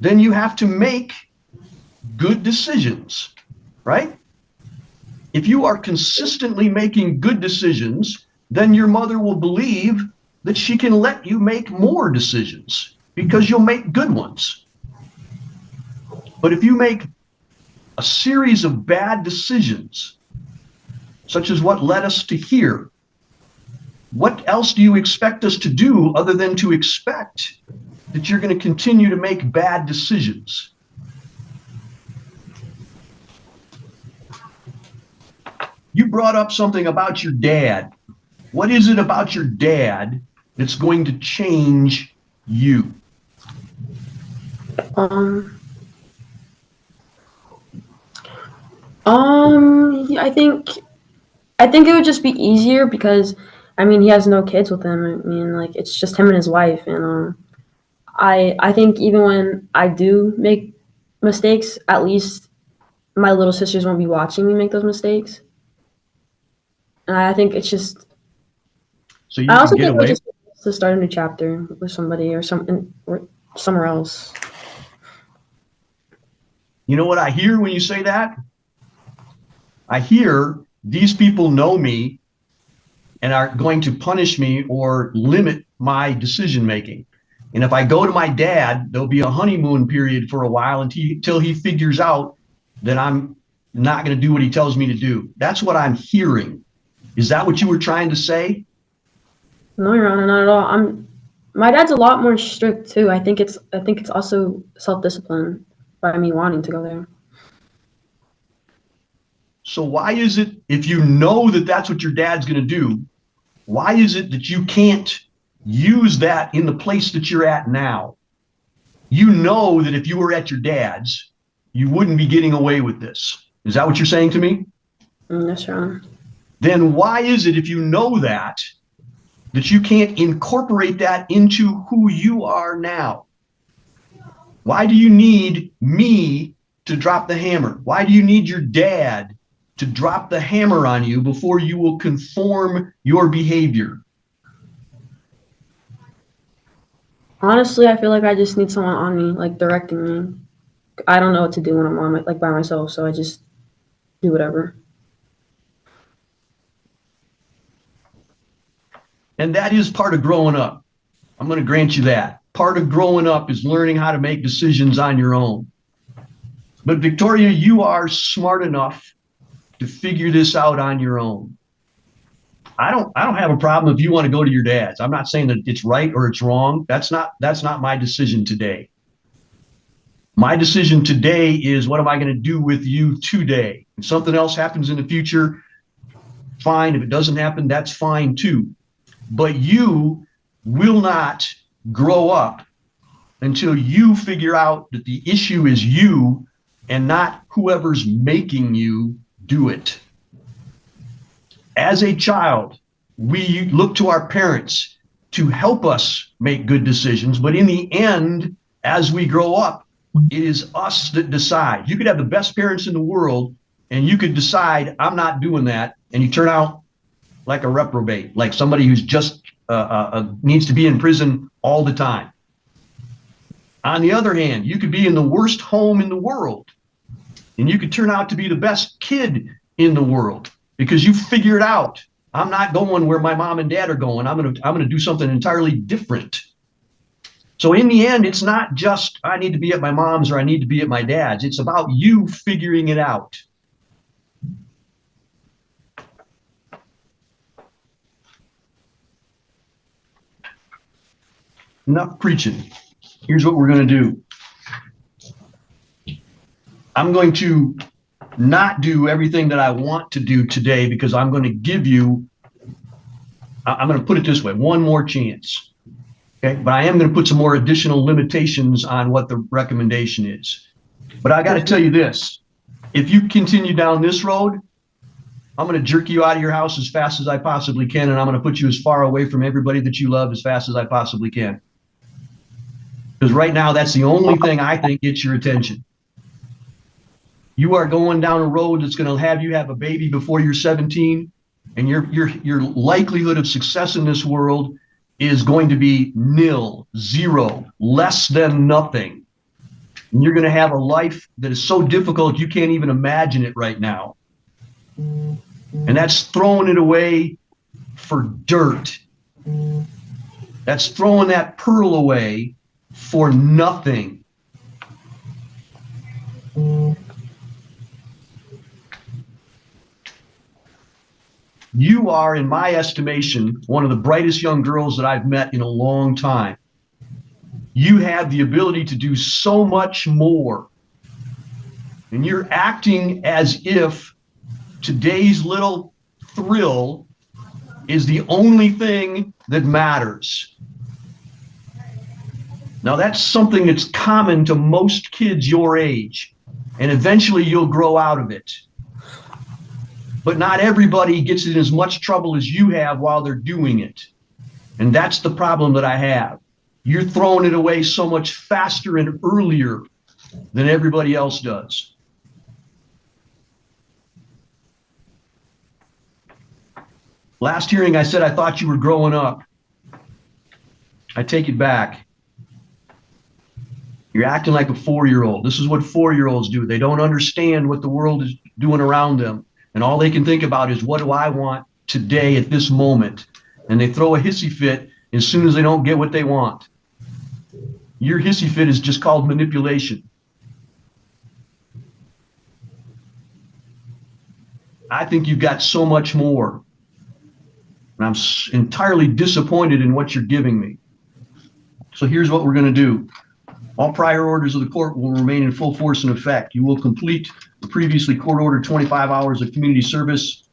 then you have to make good decisions, right? If you are consistently making good decisions, then your mother will believe that she can let you make more decisions because you'll make good ones. But if you make a series of bad decisions, such as what led us to here, what else do you expect us to do other than to expect that you're going to continue to make bad decisions? You brought up something about your dad. What is it about your dad that's going to change you? I think it would just be easier because, I mean, he has no kids with him. I mean, like, it's just him and his wife. And I think even when I do make mistakes, at least my little sisters won't be watching me make those mistakes. And I think it's just, So you I also can get think it would away. just be nice to start a new chapter with somebody or something or somewhere else. You know what I hear when you say that? I hear these people know me and are going to punish me or limit my decision making. And if I go to my dad, there'll be a honeymoon period for a while until he figures out that I'm not going to do what he tells me to do. That's what I'm hearing. Is that what you were trying to say? No, Your Honor, not at all. My dad's a lot more strict too. I think it's also self-discipline by me wanting to go there. So why is it, if you know that that's what your dad's going to do, why is it that you can't use that in the place that you're at now? You know that if you were at your dad's, you wouldn't be getting away with this. Is that what you're saying to me? Yes, Your Honor. Then why is it, if you know that you can't incorporate that into who you are now? Why do you need me to drop the hammer? Why do you need your dad to drop the hammer on you before you will conform your behavior? Honestly, I feel like I just need someone on me, like directing me. I don't know what to do when I'm on like by myself, so I just do whatever. And that is part of growing up. I'm going to grant you that. Part of growing up is learning how to make decisions on your own. But Victoria, you are smart enough to figure this out on your own. I don't have a problem if you want to go to your dad's. I'm not saying that it's right or it's wrong. That's not my decision today. My decision today is, what am I going to do with you today? If something else happens in the future, fine. If it doesn't happen, that's fine too. But you will not grow up until you figure out that the issue is you and not whoever's making you do it. As a child, we look to our parents to help us make good decisions. But in the end, as we grow up, it is us that decide. You could have the best parents in the world, and you could decide, I'm not doing that. And you turn out like a reprobate, like somebody who's just needs to be in prison all the time. On the other hand, you could be in the worst home in the world, and you could turn out to be the best kid in the world because you figure it out. I'm not going where my mom and dad are going. I'm going to do something entirely different. So in the end, it's not just I need to be at my mom's or I need to be at my dad's. It's about you figuring it out. Enough preaching. Here's what we're going to do. I'm going to not do everything that I want to do today because I'm going to give you, I'm going to put it this way, one more chance. Okay, but I am going to put some more additional limitations on what the recommendation is. But I got to tell you this, if you continue down this road, I'm going to jerk you out of your house as fast as I possibly can, and I'm going to put you as far away from everybody that you love as fast as I possibly can. Because right now, that's the only thing I think gets your attention. You are going down a road that's going to have you have a baby before you're 17, and your likelihood of success in this world is going to be nil, zero, less than nothing. And you're going to have a life that is so difficult you can't even imagine it right now. And that's throwing it away for dirt. That's throwing that pearl away for nothing. You are, in my estimation, one of the brightest young girls that I've met in a long time. You have the ability to do so much more. And you're acting as if today's little thrill is the only thing that matters. Now, that's something that's common to most kids your age, and eventually you'll grow out of it. But not everybody gets in as much trouble as you have while they're doing it. And that's the problem that I have. You're throwing it away so much faster and earlier than everybody else does. Last hearing, I said I thought you were growing up. I take it back. You're acting like a 4-year-old. This is what 4-year-olds do. They don't understand what the world is doing around them. And all they can think about is, what do I want today at this moment? And they throw a hissy fit as soon as they don't get what they want. Your hissy fit is just called manipulation. I think you've got so much more. And I'm entirely disappointed in what you're giving me. So here's what we're going to do. All prior orders of the court will remain in full force and effect. You will complete the previously court-ordered 25 hours of community service.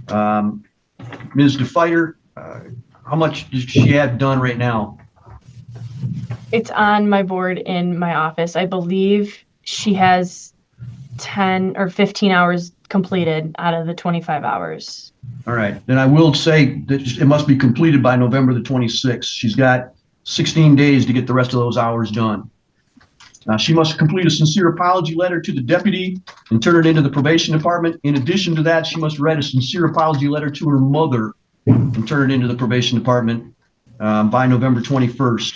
Ms. DeFighter, how much does she have done right now? It's on my board in my office. I believe she has 10 or 15 hours completed out of the 25 hours. All right. Then I will say that it must be completed by November the 26th. She's got 16 days to get the rest of those hours done. Now, she must complete a sincere apology letter to the deputy and turn it into the probation department. In addition to that, she must write a sincere apology letter to her mother and turn it into the probation department by November 21st.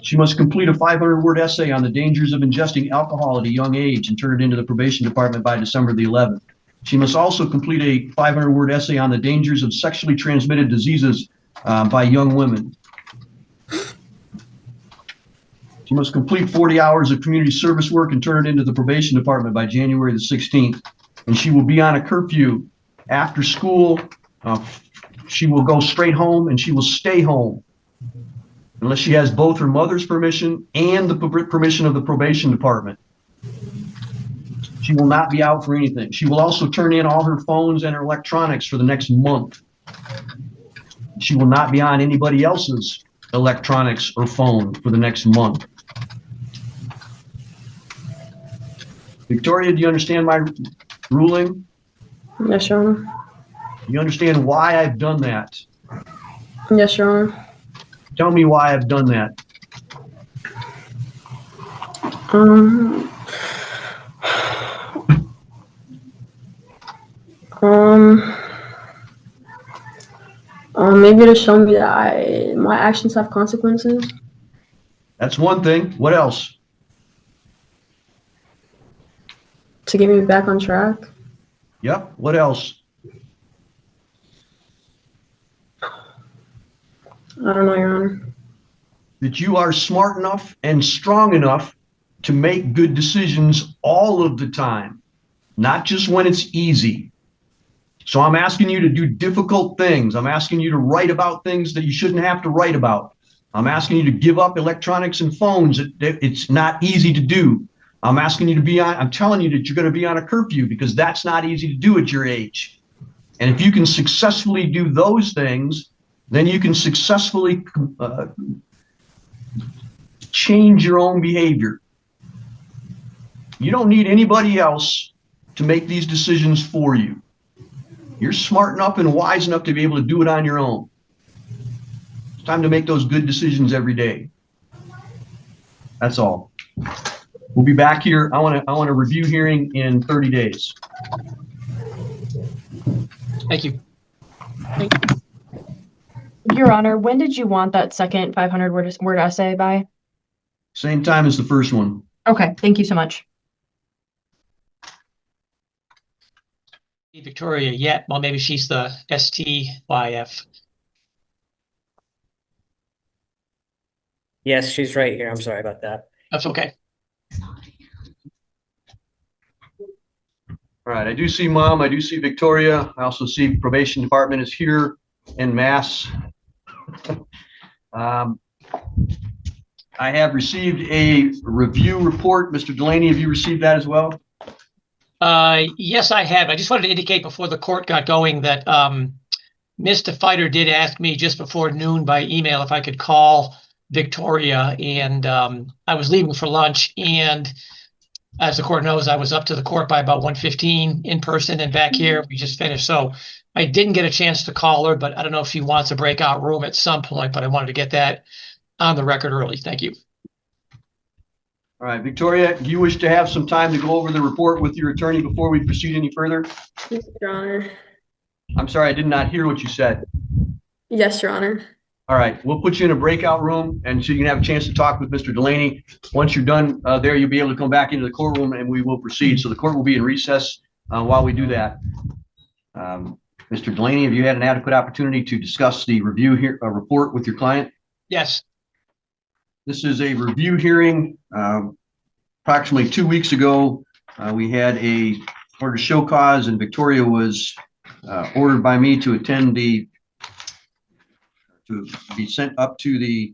She must complete a 500-word essay on the dangers of ingesting alcohol at a young age and turn it into the probation department by December the 11th. She must also complete a 500-word essay on the dangers of sexually transmitted diseases by young women. She must complete 40 hours of community service work and turn it into the probation department by January the 16th. And she will be on a curfew after school. She will go straight home and she will stay home unless she has both her mother's permission and the permission of the probation department. She will not be out for anything. She will also turn in all her phones and her electronics for the next month. She will not be on anybody else's electronics or phone for the next month. Victoria, do you understand my ruling? Yes, Your Honor. Do you understand why I've done that? Yes, Your Honor. Tell me why I've done that. Maybe to show me that my actions have consequences. That's one thing. What else? To get me back on track. Yep. What else? I don't know, Your Honor. That you are smart enough and strong enough to make good decisions all of the time, not just when it's easy. So I'm asking you to do difficult things. I'm asking you to write about things that you shouldn't have to write about. I'm asking you to give up electronics and phones. It's not easy to do. I'm asking you to be on, I'm telling you that you're going to be on a curfew because that's not easy to do at your age. And if you can successfully do those things, then you can successfully change your own behavior. You don't need anybody else to make these decisions for you. You're smart enough and wise enough to be able to do it on your own. It's time to make those good decisions every day. That's all. We'll be back here. I want a review hearing in 30 days. Thank you. Your Honor, when did you want that second 500 word essay by? Same time as the first one. Okay, thank you so much. Victoria yet? Well, maybe she's the STYF. Yes, she's right here. I'm sorry about that. That's okay. All right, I do see Mom, I do see Victoria. I also see Probation Department is here en masse. I have received a review report. Mr. Delaney, have you received that as well? Yes, I have. I just wanted to indicate before the court got going that Mr. Fighter did ask me just before noon by email if I could call Victoria, and I was leaving for lunch, and as the court knows, I was up to the court by about 1:15 in person and back here. We just finished, so I didn't get a chance to call her, but I don't know if she wants a breakout room at some point, but I wanted to get that on the record early. Thank you. All right, Victoria, do you wish to have some time to go over the report with your attorney before we proceed any further? Yes, Your Honor. I'm sorry, I did not hear what you said. Yes, Your Honor. All right, we'll put you in a breakout room and so you can have a chance to talk with Mr. Delaney. Once you're done there, you'll be able to come back into the courtroom and we will proceed. So the court will be in recess while we do that. Mr. Delaney, have you had an adequate opportunity to discuss the review report with your client? Yes. This is a review hearing. Approximately 2 weeks ago, we had a order to show cause and Victoria was ordered by me to attend to be sent up to the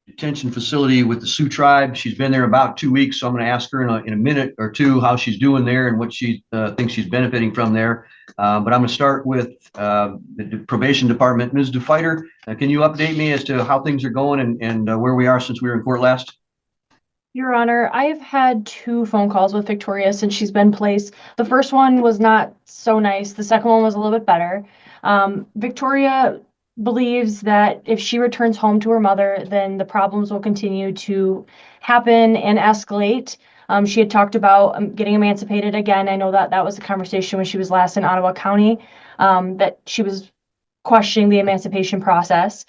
detention facility with the Sioux tribe. She's been there about 2 weeks, so I'm going to ask her in a minute or two how she's doing there and what she thinks she's benefiting from there. But I'm going to start with the probation department. Ms. DeFighter, can you update me as to how things are going and where we are since we were in court last? Your Honor, I've had 2 phone calls with Victoria since she's been placed. The first one was not so nice. The second one was a little bit better. Victoria believes that if she returns home to her mother, then the problems will continue to happen and escalate. She had talked about getting emancipated again. I know that was a conversation when she was last in Ottawa County, that she was questioning the emancipation process.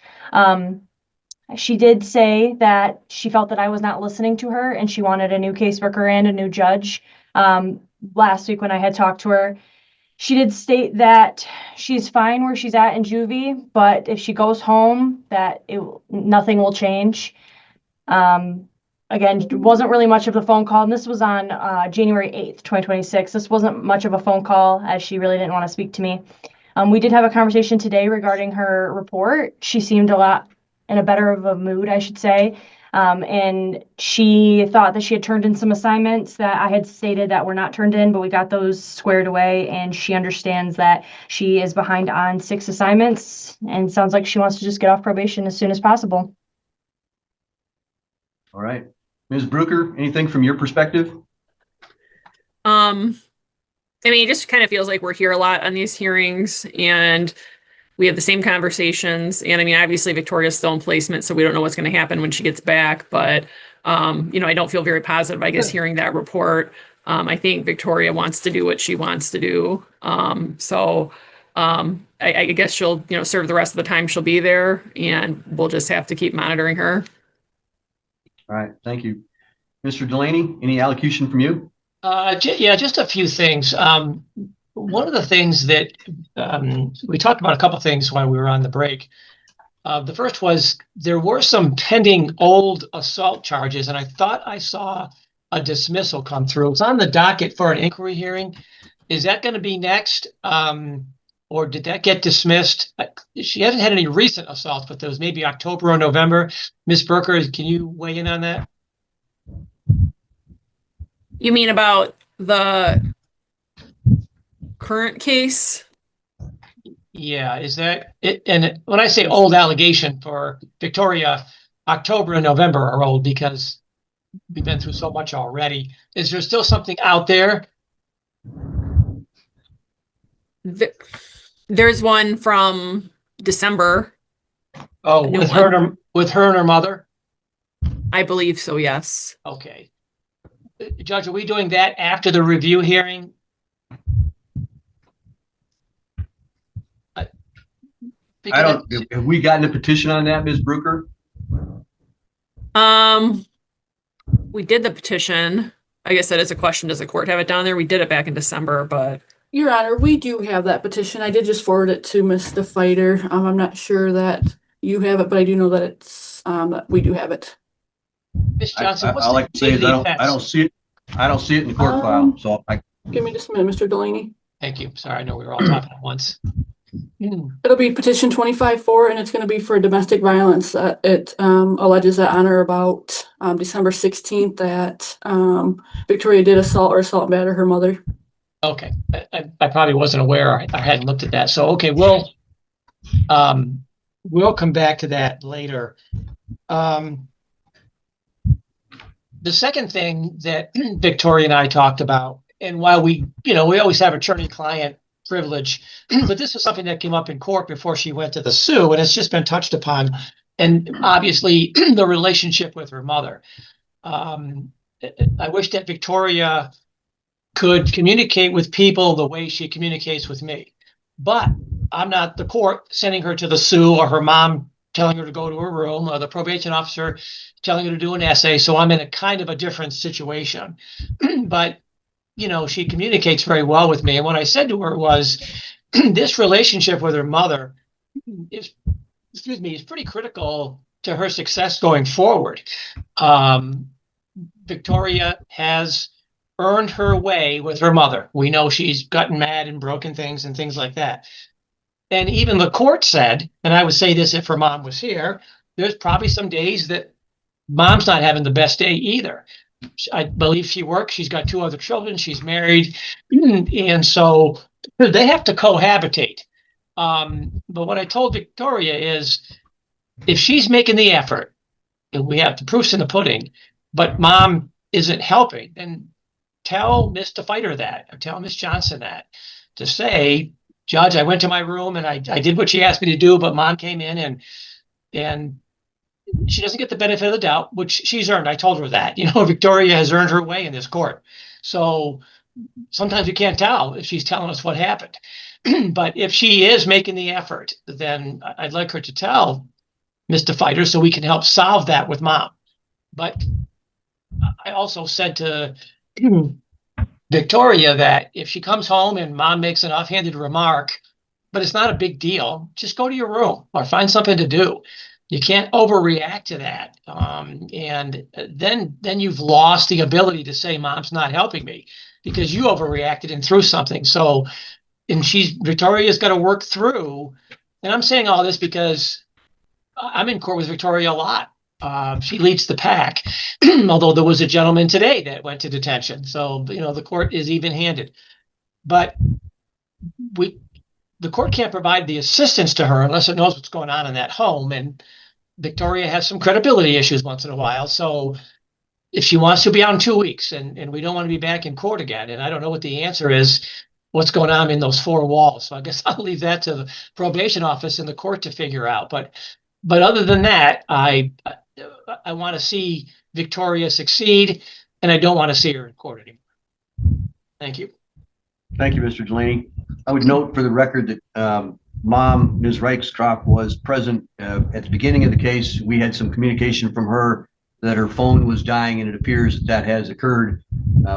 She did say that she felt that I was not listening to her and she wanted a new caseworker and a new judge. Last week when I had talked to her, she did state that she's fine where she's at in juvie, but if she goes home, that nothing will change. Again, it wasn't really much of a phone call, and this was on January 8th, 2026. This wasn't much of a phone call, as she really didn't want to speak to me. We did have a conversation today regarding her report. She seemed a lot in a better of a mood, I should say. And she thought that she had turned in some assignments that I had stated that were not turned in, but we got those squared away. And she understands that she is behind on 6 assignments and sounds like she wants to just get off probation as soon as possible. All right. Ms. Brucker, anything from your perspective? I mean, it just kind of feels like we're here a lot on these hearings and we have the same conversations. And I mean, obviously Victoria's still in placement, so we don't know what's going to happen when she gets back. But, I don't feel very positive, I guess, hearing that report. I think Victoria wants to do what she wants to do. I guess she'll, serve the rest of the time she'll be there and we'll just have to keep monitoring her. All right. Thank you. Mr. Delaney, any allocution from you? Yeah, just a few things. One of the things that we talked about a couple of things while we were on the break. The first was there were some pending old assault charges, and I thought I saw a dismissal come through. It's on the docket for an inquiry hearing. Is that going to be next, or did that get dismissed? She hasn't had any recent assaults, but there was maybe October or November. Ms. Brucker, can you weigh in on that? You mean about the current case? Yeah, is that it? And when I say old allegation for Victoria, October and November are old because we've been through so much already. Is there still something out there? There's one from December. Oh, A new with one. with her and her mother? I believe so, yes. Okay. Judge, are we doing that after the review hearing? I don't, have we gotten a petition on that, Ms. Brooker? We did the petition. I guess that is a question. Does the court have it down there? We did it back in December, but Your Honor, we do have that petition. I did just forward it to Ms. Defiant. I'm not sure that you have it, but I do know that it's, that we do have it. Ms. Johnson, what's I like to say is I don't see it. I don't see it in the court file. So Give me just a minute, Mr. Delaney. Thank you. Sorry, I know we were all talking at once. It'll be petition 25-4, and it's going to be for domestic violence. It alleges that on or about December 16th that Victoria did assault and batter her mother. Okay, I probably wasn't aware. I hadn't looked at that. So okay, we'll come back to that later. The second thing that Victoria and I talked about, and while we always have attorney-client privilege, but this was something that came up in court before she went to the SUE, and it's just been touched upon, and obviously the relationship with her mother. I wish that Victoria could communicate with people the way she communicates with me, but I'm not the court sending her to the SUE or her mom telling her to go to her room or the probation officer telling her to do an essay. So I'm in a kind of a different situation, but she communicates very well with me. And what I said to her was this relationship with her mother is pretty critical to her success going forward. Victoria has earned her way with her mother. We know she's gotten mad and broken things and things like that. And even the court said, and I would say this if her mom was here, there's probably some days that mom's not having the best day either. I believe she works. She's got 2 other children. She's married. And so they have to cohabitate. But what I told Victoria is if she's making the effort, and we have the proofs in the pudding, but mom isn't helping, then tell Miss Defiant that, or tell Miss Johnson that, to say, Judge, I went to my room and I did what she asked me to do, but mom came in and she doesn't get the benefit of the doubt, which she's earned. I told her that, Victoria has earned her way in this court. So sometimes we can't tell if she's telling us what happened. But if she is making the effort, then I'd like her to tell Ms. Defiant so we can help solve that with mom. But I also said to Victoria that if she comes home and mom makes an offhanded remark, but it's not a big deal, just go to your room or find something to do. You can't overreact to that. And then you've lost the ability to say, mom's not helping me, because you overreacted and threw something. So, and Victoria's got to work through, and I'm saying all this because I'm in court with Victoria a lot. She leads the pack, although there was a gentleman today that went to detention. So, the court is even-handed. But the court can't provide the assistance to her unless it knows what's going on in that home. And Victoria has some credibility issues once in a while. So if she wants to be out in 2 weeks and we don't want to be back in court again, and I don't know what the answer is, what's going on in those 4 walls. So I guess I'll leave that to the probation office and the court to figure out. But other than that, I want to see Victoria succeed, and I don't want to see her in court anymore. Thank you. Thank you, Mr. Delaney. I would note for the record that Mom, Ms. Reichstroff, was present at the beginning of the case. We had some communication from her that her phone was dying, and it appears that has occurred.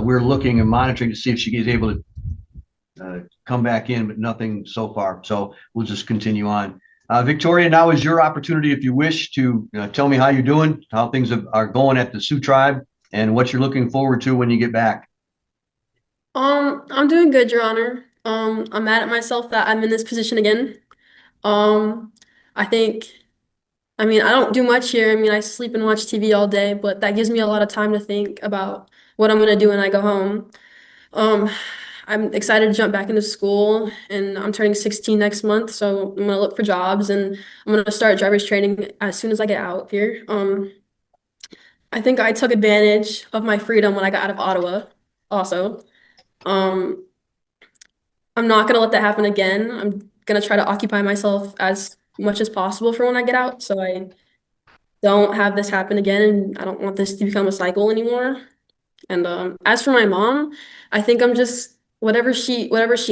We're looking and monitoring to see if she is able to come back in, but nothing so far. So we'll just continue on. Victoria, now is your opportunity, if you wish, to tell me how you're doing, how things are going at the Sioux Tribe, and what you're looking forward to when you get back. I'm doing good, Your Honor. I'm mad at myself that I'm in this position again. I think, I don't do much here. I sleep and watch TV all day, but that gives me a lot of time to think about what I'm gonna do when I go home. I'm excited to jump back into school, and I'm turning 16 next month, so I'm gonna look for jobs, and I'm gonna start driver's training as soon as I get out here. I think I took advantage of my freedom when I got out of Ottawa also. I'm not gonna let that happen again. I'm gonna try to occupy myself as much as possible for when I get out, so I don't have this happen again, and I don't want this to become a cycle anymore. And as for my mom, I think I'm just whatever she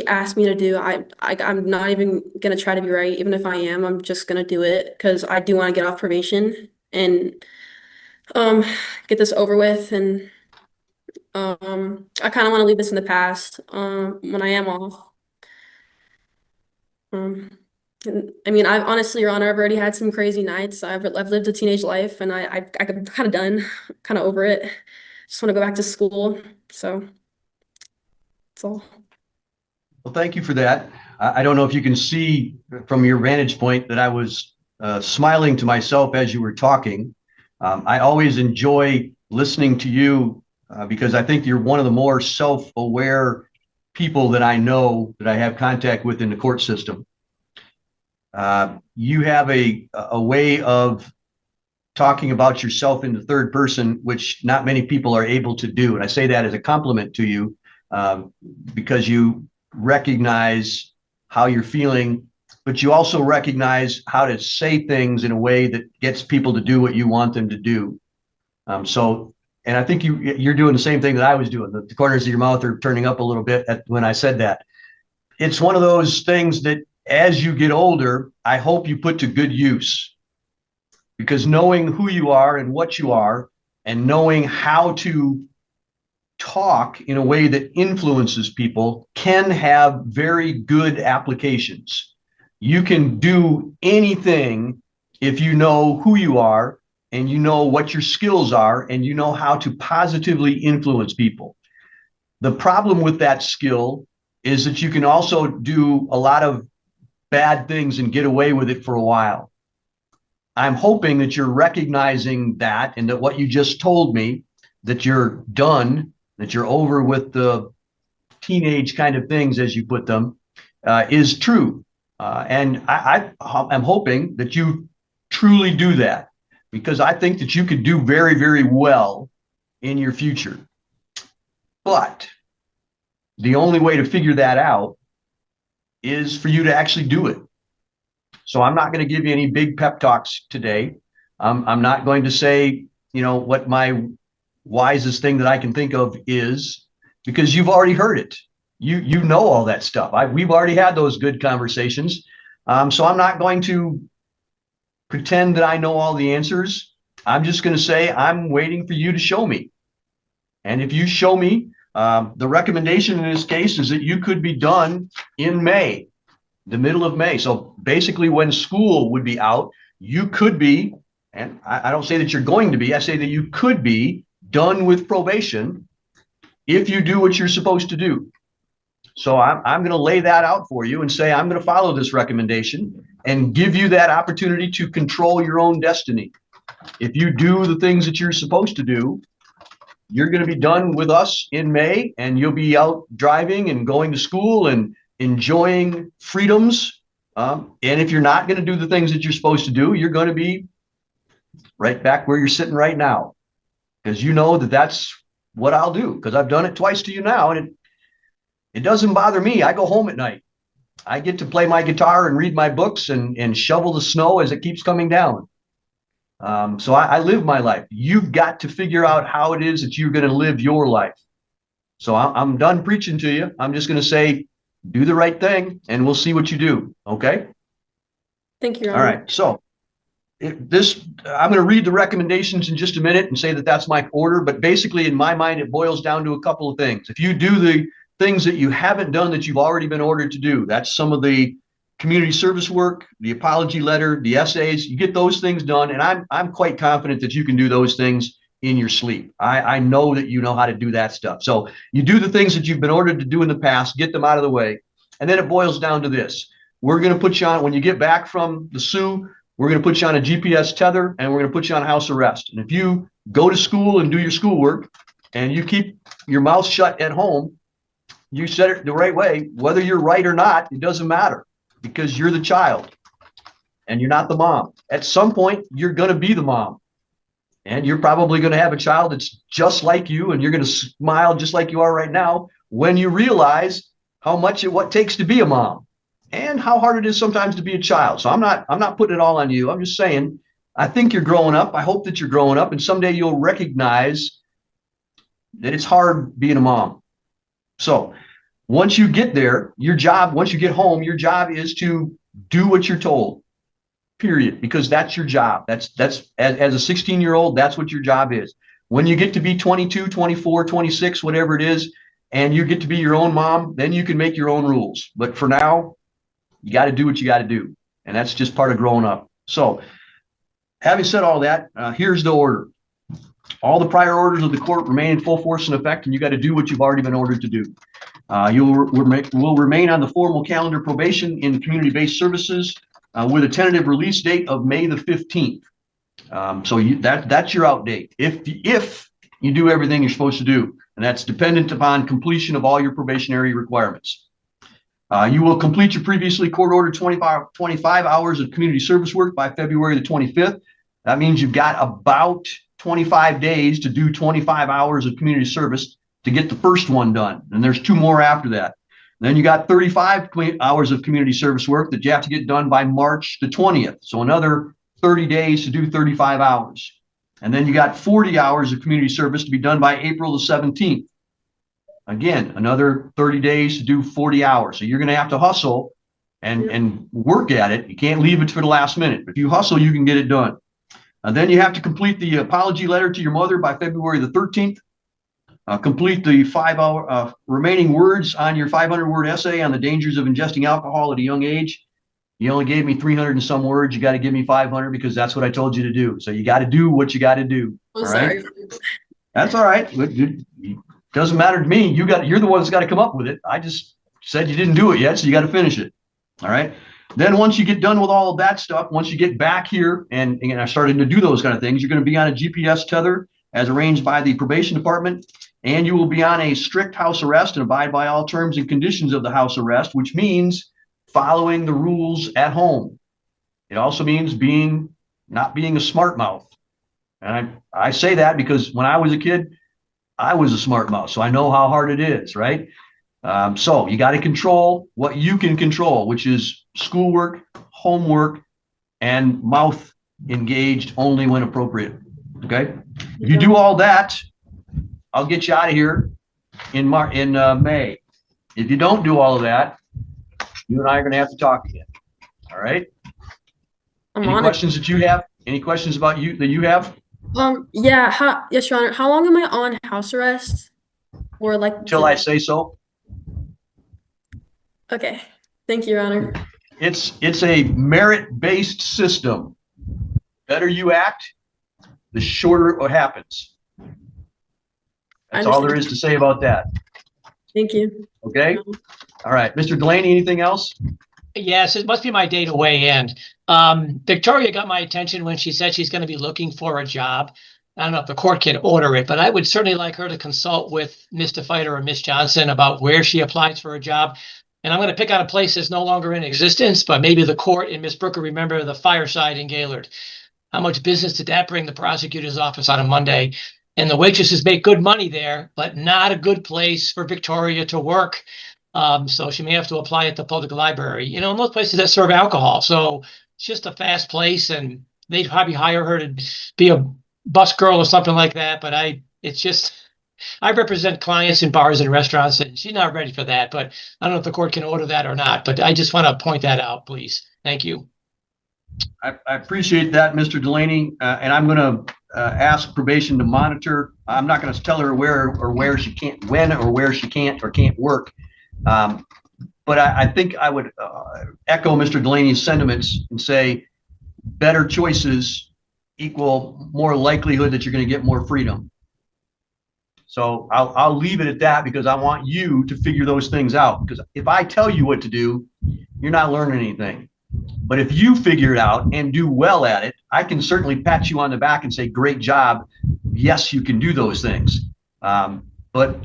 asked me to do, I'm not even gonna try to be right. Even if I am, I'm just gonna do it because I do want to get off probation and um get this over with. And I kind of want to leave this in the past when I am off. Um, and, I mean, I've honestly, Your Honor, I've already had some crazy nights. I've lived a teenage life, and I'm kind of done, kind of over it. Just want to go back to school. So that's all. Well, thank you for that. I don't know if you can see from your vantage point that I was smiling to myself as you were talking. I always enjoy listening to you because I think you're one of the more self-aware people that I know that I have contact with in the court system. You have a way of talking about yourself in the third person, which not many people are able to do. And I say that as a compliment to you because you recognize how you're feeling, but you also recognize how to say things in a way that gets people to do what you want them to do. And I think you're doing the same thing that I was doing. The corners of your mouth are turning up a little bit when I said that. It's one of those things that as you get older, I hope you put to good use, because knowing who you are and what you are and knowing how to talk in a way that influences people can have very good applications. You can do anything if you know who you are and you know what your skills are and you know how to positively influence people. The problem with that skill is that you can also do a lot of bad things and get away with it for a while. I'm hoping that you're recognizing that and that what you just told me, that you're done, that you're over with the teenage kind of things, as you put them, is true. And I'm hoping that you truly do that, because I think that you could do very, very well in your future. But the only way to figure that out is for you to actually do it. So I'm not going to give you any big pep talks today. I'm not going to say, what my wisest thing that I can think of is, because you've already heard it. You know all that stuff. We've already had those good conversations. So I'm not going to pretend that I know all the answers. I'm just going to say I'm waiting for you to show me. And if you show me, the recommendation in this case is that you could be done in May, the middle of May. So basically when school would be out, you could be, and I don't say that you're going to be, I say that you could be done with probation if you do what you're supposed to do. So I'm going to lay that out for you and say I'm going to follow this recommendation and give you that opportunity to control your own destiny. If you do the things that you're supposed to do, you're going to be done with us in May, and you'll be out driving and going to school and enjoying freedoms. And if you're not going to do the things that you're supposed to do, you're going to be right back where you're sitting right now, because you know that that's what I'll do, because I've done it twice to you now, and it doesn't bother me. I go home at night. I get to play my guitar and read my books and shovel the snow as it keeps coming down. So I live my life. You've got to figure out how it is that you're going to live your life. So I'm done preaching to you. I'm just going to say, do the right thing, and we'll see what you do. Okay? Thank you, Your All Honor. right. So I'm going to read the recommendations in just a minute and say that that's my order. But basically, in my mind, it boils down to a couple of things. If you do the things that you haven't done that you've already been ordered to do, that's some of the community service work, the apology letter, the essays, you get those things done. And I'm quite confident that you can do those things in your sleep. I know that you know how to do that stuff. So you do the things that you've been ordered to do in the past, get them out of the way. And then it boils down to this. We're going to put you on, when you get back from the SUE, we're going to put you on a GPS tether, and we're going to put you on house arrest. And if you go to school and do your schoolwork and you keep your mouth shut at home, you said it the right way, whether you're right or not, it doesn't matter, because you're the child and you're not the mom. At some point, you're going to be the mom, and you're probably going to have a child that's just like you, and you're going to smile just like you are right now when you realize how much what it takes to be a mom, and how hard it is sometimes to be a child. So I'm not putting it all on you. I'm just saying, I think you're growing up. I hope that you're growing up, and someday you'll recognize that it's hard being a mom. So once you get there, your job, once you get home, your job is to do what you're told, period, because that's your job. That's as a 16-year-old, that's what your job is. When you get to be 22, 24, 26, whatever it is, and you get to be your own mom, then you can make your own rules. But for now, you got to do what you got to do. And that's just part of growing up. So having said all that, here's the order. All the prior orders of the court remain in full force and effect, and you got to do what you've already been ordered to do. You will remain on the formal calendar probation in community-based services with a tentative release date of May the 15th. So that's your out date. If you do everything you're supposed to do, and that's dependent upon completion of all your probationary requirements. You will complete your previously court-ordered 25 hours of community service work by February the 25th. That means you've got about 25 days to do 25 hours of community service to get the first one done. And there's 2 more after that. Then you got 35 hours of community service work that you have to get done by March the 20th. So another 30 days to do 35 hours. And then you got 40 hours of community service to be done by April the 17th. Again, another 30 days to do 40 hours. So you're going to have to hustle and work at it. You can't leave it for the last minute. If you hustle, you can get it done. And then you have to complete the apology letter to your mother by February the 13th. Complete the 5-hour remaining words on your 500-word essay on the dangers of ingesting alcohol at a young age. You only gave me 300 and some words. You got to give me 500 because that's what I told you to do. So you got to do what you got to do. I'm sorry. That's all right. It doesn't matter to me. You're the one that's got to come up with it. I just said you didn't do it yet, so you got to finish it. All right. Then once you get done with all of that stuff, once you get back here and I started to do those kind of things, you're going to be on a GPS tether as arranged by the probation department, and you will be on a strict house arrest and abide by all terms and conditions of the house arrest, which means following the rules at home. It also means not being a smart mouth. And I say that because when I was a kid, I was a smart mouth, so I know how hard it is, right? So you got to control what you can control, which is schoolwork, homework, and mouth engaged only when appropriate. Okay. If you do all that, I'll get you out of here in May. If you don't do all of that, you and I are going to have to talk again. All right. Any questions that you have? Any questions about you that you have? Yeah. Yes, Your Honor. How long am I on house arrest? Or like till I say so. Okay. Thank you, Your Honor. It's a merit-based system. Better you act, the shorter it happens. That's all there is to say about that. Thank you. Okay. All right. Mr. Delaney, anything else? Yes, it must be my day to weigh in. Victoria got my attention when she said she's going to be looking for a job. I don't know if the court can order it, but I would certainly like her to consult with Ms. DeFighter or Ms. Johnson about where she applies for a job. And I'm going to pick on a place that's no longer in existence, but maybe the court and Ms. Brooker remember the Fireside in Gaylord. How much business did that bring the prosecutor's office on a Monday? And the waitresses make good money there, but not a good place for Victoria to work. So she may have to apply at the public library, in those places that serve alcohol. So it's just a fast place, and they'd probably hire her to be a bus girl or something like that. But I represent clients in bars and restaurants, and she's not ready for that. But I don't know if the court can order that or not. But I just want to point that out, please. Thank you. I appreciate that, Mr. Delaney, and I'm going to ask probation to monitor. I'm not going to tell her where she can't, when or where she can't or can't work. But I think I would echo Mr. Delaney's sentiments and say better choices equal more likelihood that you're going to get more freedom. So I'll leave it at that because I want you to figure those things out. Because if I tell you what to do, you're not learning anything. But if you figure it out and do well at it, I can certainly pat you on the back and say, great job. Yes, you can do those things. But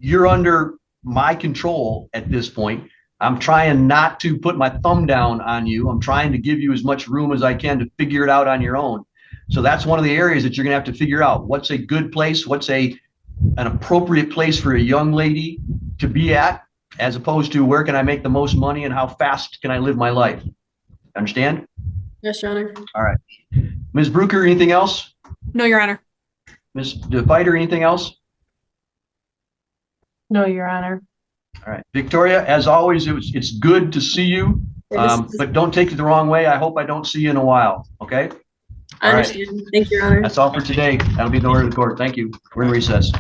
you're under my control at this point. I'm trying not to put my thumb down on you. I'm trying to give you as much room as I can to figure it out on your own. So that's one of the areas that you're going to have to figure out. What's a good place? What's an appropriate place for a young lady to be at? as opposed to where can I make the most money and how fast can I live my life? Understand? Yes, Your Honor. All right. Ms. Brucker, anything else? No, Your Honor. Ms. DeFighter, anything else? No, Your Honor. All right. Victoria, as always, it's good to see you, but don't take it the wrong way. I hope I don't see you in a while. Okay? I understand. Thank you, Your Honor. That's all for today. That'll be the order of the court. Thank you. We're in recess.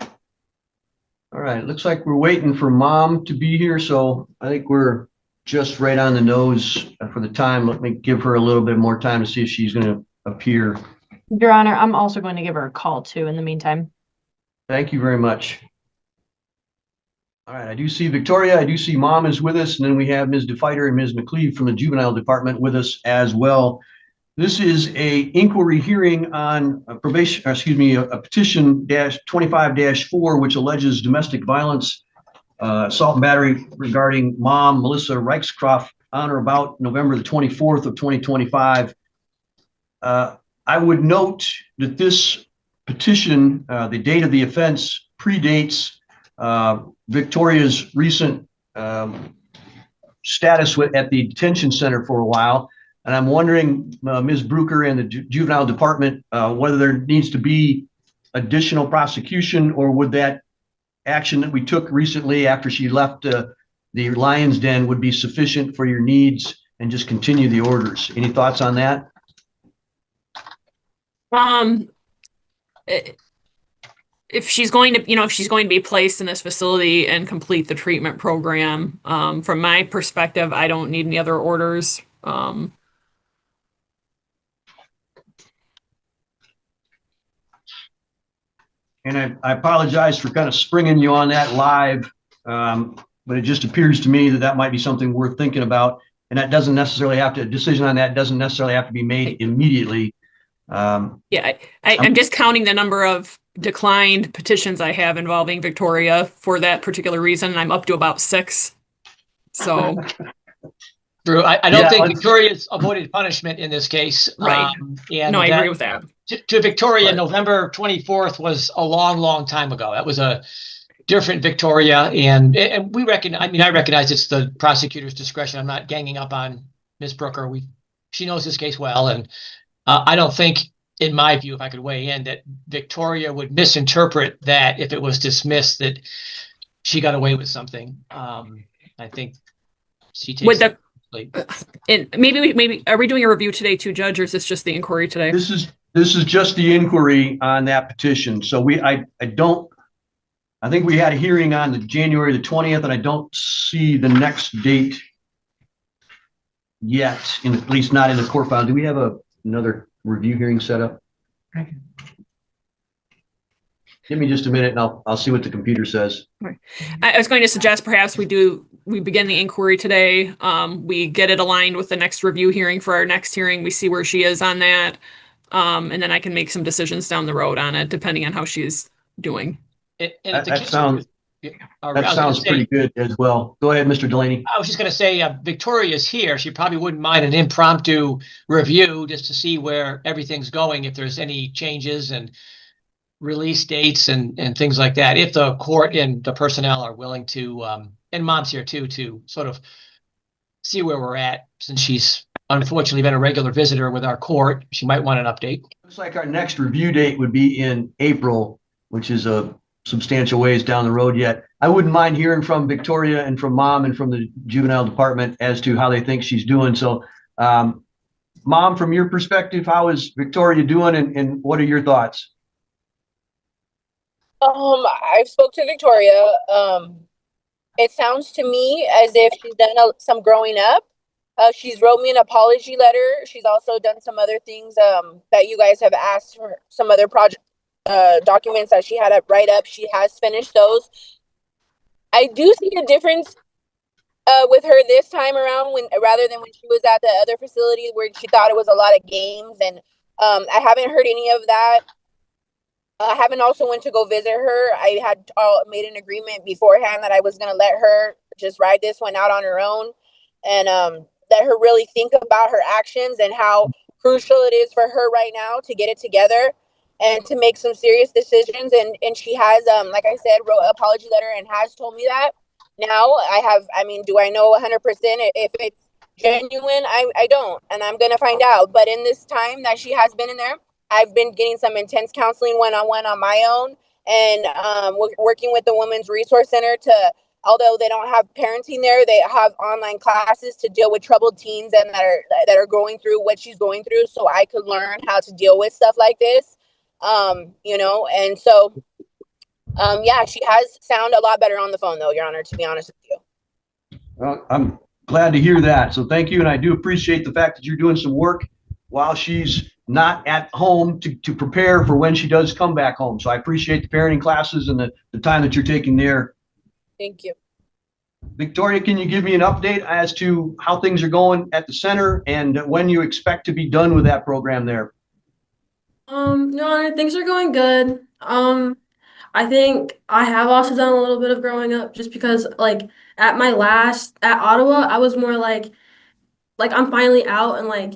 All right. Looks like we're waiting for Mom to be here, so I think we're just right on the nose for the time. Let me give her a little bit more time to see if she's going to appear. Your Honor, I'm also going to give her a call too in the meantime. Thank you very much. All right, I do see Victoria, I do see Mom is with us, and then we have Ms. DeFighter and Ms. McCleve from the Juvenile Department with us as well. This is a inquiry hearing on a probation, a petition -25-4, which alleges domestic violence, assault and battery regarding Mom Melissa Reichscroft on or about November the 24th of 2025. I would note that this petition, the date of the offense predates Victoria's recent status at the detention center for a while. And I'm wondering, Ms. Brucker and the Juvenile Department, whether there needs to be additional prosecution, or would that action that we took recently after she left the Lion's Den would be sufficient for your needs and just continue the orders? Any thoughts on that? If she's going to, if she's going to be placed in this facility and complete the treatment program, from my perspective, I don't need any other orders. And I apologize for kind of springing you on that live, but it just appears to me that that might be something worth thinking about. And that doesn't necessarily have to, a decision on that doesn't necessarily have to be made immediately. Yeah, I'm just counting the number of declined petitions I have involving Victoria for that particular reason, and I'm up to about 6. So, Drew, I don't think Victoria's avoided punishment in this case. Right. And no, I agree with that. To Victoria, November 24th was a long, long time ago. That was a different Victoria, and we recognize. I mean, I recognize it's the prosecutor's discretion. I'm not ganging up on Ms. Brucker. She knows this case well, and I don't think, in my view, if I could weigh in, that Victoria would misinterpret that if it was dismissed that she got away with something. I think she takes with the. And maybe are we doing a review today too, Judge, or is this just the inquiry today? This is just the inquiry on that petition. So I think we had a hearing on the January the 20th, and I don't see the next date yet, at least not in the court file. Do we have another review hearing set up? Okay. Give me just a minute and I'll see what the computer says. Right. I was going to suggest perhaps we begin the inquiry today. We get it aligned with the next review hearing for our next hearing. We see where she is on that. And then I can make some decisions down the road on it, depending on how she's doing. That sounds pretty good as well. Go ahead, Mr. Delaney. I was just going to say, Victoria's here. She probably wouldn't mind an impromptu review just to see where everything's going, if there's any changes and release dates and things like that. If the court and the personnel are willing to, and Mom's here too, to sort of see where we're at, since she's unfortunately been a regular visitor with our court, she might want an update. Looks like our next review date would be in April, which is a substantial ways down the road yet. I wouldn't mind hearing from Victoria and from Mom and from the Juvenile Department as to how they think she's doing. So, Mom, from your perspective, how is Victoria doing, and what are your thoughts? I've spoke to Victoria. It sounds to me as if she's done some growing up. She's wrote me an apology letter. She's also done some other things that you guys have asked for, some other project documents that she had to write up. She has finished those. I do see a difference with her this time around, rather than when she was at the other facility where she thought it was a lot of games, and I haven't heard any of that. I haven't also went to go visit her. I had made an agreement beforehand that I was going to let her just ride this one out on her own, and let her really think about her actions and how crucial it is for her right now to get it together. and to make some serious decisions. And she has, like I said, wrote an apology letter and has told me that. Now do I know 100% if it's genuine? I don't, and I'm going to find out. But in this time that she has been in there, I've been getting some intense counseling one-on-one on my own, and working with the Women's Resource Center although they don't have parenting there, they have online classes to deal with troubled teens and that are going through what she's going through, so I could learn how to deal with stuff like this. And so yeah, she has sounded a lot better on the phone, though, Your Honor, to be honest with you. Well, I'm glad to hear that. So thank you. And I do appreciate the fact that you're doing some work while she's not at home to prepare for when she does come back home. So I appreciate the parenting classes and the time that you're taking there. Thank you. Victoria, can you give me an update as to how things are going at the center and when you expect to be done with that program there? Your Honor, things are going good. I think I have also done a little bit of growing up just because like at Ottawa, I was more like I'm finally out, and like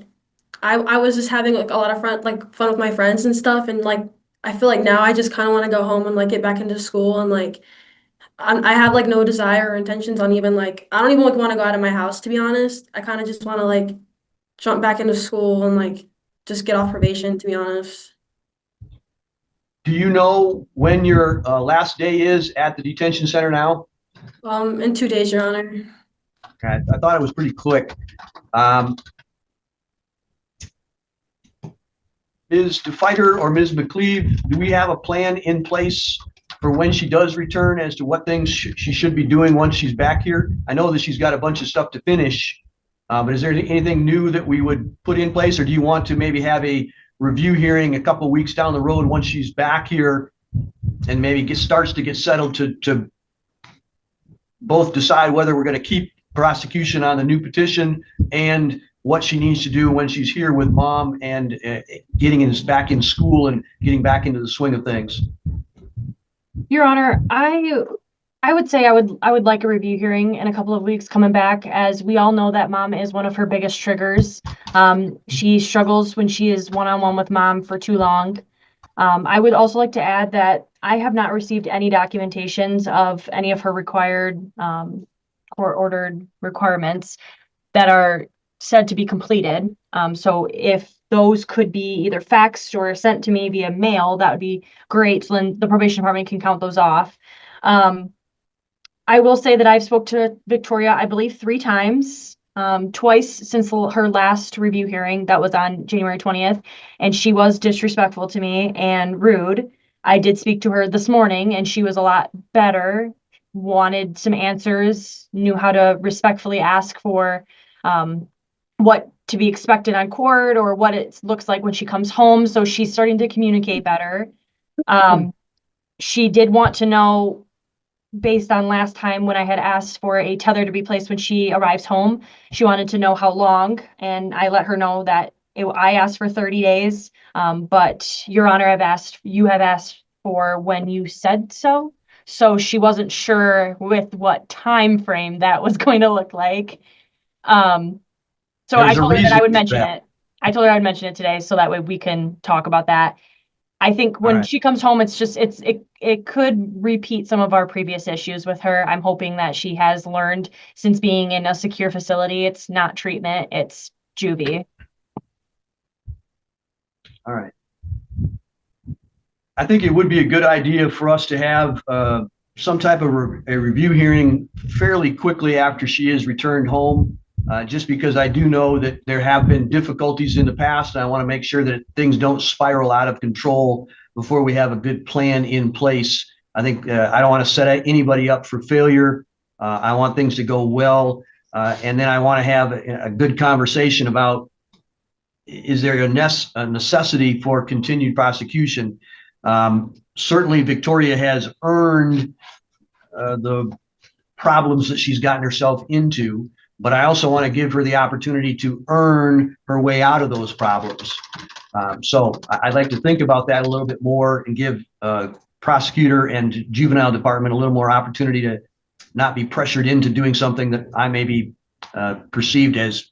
I was just having like a lot of fun with my friends and stuff, and like I feel like now I just kind of want to go home and like get back into school, and like I have like no desire or intentions on even like I don't even like want to go out of my house, to be honest. I kind of just want to like jump back into school and like just get off probation, to be honest. Do you know when your last day is at the detention center now? In 2 days, Your Honor. Okay, I thought it was pretty quick. Ms. DeFighter or Ms. McCleave, do we have a plan in place for when she does return as to what things she should be doing once she's back here? I know that she's got a bunch of stuff to finish, but is there anything new that we would put in place, or do you want to maybe have a review hearing a couple of weeks down the road once she's back here and maybe starts to get settled to both decide whether we're going to keep prosecution on the new petition and what she needs to do when she's here with mom and getting back in school and getting back into the swing of things? Your Honor, I would say I would like a review hearing in a couple of weeks coming back, as we all know that mom is one of her biggest triggers. She struggles when she is one-on-one with mom for too long. I would also like to add that I have not received any documentations of any of her required court-ordered requirements that are said to be completed. So if those could be either faxed or sent to me via mail, that would be great. So then the probation department can count those off. I will say that I've spoke to Victoria, I believe 3 times, twice since her last review hearing that was on January 20th, and she was disrespectful to me and rude. I did speak to her this morning, and she was a lot better, wanted some answers, knew how to respectfully ask for what to be expected on court or what it looks like when she comes home. So she's starting to communicate better. She did want to know, based on last time when I had asked for a tether to be placed when she arrives home, she wanted to know how long, and I let her know that I asked for 30 days, but Your Honor, you have asked for when you said so. So she wasn't sure with what time frame that was going to look like. So I told her that I would mention it. I told her I would mention it today, so that way we can talk about that. I think when she comes home, it could repeat some of our previous issues with her. I'm hoping that she has learned since being in a secure facility. It's not treatment, it's juvie. All right. I think it would be a good idea for us to have some type of a review hearing fairly quickly after she is returned home. Just because I do know that there have been difficulties in the past, and I want to make sure that things don't spiral out of control before we have a good plan in place. I think I don't want to set anybody up for failure. I want things to go well, and then I want to have a good conversation about, is there a necessity for continued prosecution? Certainly, Victoria has earned the problems that she's gotten herself into, but I also want to give her the opportunity to earn her way out of those problems. So I'd like to think about that a little bit more and give prosecutor and juvenile department a little more opportunity to not be pressured into doing something that I may be perceived as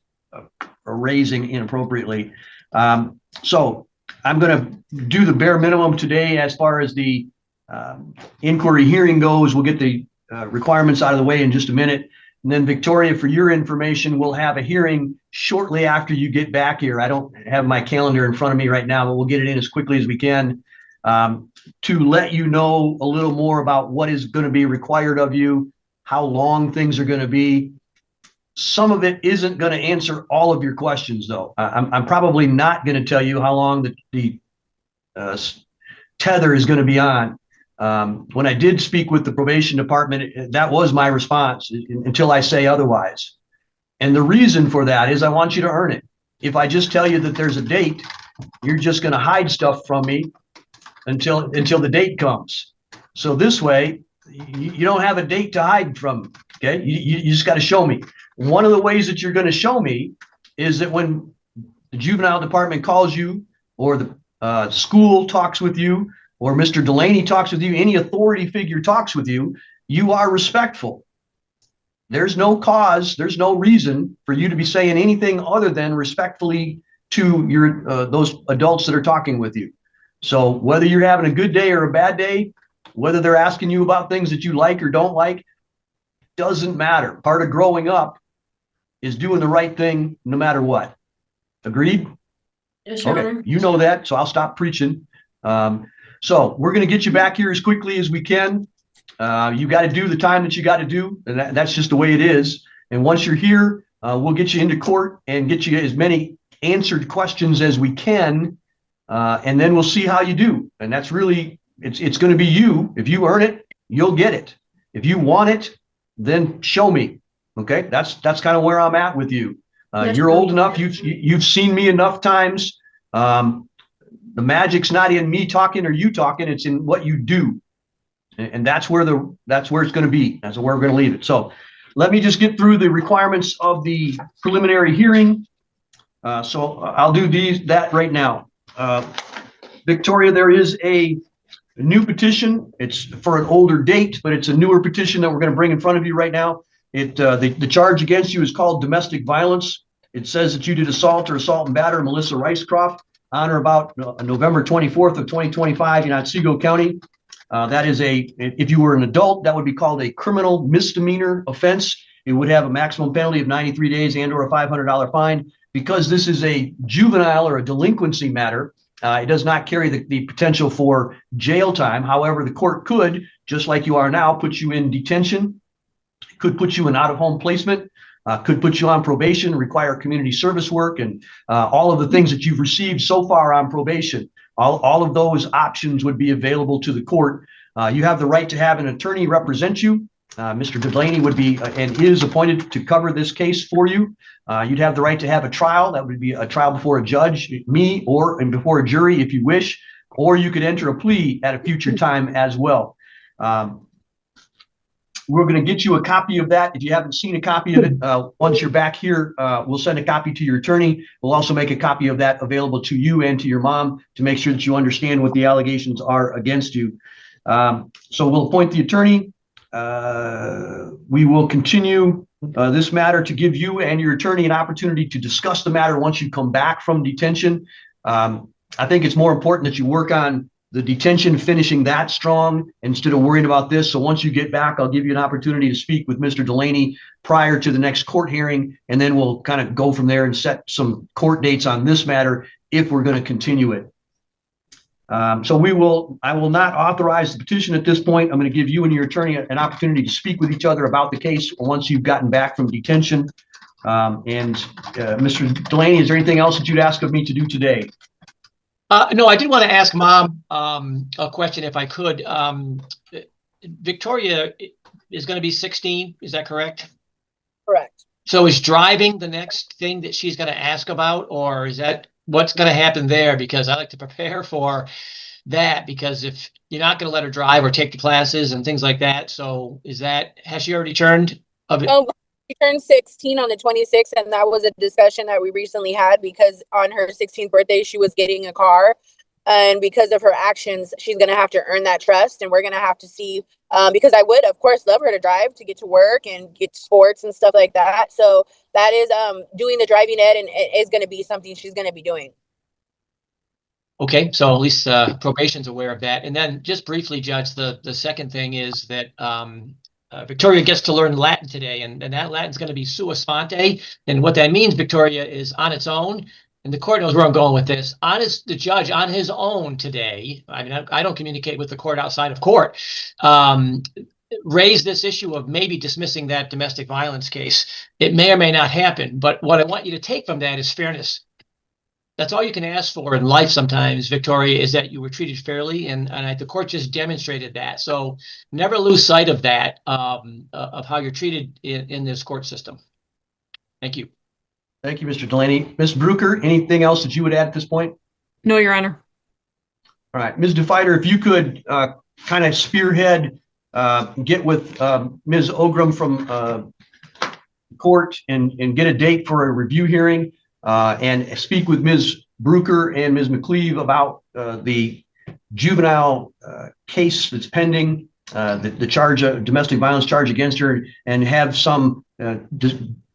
raising inappropriately. So I'm going to do the bare minimum today as far as the inquiry hearing goes. We'll get the requirements out of the way in just a minute. And then Victoria, for your information, we'll have a hearing shortly after you get back here. I don't have my calendar in front of me right now, but we'll get it in as quickly as we can to let you know a little more about what is going to be required of you, how long things are going to be. Some of it isn't going to answer all of your questions, though. I'm probably not going to tell you how long the tether is going to be on. When I did speak with the probation department, that was my response until I say otherwise. And the reason for that is I want you to earn it. If I just tell you that there's a date, you're just going to hide stuff from me until the date comes. So this way, you don't have a date to hide from. Okay, you just got to show me. One of the ways that you're going to show me is that when the juvenile department calls you, or the school talks with you, or Mr. Delaney talks with you, any authority figure talks with you, you are respectful. There's no cause, there's no reason for you to be saying anything other than respectfully to your those adults that are talking with you. So whether you're having a good day or a bad day, whether they're asking you about things that you like or don't like, doesn't matter. Part of growing up is doing the right thing no matter what. Agreed? Yes, Your Honor. You know that, so I'll stop preaching. So we're going to get you back here as quickly as we can. You got to do the time that you got to do, and that's just the way it is. And once you're here, we'll get you into court and get you as many answered questions as we can, and then we'll see how you do. And that's really, it's going to be you. If you earn it, you'll get it. If you want it, then show me. Okay, that's kind of where I'm at with you. You're old enough. You've seen me enough times. The magic's not in me talking or you talking. It's in what you do, and that's where it's going to be. That's where we're going to leave it. So let me just get through the requirements of the preliminary hearing. So I'll do that right now. Victoria, there is a new petition. It's for an older date, but it's a newer petition that we're going to bring in front of you right now. The charge against you is called domestic violence. It says that you did assault and batter Melissa Ricecroft on or about November 24th of 2025 in Otsego County. That is if you were an adult, that would be called a criminal misdemeanor offense. It would have a maximum penalty of 93 days and or a $500 fine. Because this is a juvenile or a delinquency matter, it does not carry the potential for jail time. However, the court could, just like you are now, put you in detention, could put you in out-of-home placement, could put you on probation, require community service work, and all of the things that you've received so far on probation. All of those options would be available to the court. You have the right to have an attorney represent you. Mr. Delaney would be and is appointed to cover this case for you. You'd have the right to have a trial. That would be a trial before a judge, me, and before a jury if you wish, or you could enter a plea at a future time as well. We're going to get you a copy of that. If you haven't seen a copy of it, once you're back here, we'll send a copy to your attorney. We'll also make a copy of that available to you and to your mom to make sure that you understand what the allegations are against you. So we'll appoint the attorney. We will continue this matter to give you and your attorney an opportunity to discuss the matter once you come back from detention. I think it's more important that you work on the detention, finishing that strong instead of worrying about this. So once you get back, I'll give you an opportunity to speak with Mr. Delaney prior to the next court hearing, and then we'll kind of go from there and set some court dates on this matter if we're going to continue it. I will not authorize the petition at this point. I'm going to give you and your attorney an opportunity to speak with each other about the case once you've gotten back from detention. Mr. Delaney, is there anything else that you'd ask of me to do today? No, I did want to ask Mom a question if I could. Victoria is going to be 16, is that correct? Correct. So is driving the next thing that she's going to ask about, or is that what's going to happen there? Because I like to prepare for that, because if you're not going to let her drive or take the classes and things like that. So has she already turned? She turned 16 on the 26th, and that was a discussion that we recently had because on her 16th birthday, she was getting a car. And because of her actions, she's going to have to earn that trust. And we're going to have to see, because I would, of course, love her to drive to get to work and get to sports and stuff like that. So that is doing the driving ed, and it is going to be something she's going to be doing. Okay, so at least probation's aware of that. And then just briefly, Judge, the second thing is that Victoria gets to learn Latin today, and that Latin's going to be sua sponte. And what that means, Victoria, is on its own. And the court knows where I'm going with this. The judge on his own today, I mean, I don't communicate with the court outside of court, raised this issue of maybe dismissing that domestic violence case. It may or may not happen, but what I want you to take from that is fairness. That's all you can ask for in life sometimes, Victoria, is that you were treated fairly, and the court just demonstrated that. So never lose sight of that, of how you're treated in this court system. Thank you. Thank you, Mr. Delaney. Ms. Brucker, anything else that you would add at this point? No, Your Honor. All right, Ms. DeFighter, if you could kind of spearhead, get with Ms. Ogrum from court and get a date for a review hearing. And speak with Ms. Brucker and Ms. McCleave about the juvenile case that's pending, the charge of domestic violence charge against her, and have some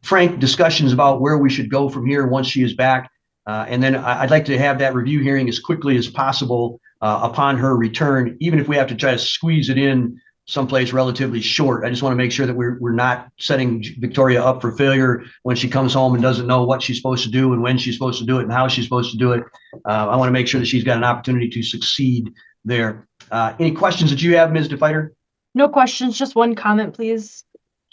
frank discussions about where we should go from here once she is back. And then I'd like to have that review hearing as quickly as possible upon her return, even if we have to try to squeeze it in someplace relatively short. I just want to make sure that we're not setting Victoria up for failure when she comes home and doesn't know what she's supposed to do and when she's supposed to do it and how she's supposed to do it. I want to make sure that she's got an opportunity to succeed there. Any questions that you have, Ms. DeFighter? No questions, just one comment, please.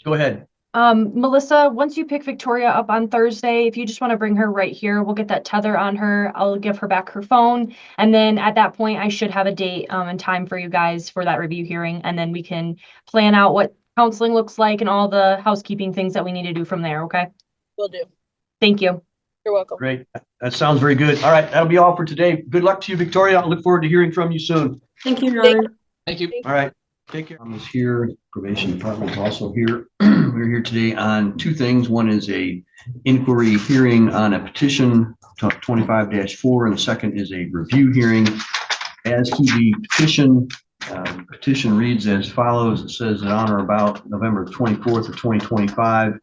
Go ahead. Melissa, once you pick Victoria up on Thursday, if you just want to bring her right here, we'll get that tether on her. I'll give her back her phone. And then at that point, I should have a date and time for you guys for that review hearing. And then we can plan out what counseling looks like and all the housekeeping things that we need to do from there. Okay. Will do. Thank you. You're welcome. Great. That sounds very good. All right. That'll be all for today. Good luck to you, Victoria. I look forward to hearing from you soon. Thank you, Your Honor. Thank you. All right. Take care. I'm here. Probation Department is also here. We're here today on two things. One is a inquiry hearing on a petition 25-4, and the second is a review hearing. As to the petition reads as follows. It says that on or about November 24th of 2025,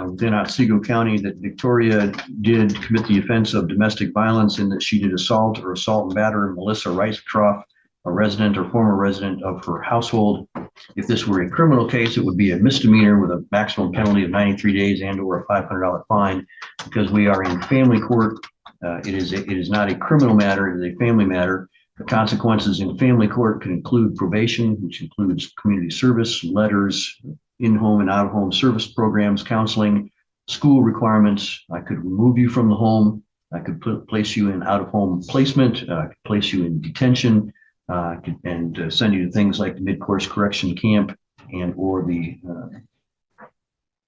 within Otsego County, that Victoria did commit the offense of domestic violence in that she did assault and batter Melissa Ricetroff, a resident or former resident of her household. If this were a criminal case, it would be a misdemeanor with a maximum penalty of 93 days and or a $500 fine. Because we are in family court, it is not a criminal matter, it is a family matter. The consequences in family court can include probation, which includes community service, letters, in-home and out-of-home service programs, counseling, school requirements. I could remove you from the home. I could place you in out-of-home placement, place you in detention, and send you to things like the mid-course correction camp and or the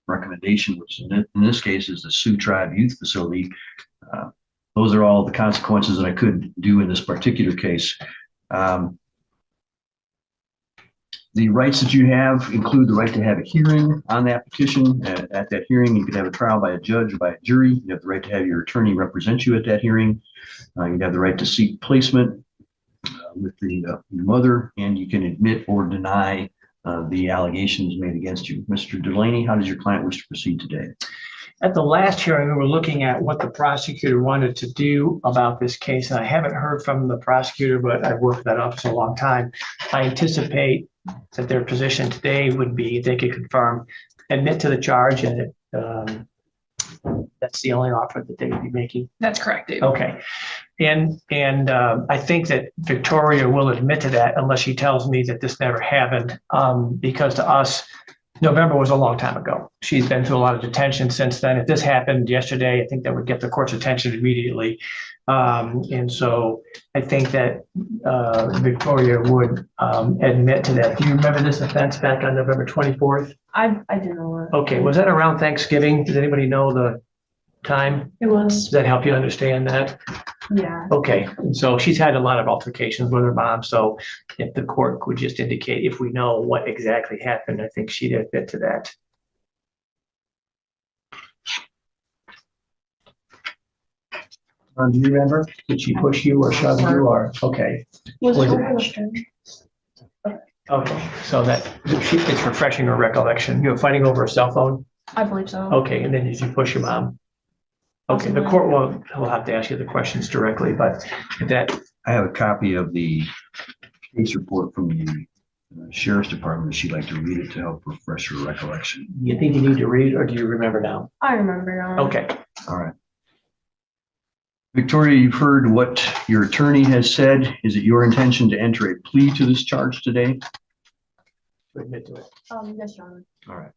recommendation, which in this case is the Sioux Tribe Youth Facility. Those are all the consequences that I could do in this particular case. The rights that you have include the right to have a hearing on that petition. At that hearing, you could have a trial by a judge or by a jury. You have the right to have your attorney represent you at that hearing. You have the right to seek placement with your mother, and you can admit or deny the allegations made against you. Mr. Delaney, how does your client wish to proceed today? At the last hearing, we were looking at what the prosecutor wanted to do about this case, and I haven't heard from the prosecutor, but I've worked that up for a long time. I anticipate that their position today would be, if they could confirm, admit to the charge, and that's the only offer that they would be making. That's correct, David. Okay. And I think that Victoria will admit to that unless she tells me that this never happened, because to us, November was a long time ago. She's been through a lot of detention since then. If this happened yesterday, I think that would get the court's attention immediately. And so I think that Victoria would admit to that. Do you remember this offense back on November 24th? I do know. Okay, was that around Thanksgiving? Does anybody know the time? It was. Does that help you understand that? Yeah. Okay, and so she's had a lot of altercations with her mom. So if the court could just indicate if we know what exactly happened, I think she'd admit to that. Do you remember? Did she push you or shove you or, okay. Okay, so that it's refreshing her recollection. You were fighting over a cell phone? I believe so. Okay, and then did you push your mom? Okay, the court will have to ask you the questions directly, but that, I have a copy of the case report from the Sheriff's Department. She'd like to read it to help refresh her recollection. you think you need to read, or do you remember now? I remember now. Okay. All right. Victoria, you've heard what your attorney has said. Is it your intention to enter a plea to this charge today? Admit to it. Yes, Your Honor. All right.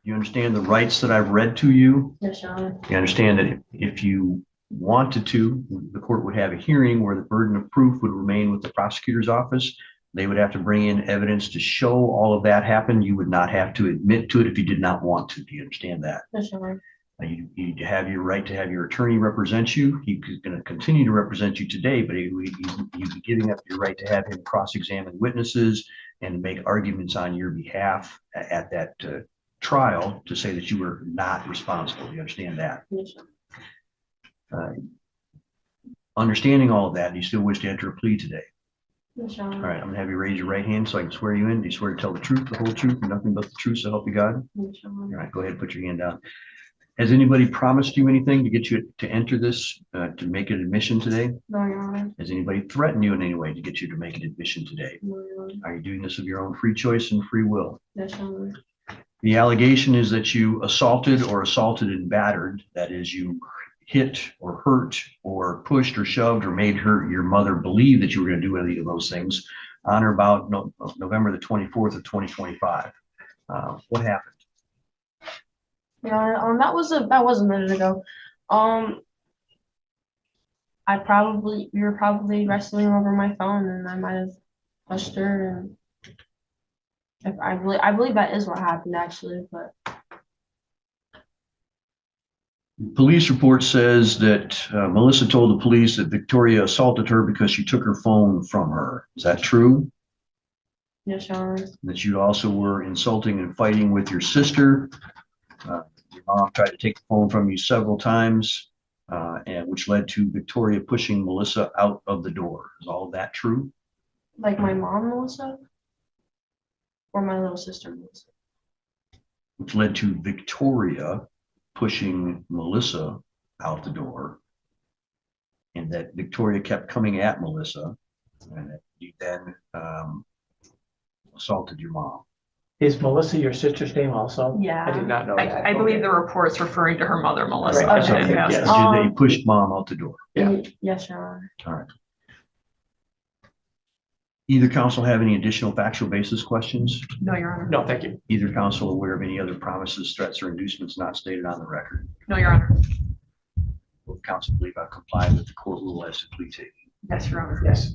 You understand the rights that I've read to you? Yes, Your Honor. You understand that if you wanted to, the court would have a hearing where the burden of proof would remain with the prosecutor's office. They would have to bring in evidence to show all of that happened. You would not have to admit to it if you did not want to. Do you understand that? Yes, Your Honor. You have your right to have your attorney represent you. He's going to continue to represent you today, but you'd be giving up your right to have him cross-examine witnesses and make arguments on your behalf at that trial to say that you were not responsible. Do you understand that? Yes, Your Honor. Understanding all of that, do you still wish to enter a plea today? Yes, Your All Honor. right, I'm going to have you raise your right hand so I can swear you in. Do you swear to tell the truth, the whole truth, and nothing but the truth, so help you God? Yes, Your All Honor. right, go ahead and put your hand down. Has anybody promised you anything to get you to enter this, to make an admission today? No, Your Honor. Has anybody threatened you in any way to get you to make an admission today? No, Your Honor. Are you doing this of your own free choice and free will? Yes, Your Honor. The allegation is that you assaulted and battered. That is, you hit or hurt or pushed or shoved or made your mother believe that you were going to do any of those things on or about November the 24th of 2025. What happened? Your Honor, that was a minute ago. We were probably wrestling over my phone, and I might have touched her, and if I believe that is what happened actually, but Police report says that Melissa told the police that Victoria assaulted her because she took her phone from her. Is that true? yes, Your Honor. That you also were insulting and fighting with your sister. Your mom tried to take the phone from you several times, and which led to Victoria pushing Melissa out of the door. Is all of that true? Like my mom, Melissa, or my little sister, Melissa. Which led to Victoria pushing Melissa out the door, and that Victoria kept coming at Melissa, and that you then assaulted your mom. Is Melissa your sister's name also? Yeah. I did not know that. I believe Okay. the report's referring to her mother, Melissa. Right, and okay, it has- yes. They pushed mom out the door. Yeah. Yes, Your Honor. All right. Either counsel have any additional factual basis questions? No, Your Honor. No, thank you. Either counsel aware of any other promises, threats, or inducements not stated on the record? No, Your Honor. Will counsel believe I complied with the court rule as to plea taking? Yes, Your Honor. Yes.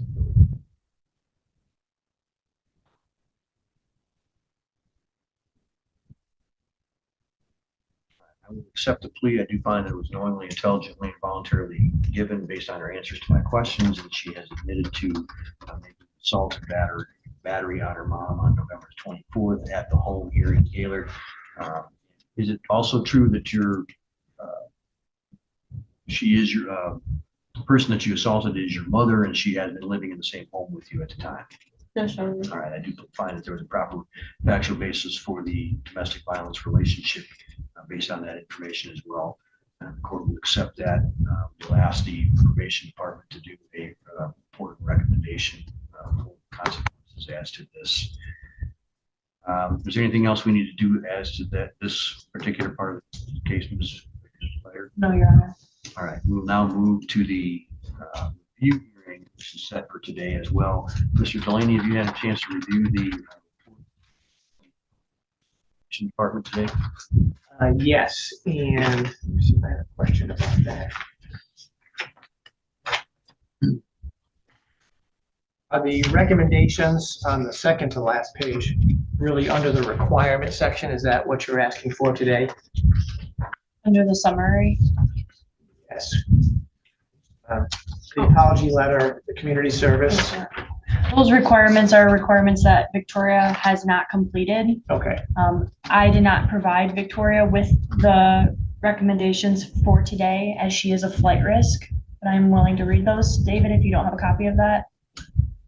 I will accept the plea. I do find that it was knowingly, intelligently, and voluntarily given based on her answers to my questions, and she has admitted to assault and battery on her mom on November 24th at the home here in Gaylord. Is it also true that she is the person that you assaulted is your mother, and she has been living in the same home with you at the time? Yes, Your Honor. All right, I do find that there was a proper factual basis for the domestic violence relationship based on that information as well. And the court will accept that. We'll ask the probation department to do a important recommendation for consequences as to this. Is there anything else we need to do as to this particular part of the case, Mrs. Player? No, Your Honor. All right, we'll now move to the review hearing, which is set for today as well. Mr. Delaney, have you had a chance to review the department today? Yes, and let me see if I have a question about that. The recommendations on the second to last page, really under the requirement section, is that what you're asking for today? Under the summary. Yes. The apology letter, the community service. Those requirements are requirements that Victoria has not completed. Okay. I did not provide Victoria with the recommendations for today as she is a flight risk, but I'm willing to read those. David, if you don't have a copy of that.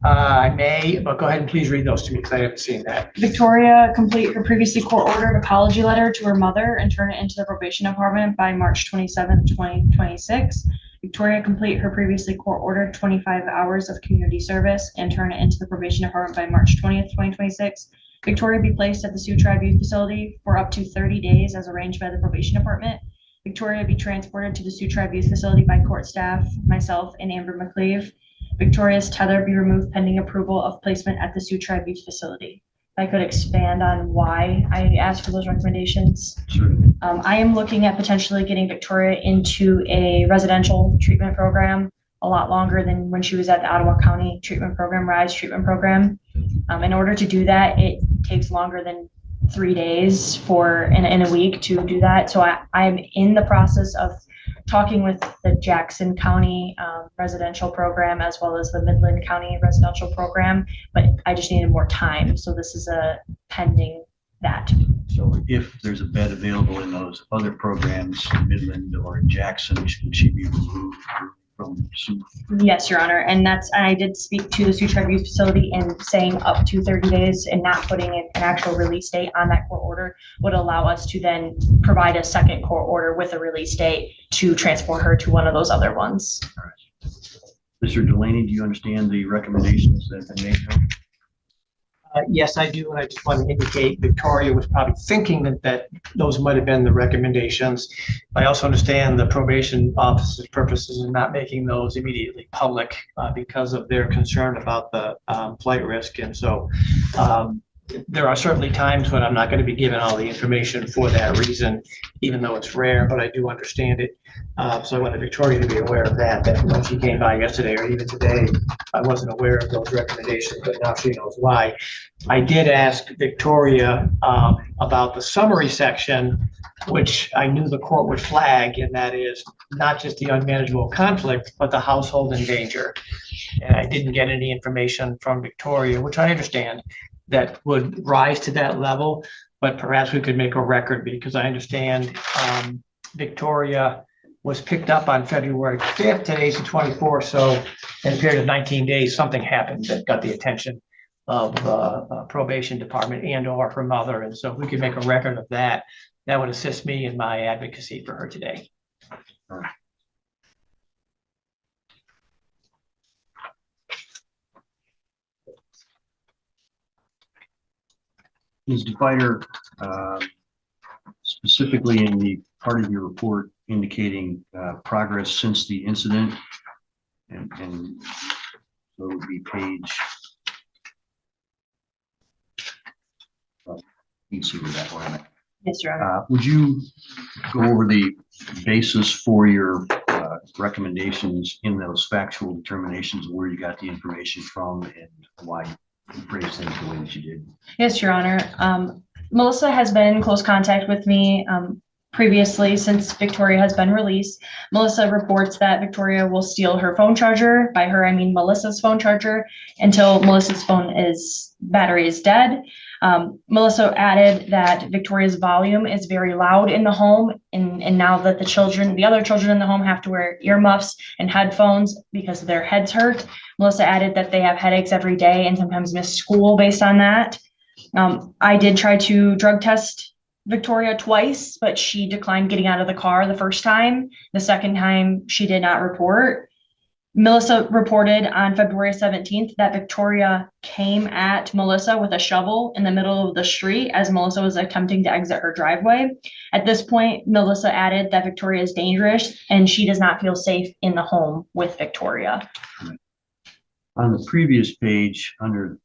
I may, but go ahead and please read those to me because I haven't seen that. Victoria complete her previously court-ordered apology letter to her mother and turn it into the probation department by March 27th, 2026. Victoria complete her previously court-ordered 25 hours of community service and turn it into the probation department by March 20th, 2026. Victoria be placed at the Sioux Tribe Youth Facility for up to 30 days as arranged by the probation department. Victoria be transported to the Sioux Tribe Youth Facility by court staff, myself, and Amber McCleve. Victoria's tether be removed pending approval of placement at the Sioux Tribe Youth Facility. If I could expand on why I asked for those recommendations. Sure. I am looking at potentially getting Victoria into a residential treatment program a lot longer than when she was at the Ottawa County Treatment Program, RISE treatment program. In order to do that, it takes longer than 3 days in a week to do that. So I'm in the process of talking with the Jackson County residential program as well as the Midland County residential program, but I just needed more time. So this is a pending that. So if there's a bed available in those other programs, in Midland or in Jackson, should she be removed from Sioux? Yes, Your Honor. And I did speak to the Sioux Tribe Youth Facility, and saying up to 30 days and not putting an actual release date on that court order would allow us to then provide a second court order with a release date to transport her to one of those other ones. All right. Mr. Delaney, do you understand the recommendations that have been made? Yes, I do. And I just want to indicate Victoria was probably thinking that those might have been the recommendations. I also understand the probation office's purposes in not making those immediately public because of their concern about the flight risk. And so there are certainly times when I'm not going to be given all the information for that reason, even though it's rare, but I do understand it. So I wanted Victoria to be aware of that when she came by yesterday or even today, I wasn't aware of those recommendations, but now she knows why. I did ask Victoria about the summary section, which I knew the court would flag, and that is not just the unmanageable conflict, but the household in danger. And I didn't get any information from Victoria, which I understand, that would rise to that level, but perhaps we could make a record because I understand Victoria was picked up on February 5th, today's the 24th, so in a period of 19 days, something happened that got the attention of probation department and or her mother. And so if we could make a record of that, that would assist me in my advocacy for her today. All right. Ms. Definer, specifically in the part of your report indicating progress since the incident, and so it would be page, you can see where that one. Yes, Your Honor. Would you go over the basis for your recommendations in those factual determinations, where you got the information from and why you phrased things the way that you did? Yes, Your Honor. Melissa has been in close contact with me previously since Victoria has been released. Melissa reports that Victoria will steal her phone charger. By her, I mean Melissa's phone charger, until Melissa's battery is dead. Melissa added that Victoria's volume is very loud in the home, and now that the other children in the home have to wear earmuffs and headphones because their heads hurt. Melissa added that they have headaches every day and sometimes miss school based on that. I did try to drug test Victoria twice, but she declined getting out of the car the first time. The second time she did not report. Melissa reported on February 17th that Victoria came at Melissa with a shovel in the middle of the street as Melissa was attempting to exit her driveway. At this point, Melissa added that Victoria is dangerous and she does not feel safe in the home with Victoria. On the previous page, under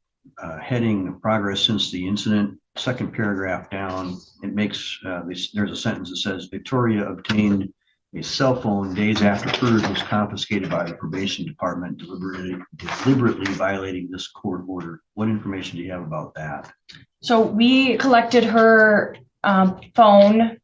heading progress since the incident, second paragraph down, it makes there's a sentence that says Victoria obtained a cell phone days after hers was confiscated by the probation department, deliberately violating this court order. What information do you have about that? So we collected her phone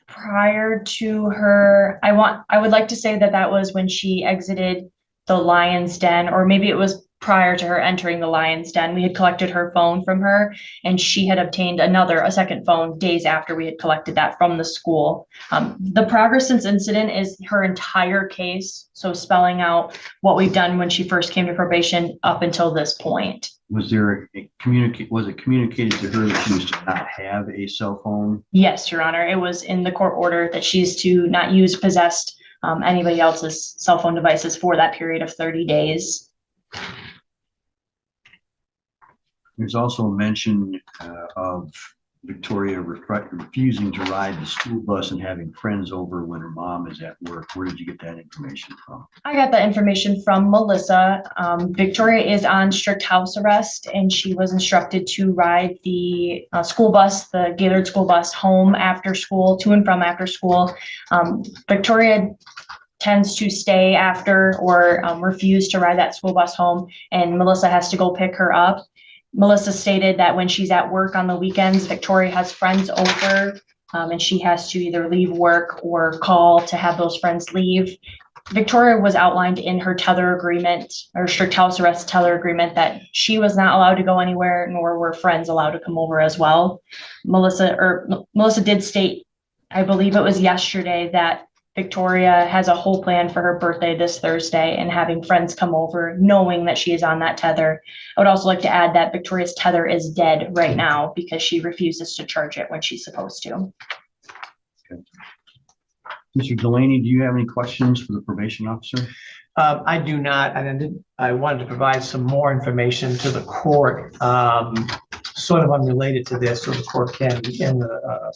prior to her. I would like to say that was when she exited the lion's den, or maybe it was prior to her entering the Lion's Den. We had collected her phone from her, and she had obtained a second phone days after we had collected that from the school. The progress since incident is her entire case, so spelling out what we've done when she first came to probation up until this point. Was it communicated to her that she was to not have a cell phone? Yes, Your Honor. It was in the court order that she's to not use, possessed anybody else's cell phone devices for that period of 30 days. There's also a mention of Victoria refusing to ride the school bus and having friends over when her mom is at work. Where did you get that information from? I got that information from Melissa. Victoria is on strict house arrest, and she was instructed to ride the school bus, the Gaylord school bus, home after school, to and from after school. Victoria tends to stay after or refuse to ride that school bus home, and Melissa has to go pick her up. Melissa stated that when she's at work on the weekends, Victoria has friends over, and she has to either leave work or call to have those friends leave. Victoria was outlined in her tether agreement, or strict house arrest tether agreement, that she was not allowed to go anywhere, nor were friends allowed to come over as well. Melissa did state, I believe it was yesterday, that Victoria has a whole plan for her birthday this Thursday and having friends come over, knowing that she is on that tether. I would also like to add that Victoria's tether is dead right now because she refuses to charge it when she's supposed to. Okay. Mr. Delaney, do you have any questions for the probation officer? I do not, and I wanted to provide some more information to the court, sort of unrelated to this, so the court can, and the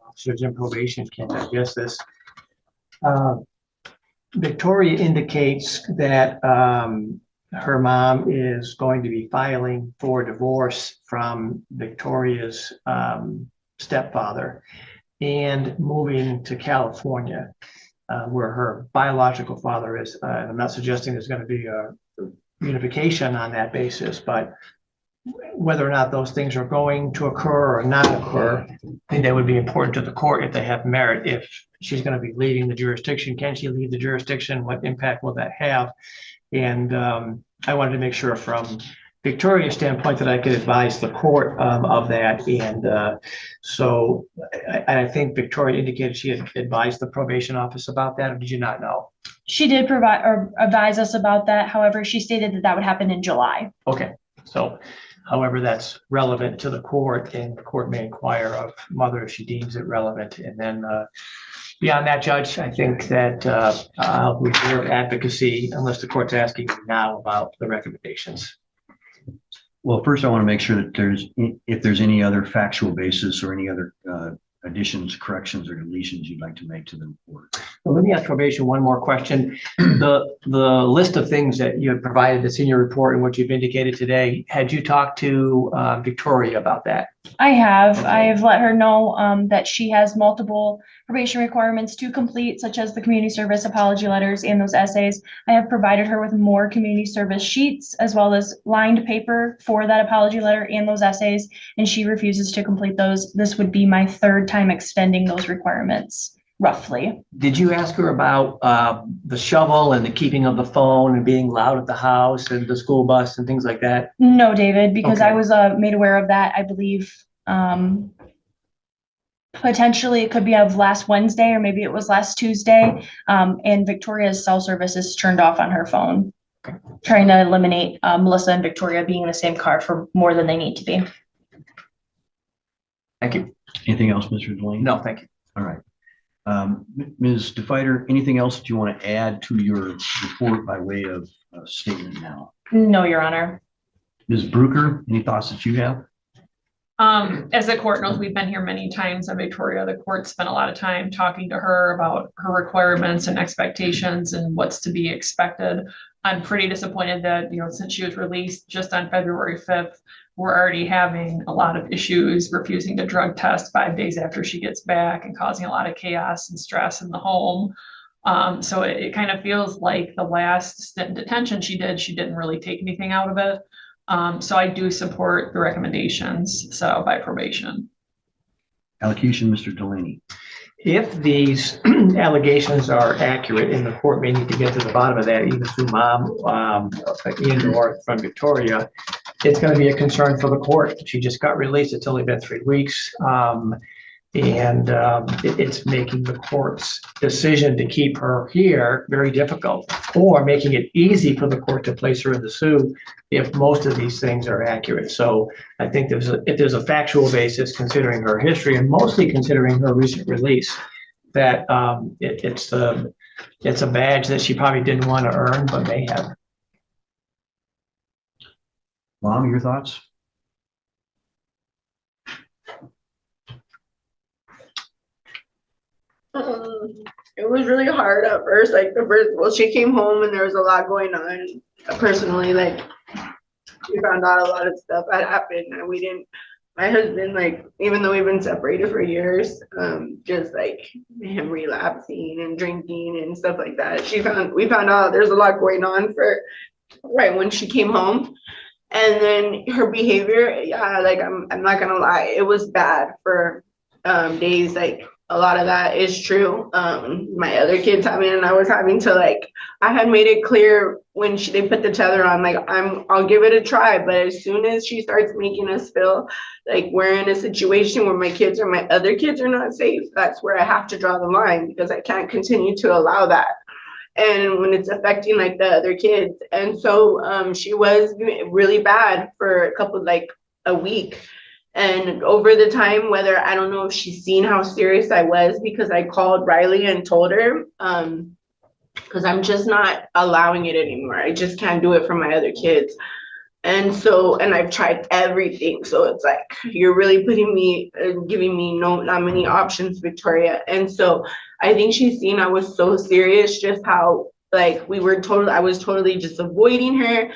officers in probation can digest this. Victoria indicates that her mom is going to be filing for divorce from Victoria's stepfather and moving to California, where her biological father is. I'm not suggesting there's going to be a unification on that basis, but whether or not those things are going to occur or not occur, I think that would be important to the court if they have merit. If she's going to be leaving the jurisdiction, can she leave the jurisdiction? What impact will that have? And I wanted to make sure from Victoria's standpoint that I could advise the court of that. And so I think Victoria indicated she had advised the probation office about that, or did you not know? She did provide or advise us about that. However, she stated that that would happen in July. Okay, so however that's relevant to the court, and the court may inquire of mother if she deems it relevant. And then beyond that, Judge, I think that I'll reserve advocacy unless the court's asking me now about the recommendations. Well, first I want to make sure that if there's any other factual basis or any other additions, corrections, or deletions you'd like to make to the report. Well, let me ask probation one more question. The list of things that you have provided that's in your report and what you've indicated today, had you talked to Victoria about that? I have. Okay. I have let her know that she has multiple probation requirements to complete, such as the community service apology letters and those essays. I have provided her with more community service sheets as well as lined paper for that apology letter and those essays, and she refuses to complete those. This would be my third time extending those requirements, roughly. Did you ask her about the shovel and the keeping of the phone and being loud at the house and the school bus and things like that? No, David, because okay. I was made aware of that, I believe, potentially it could be of last Wednesday or maybe it was last Tuesday, and Victoria's cell service is turned off on her phone, trying to eliminate Melissa and Victoria being in the same car for more than they need to be. Thank you. Anything else, Mr. Delaney? No, thank you. All right. Ms. DeFighter, anything else that you want to add to your report by way of statement now? No, Your Honor. Ms. Brucker, any thoughts that you have? As the court knows, we've been here many times on Victoria. The court spent a lot of time talking to her about her requirements and expectations and what's to be expected. I'm pretty disappointed that, since she was released just on February 5th, we're already having a lot of issues, refusing to drug test 5 days after she gets back and causing a lot of chaos and stress in the home. So it kind of feels like the last stint in detention she didn't really take anything out of it. So I do support the recommendations by probation. Allocution, Mr. Delaney. If these allegations are accurate, and the court may need to get to the bottom of that, either through mom and or from Victoria, it's going to be a concern for the court. She just got released. It's only been 3 weeks. It's making the court's decision to keep her here very difficult, or making it easy for the court to place her in the SUE if most of these things are accurate. So I think if there's a factual basis, considering her history and mostly considering her recent release, that it's a badge that she probably didn't want to earn, but may have. Mom, your thoughts? It was really hard at first. Well, she came home and there was a lot going on. Personally, we found out a lot of stuff had happened, and my husband, even though we've been separated for years, just him relapsing and drinking and stuff like that. We found out there's a lot going on for right when she came home. And then her behavior, I'm not gonna lie, it was bad for days. A lot of that is true. My other kids and I was having to I had made it clear when they put the tether on, I'll give it a try, but as soon as she starts making us feel like we're in a situation where my kids or my other kids are not safe, that's where I have to draw the line, because I can't continue to allow that. And when it's affecting the other kids. And so she was really bad for a week. And over the time, whether I don't know if she's seen how serious I was, because I called Riley and told her, because I'm just not allowing it anymore. I just can't do it for my other kids. And so, and I've tried everything. So it's you're really giving me not many options, Victoria. And so I think she's seen I was so serious, just how I was totally just avoiding her.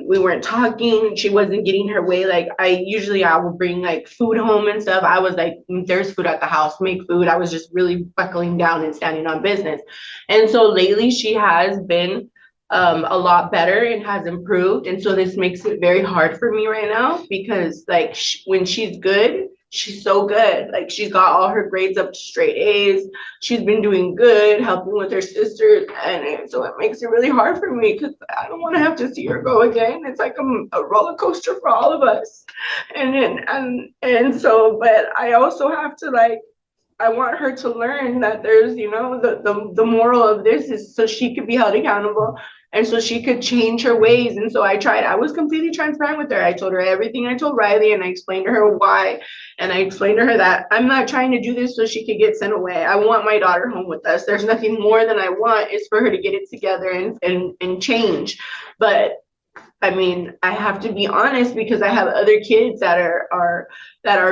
We weren't talking. She wasn't getting her way. I will bring food home and stuff. I was there's food at the house, make food. I was just really buckling down and standing on business. And so lately she has been a lot better and has improved. And so this makes it very hard for me right now, because when she's good, she's so good. She's got all her grades up to straight A's. She's been doing good, helping with her sisters. And so it makes it really hard for me, because I don't want to have to see her go again. It's a roller coaster for all of us. And so, but I also have to I want her to learn that there's, the moral of this is so she could be held accountable and so she could change her ways. And so I was completely transparent with her. I told her everything I told Riley, and I explained to her why. And I explained to her that I'm not trying to do this so she could get sent away. I want my daughter home with us. There's nothing more than I want is for her to get it together and change. But I have to be honest, because I have other kids that are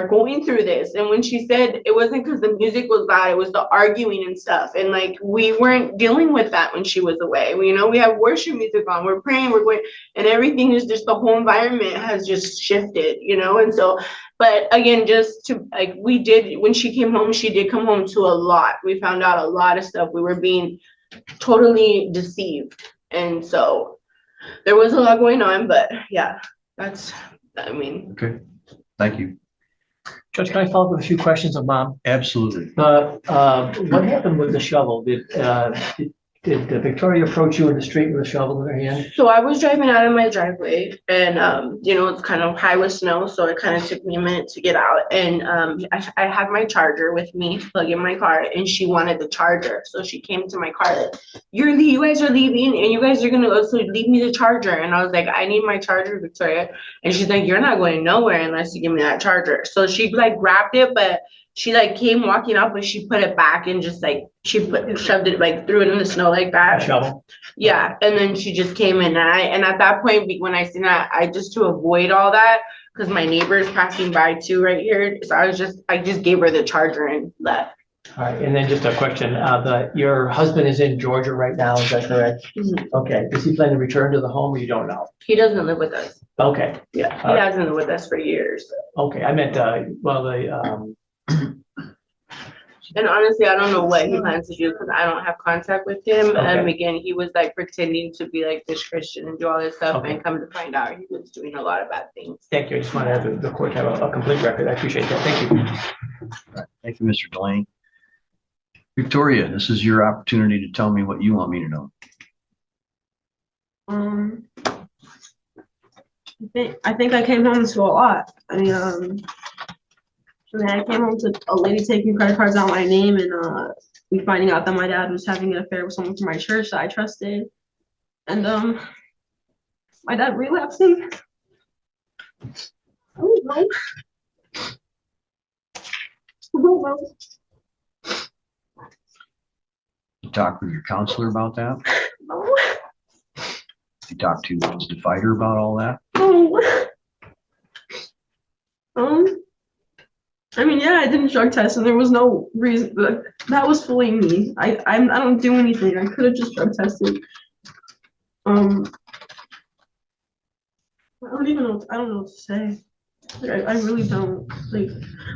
going through this. And when she said it wasn't because the music was loud, it was the arguing and stuff. And we weren't dealing with that when she was away. We have worship music on, we're praying, we're going, and everything is just, the whole environment has just shifted, And so, but again, just to when she came home, she did come home to a lot. We found out a lot of stuff. We were being totally deceived. And so there was a lot going on, but yeah, that's, Okay, thank you. Judge, can I follow up with a few questions of Mom? Absolutely. What happened with the shovel? Did Victoria approach you in the street with a shovel in her hand? So I was driving out of my driveway, and it's kind of high with snow, so it kind of took me a minute to get out. And I had my charger with me, plug in my car, and she wanted the charger. So she came to my car, you guys are leaving, and you guys are gonna also leave me the charger. And I was like, I need my charger, Victoria. And she's like, you're not going nowhere unless you give me that charger. So she grabbed it, but she came walking up, but she put it back and just shoved it, threw it in the snow like that. A shovel. Yeah. And then she just came in, and at that point, when I seen that, I just, to avoid all that, because my neighbor is passing by too right here. So I just gave her the charger and left. All right. And then just a question, your husband is in Georgia right now, is that correct? Mm-hmm. Okay. Does he plan to return to the home, or you don't know? He doesn't live with us. Okay. Yeah. He hasn't lived with us for years. Okay. I meant, and honestly, I don't know what he plans to do, because I don't have contact with him. Okay. Again, he was pretending to be this Christian and do all this stuff, Okay. and come to find out he was doing a lot of bad things. Thank you. I just want to have the court have a complete record. I appreciate that. Thank you. Right. Thank you, Mr. Delaney. Victoria, this is your opportunity to tell me what you want me to know. I think I came home to a lot. I came home to a lady taking credit cards out my name and me finding out that my dad was having an affair with someone from my church that I trusted. And my dad relapsing. I don't know. You talked with your counselor about that? No. You talked to the fighter about all that? No. I mean, yeah, I didn't drug test, and there was no reason. That was fully me. I don't do anything. I could have just drug tested. I don't even know. I don't know what to say. Like, I really don't. Like,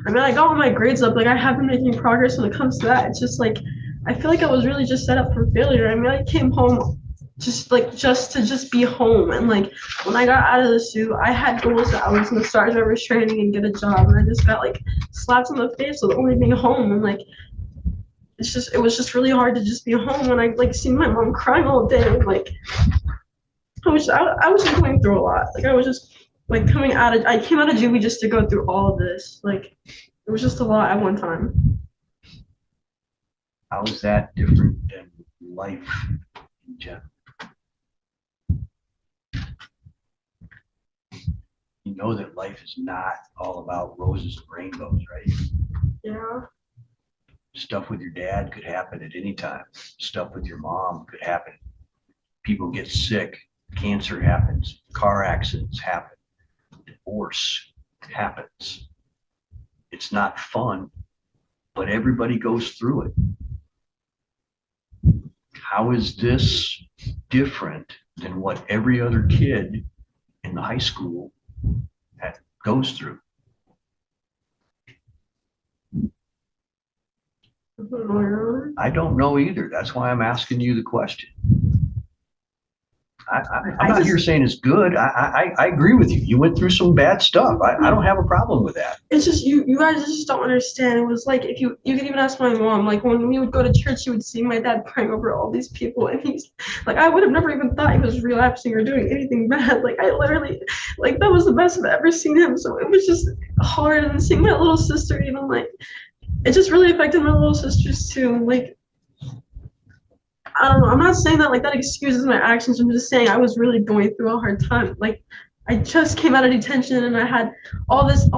I mean, I got all my grades up. Like, I have been making progress when it comes to that. It's just like I feel like I was really just set up for failure. I mean, I came home just to be home, and like when I got out of the suit, I had goals that I was gonna start driver's training and get a job, and I just got like slapped in the face with only being home, and like it was just really hard to just be home when I like seen my mom crying all day, and like I was just going through a lot. Like I was just like I came out of juvie just to go through all of this. Like it was just a lot at one time. How is that different than life in general? You know that life is not all about roses and rainbows, right? Yeah. Stuff with your dad could happen at any time. Stuff with your mom could happen. People get sick. Cancer happens. Car accidents happen. Divorce happens. It's not fun, but everybody goes through it. How is this different than what every other kid in the high school goes through? I don't know either. That's why I'm asking you the question. I'm not here saying it's good. I agree with you. You went through some bad stuff. I don't have a problem with that. It's just you guys just don't understand. It was like if you could even ask my mom, like when we would go to church, you would see my dad praying over all these people, and he's like, I would have never even thought he was relapsing or doing anything bad. Like I literally, like that was the best I've ever seen him. So it was just hard, and seeing my little sister even like it just really affected my little sisters too. Like I don't know. I'm not saying that like that excuses my actions. I'm just saying I was really going through a hard time. Like I just came out of detention and I had all these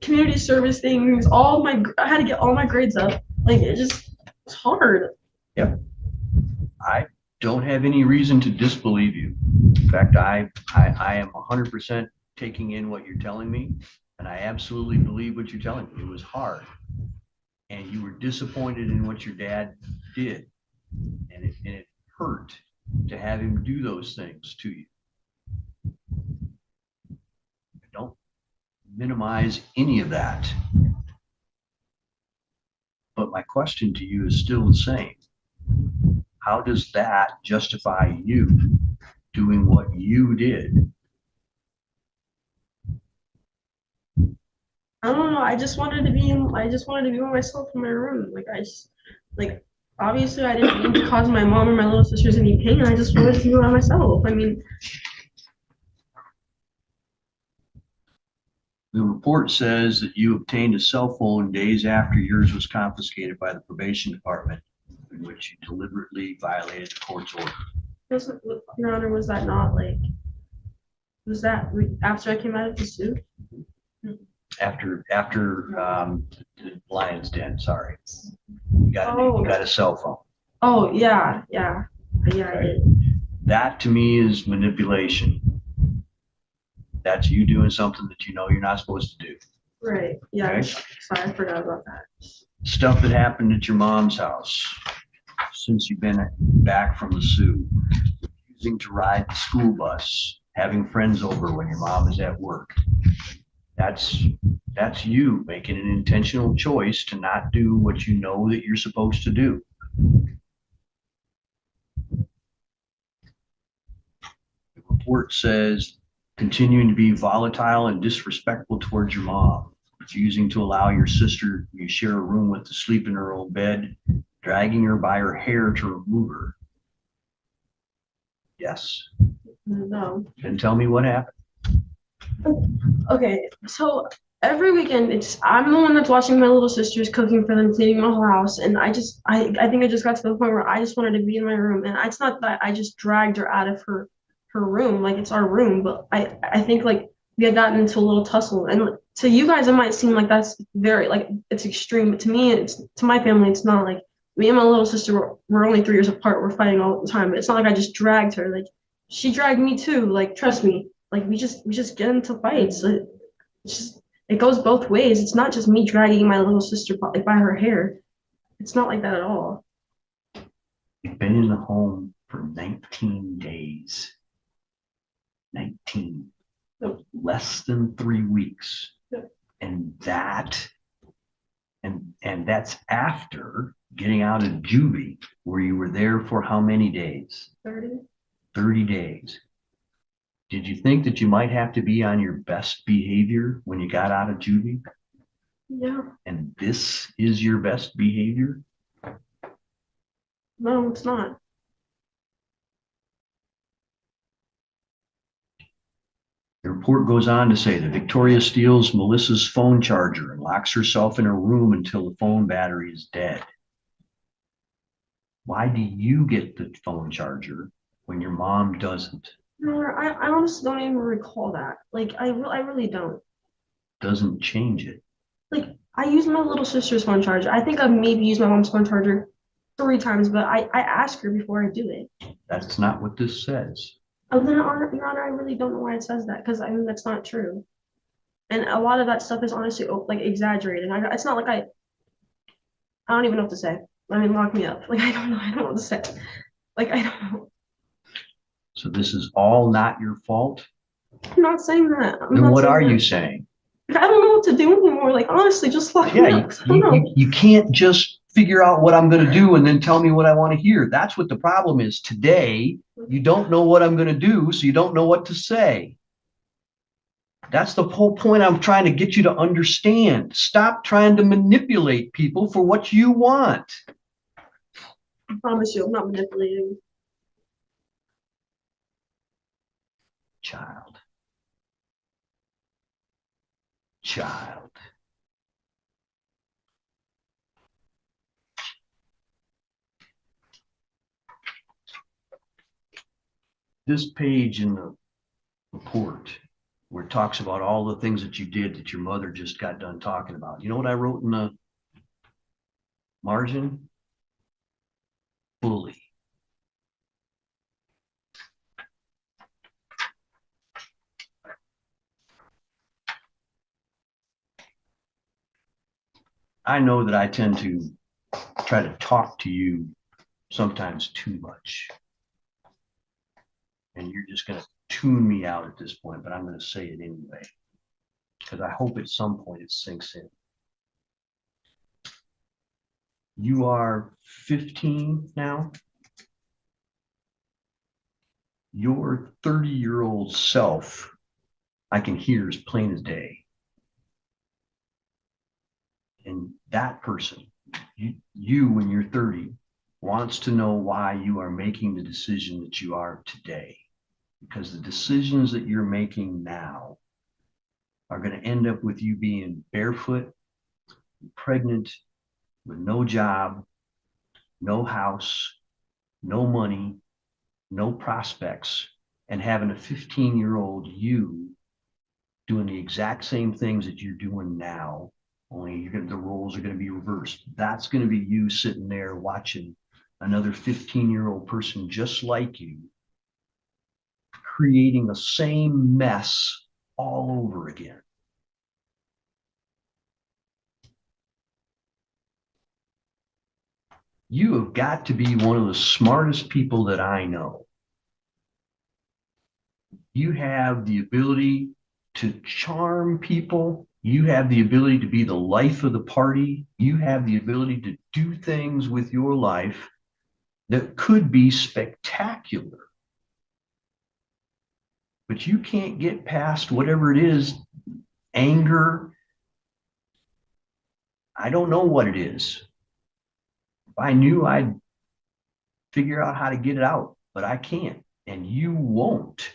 community service things. I had to get all my grades up. Like it's hard. Yep. I don't have any reason to disbelieve you. In fact, I am 100% taking in what you're telling me, and I absolutely believe what you're telling me. It was hard, and you were disappointed in what your dad did. And it hurt to have him do those things to you. Don't minimize any of that. But my question to you is still the same. How does that justify you doing what you did? I don't know. I just wanted to be by myself in my room. Obviously, I didn't mean to cause my mom or my little sisters any pain. I just wanted to be by myself. I mean, the report says that you obtained a cell phone days after yours was confiscated by the probation department, in which you deliberately violated the court's order. Your Honor, was that not like? Was that after I came out of the suit? After the lion's den, sorry. You got a cell phone. Oh, yeah. I did. That to me is manipulation. That's you doing something that you know you're not supposed to do. Right, yeah. Okay? Sorry, I forgot about that. Stuff that happened at your mom's house since you've been back from the suit. Using to ride the school bus, having friends over when your mom is at work. That's you making an intentional choice to not do what you know that you're supposed to do. The report says continuing to be volatile and disrespectful towards your mom. refusing to allow your sister you share a room with to sleep in her own bed, dragging her by her hair to remove her. Yes. No. Then tell me what happened. Okay, so every weekend I'm the one that's watching my little sisters, cooking for them, cleaning the whole house, and I think I just got to the point where I just wanted to be in my room, and it's not that I just dragged her out of her room, like it's our room, but I think like we had gotten into a little tussle, and to you guys it might seem like that's very like it's extreme, but to me, to my family it's not. Like me and my little sister we're only 3 years apart, we're fighting all the time, but it's not like I just dragged her, like she dragged me too, like trust me, like we just get into fights. It goes both ways. It's not just me dragging my little sister like by her hair. It's not like that at all. You've been in the home for 19 days. 19. Yep. Less than 3 weeks. Yep. And that's after getting out of juvie, where you were there for how many days? 30. 30 days. Did you think that you might have to be on your best behavior when you got out of juvie? Yeah. And this is your best behavior? No, it's not. The report goes on to say that Victoria steals Melissa's phone charger and locks herself in her room until the phone battery is dead. Why do you get the phone charger when your mom doesn't? No, I honestly don't even recall that. Like I really don't. Doesn't change it. Like I use my little sister's phone charger. I think I've maybe used my mom's phone charger 3 times, but I ask her before I do it. That's not what this says. Then, Your Honor, I really don't know why it says that, because I mean that's not true. And a lot of that stuff is honestly like exaggerated. It's not like I don't even know what to say. I mean, lock me up. Like I don't know what to say. Like I don't know. So this is all not your fault? I'm not saying that. Then what are you saying? I don't know what to do anymore. Like honestly, just lock me up. I don't know. You can't just figure out what I'm going to do and then tell me what I want to hear. That's what the problem is today. You don't know what I'm going to do, so you don't know what to say. That's the whole point I'm trying to get you to understand. Stop trying to manipulate people for what you want. I promise you, I'm not manipulating. Child. This page in the report where it talks about all the things that you did that your mother just got done talking about. You know what I wrote in the margin? Bully. I know that I tend to try to talk to you sometimes too much. And you're just going to tune me out at this point, but I'm going to say it anyway, because I hope at some point it sinks in. You are 15 now. Your 30-year-old self, I can hear as plain as day. And that person, you when you're 30, wants to know why you are making the decision that you are today. Because the decisions that you're making now are going to end up with you being barefoot, pregnant, with no job, no house, no money, no prospects, and having a 15-year-old you doing the exact same things that you're doing now, only the roles are going to be reversed. That's going to be you sitting there watching another 15-year-old person just like you creating the same mess all over again. You have got to be one of the smartest people that I know. You have the ability to charm people. You have the ability to be the life of the party. You have the ability to do things with your life that could be spectacular. But you can't get past whatever it is, anger, I don't know what it is. If I knew, I'd figure out how to get it out, but I can't, and you won't.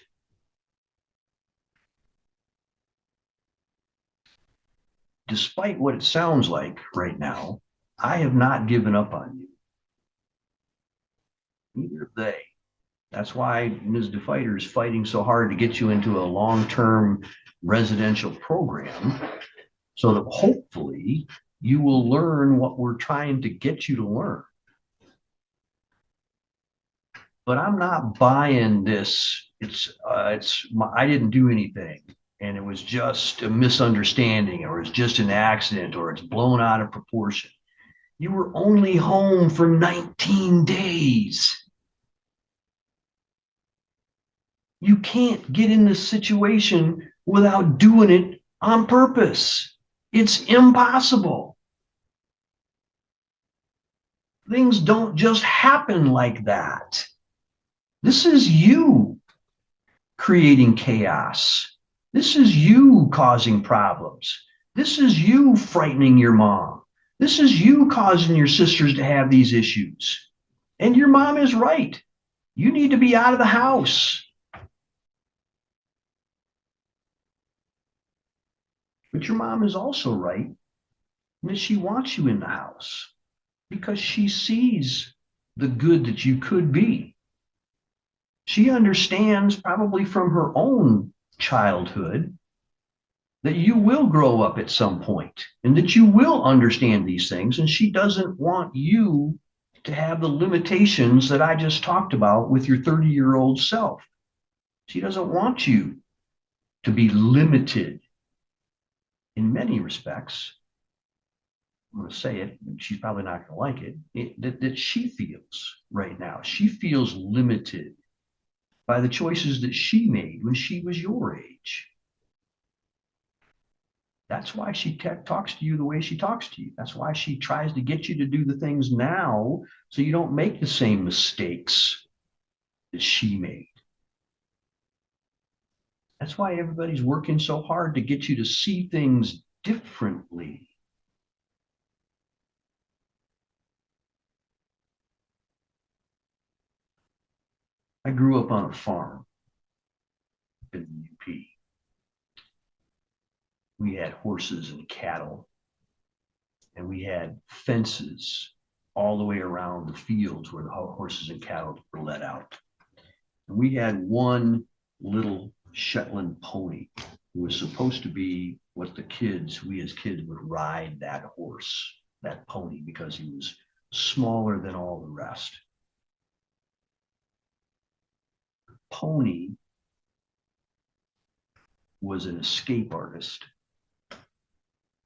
Despite what it sounds like right now, I have not given up on you. Neither have they. That's why Ms. DeFighter is fighting so hard to get you into a long-term residential program, so that hopefully you will learn what we're trying to get you to learn. But I'm not buying this. I didn't do anything, and it was just a misunderstanding, or it's just an accident, or it's blown out of proportion. You were only home for 19 days. You can't get in this situation without doing it on purpose. It's impossible. Things don't just happen like that. This is you creating chaos. This is you causing problems. This is you frightening your mom. This is you causing your sisters to have these issues. And your mom is right. You need to be out of the house. But your mom is also right that she wants you in the house because she sees the good that you could be. She understands, probably from her own childhood, that you will grow up at some point and that you will understand these things. And she doesn't want you to have the limitations that I just talked about with your 30-year-old self. She doesn't want you to be limited in many respects. I'm going to say it, and she's probably not going to like it, that she feels right now. She feels limited by the choices that she made when she was your age. That's why she talks to you the way she talks to you. That's why she tries to get you to do the things now so you don't make the same mistakes that she made. That's why everybody's working so hard to get you to see things differently. I grew up on a farm in the UP. We had horses and cattle, and we had fences all the way around the fields where the horses and cattle were let out. And we had one little Shetland pony who was supposed to be what we as kids would ride that horse, that pony, because he was smaller than all the rest. Pony was an escape artist.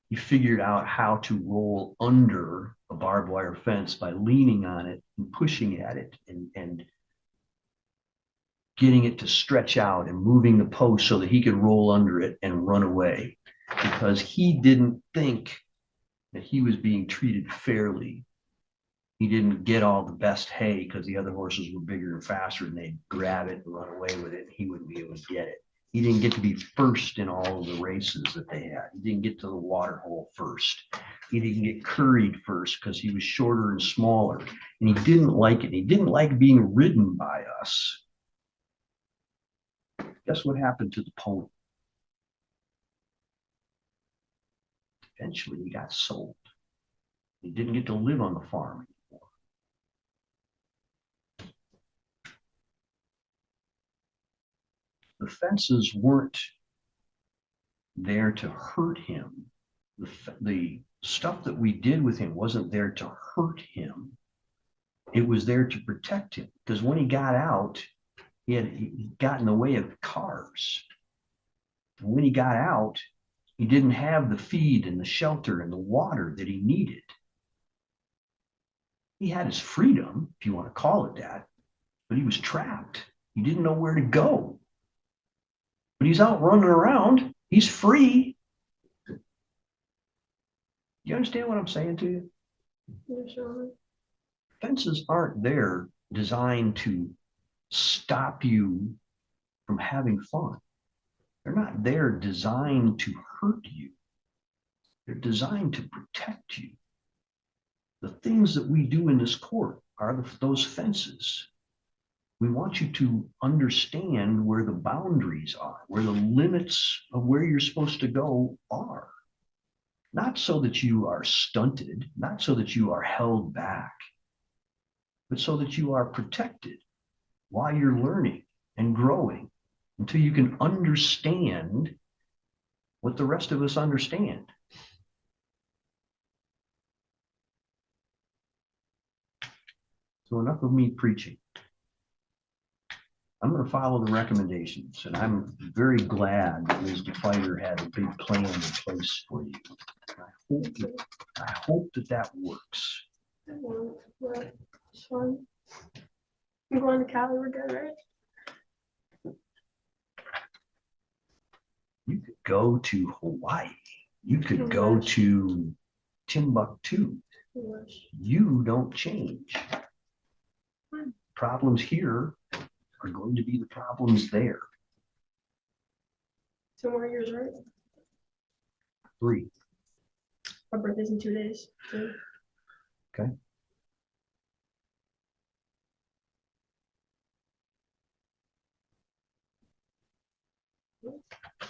He figured out how to roll under a barbed wire fence by leaning on it and pushing at it and getting it to stretch out and moving the post so that he could roll under it and run away, because he didn't think that he was being treated fairly. He didn't get all the best hay because the other horses were bigger and faster, and they'd grab it and run away with it, and he wouldn't be able to get it. He didn't get to be first in all of the races that they had. He didn't get to the water hole first. He didn't get curried first because he was shorter and smaller, and he didn't like it. He didn't like being ridden by us. Guess what happened to the pony? Eventually, he got sold. He didn't get to live on the farm anymore. The fences weren't there to hurt him. The stuff that we did with him wasn't there to hurt him. It was there to protect him, because when he got out, he got in the way of cars. And when he got out, he didn't have the feed and the shelter and the water that he needed. He had his freedom, if you want to call it that, but he was trapped. He didn't know where to go. But he's out running around. He's free. You understand what I'm saying to you? Yeah, sure. Fences aren't there designed to stop you from having fun. They're not there designed to hurt you. They're designed to protect you. The things that we do in this court are those fences. We want you to understand where the boundaries are, where the limits of where you're supposed to go are. Not so that you are stunted, not so that you are held back, but so that you are protected while you're learning and growing until you can understand what the rest of us understand. So enough of me preaching. I'm going to follow the recommendations, and I'm very glad that Ms. DeFighter had a big plan in place for you. I hope that works. It's fun. I'm going to Cali, we're good, right? You could go to Hawaii. You could go to Timbuktu. You don't change. Problems here are going to be the problems there. 2 more years, right? 3. My birthday's in 2 days. Okay.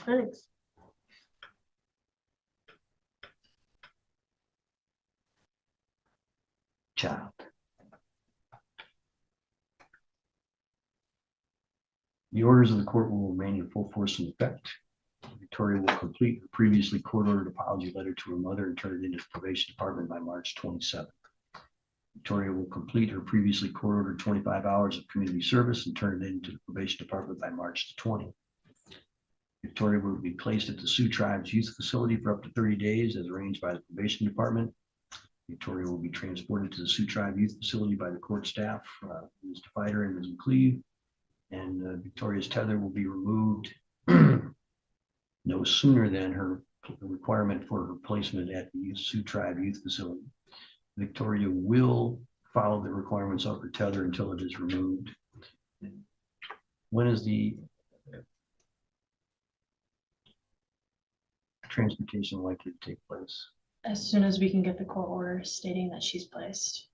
Thanks. Child. The orders of the court will remain in full force and effect. Victoria will complete her previously court-ordered apology letter to her mother and turn it into the probation department by March 27th. Victoria will complete her previously court-ordered 25 hours of community service and turn it into the probation department by March 20th. Victoria will be placed at the Sioux Tribe's youth facility for up to 30 days as arranged by the probation department. Victoria will be transported to the Sioux Tribe youth facility by the court staff, Ms. DeFighter and Ms. McCleve. And Victoria's tether will be removed no sooner than her requirement for her placement at the Sioux Tribe youth facility. Victoria will follow the requirements of her tether until it is removed. When is the transportation likely to take place? As soon as we can get the court order stating that she's placed.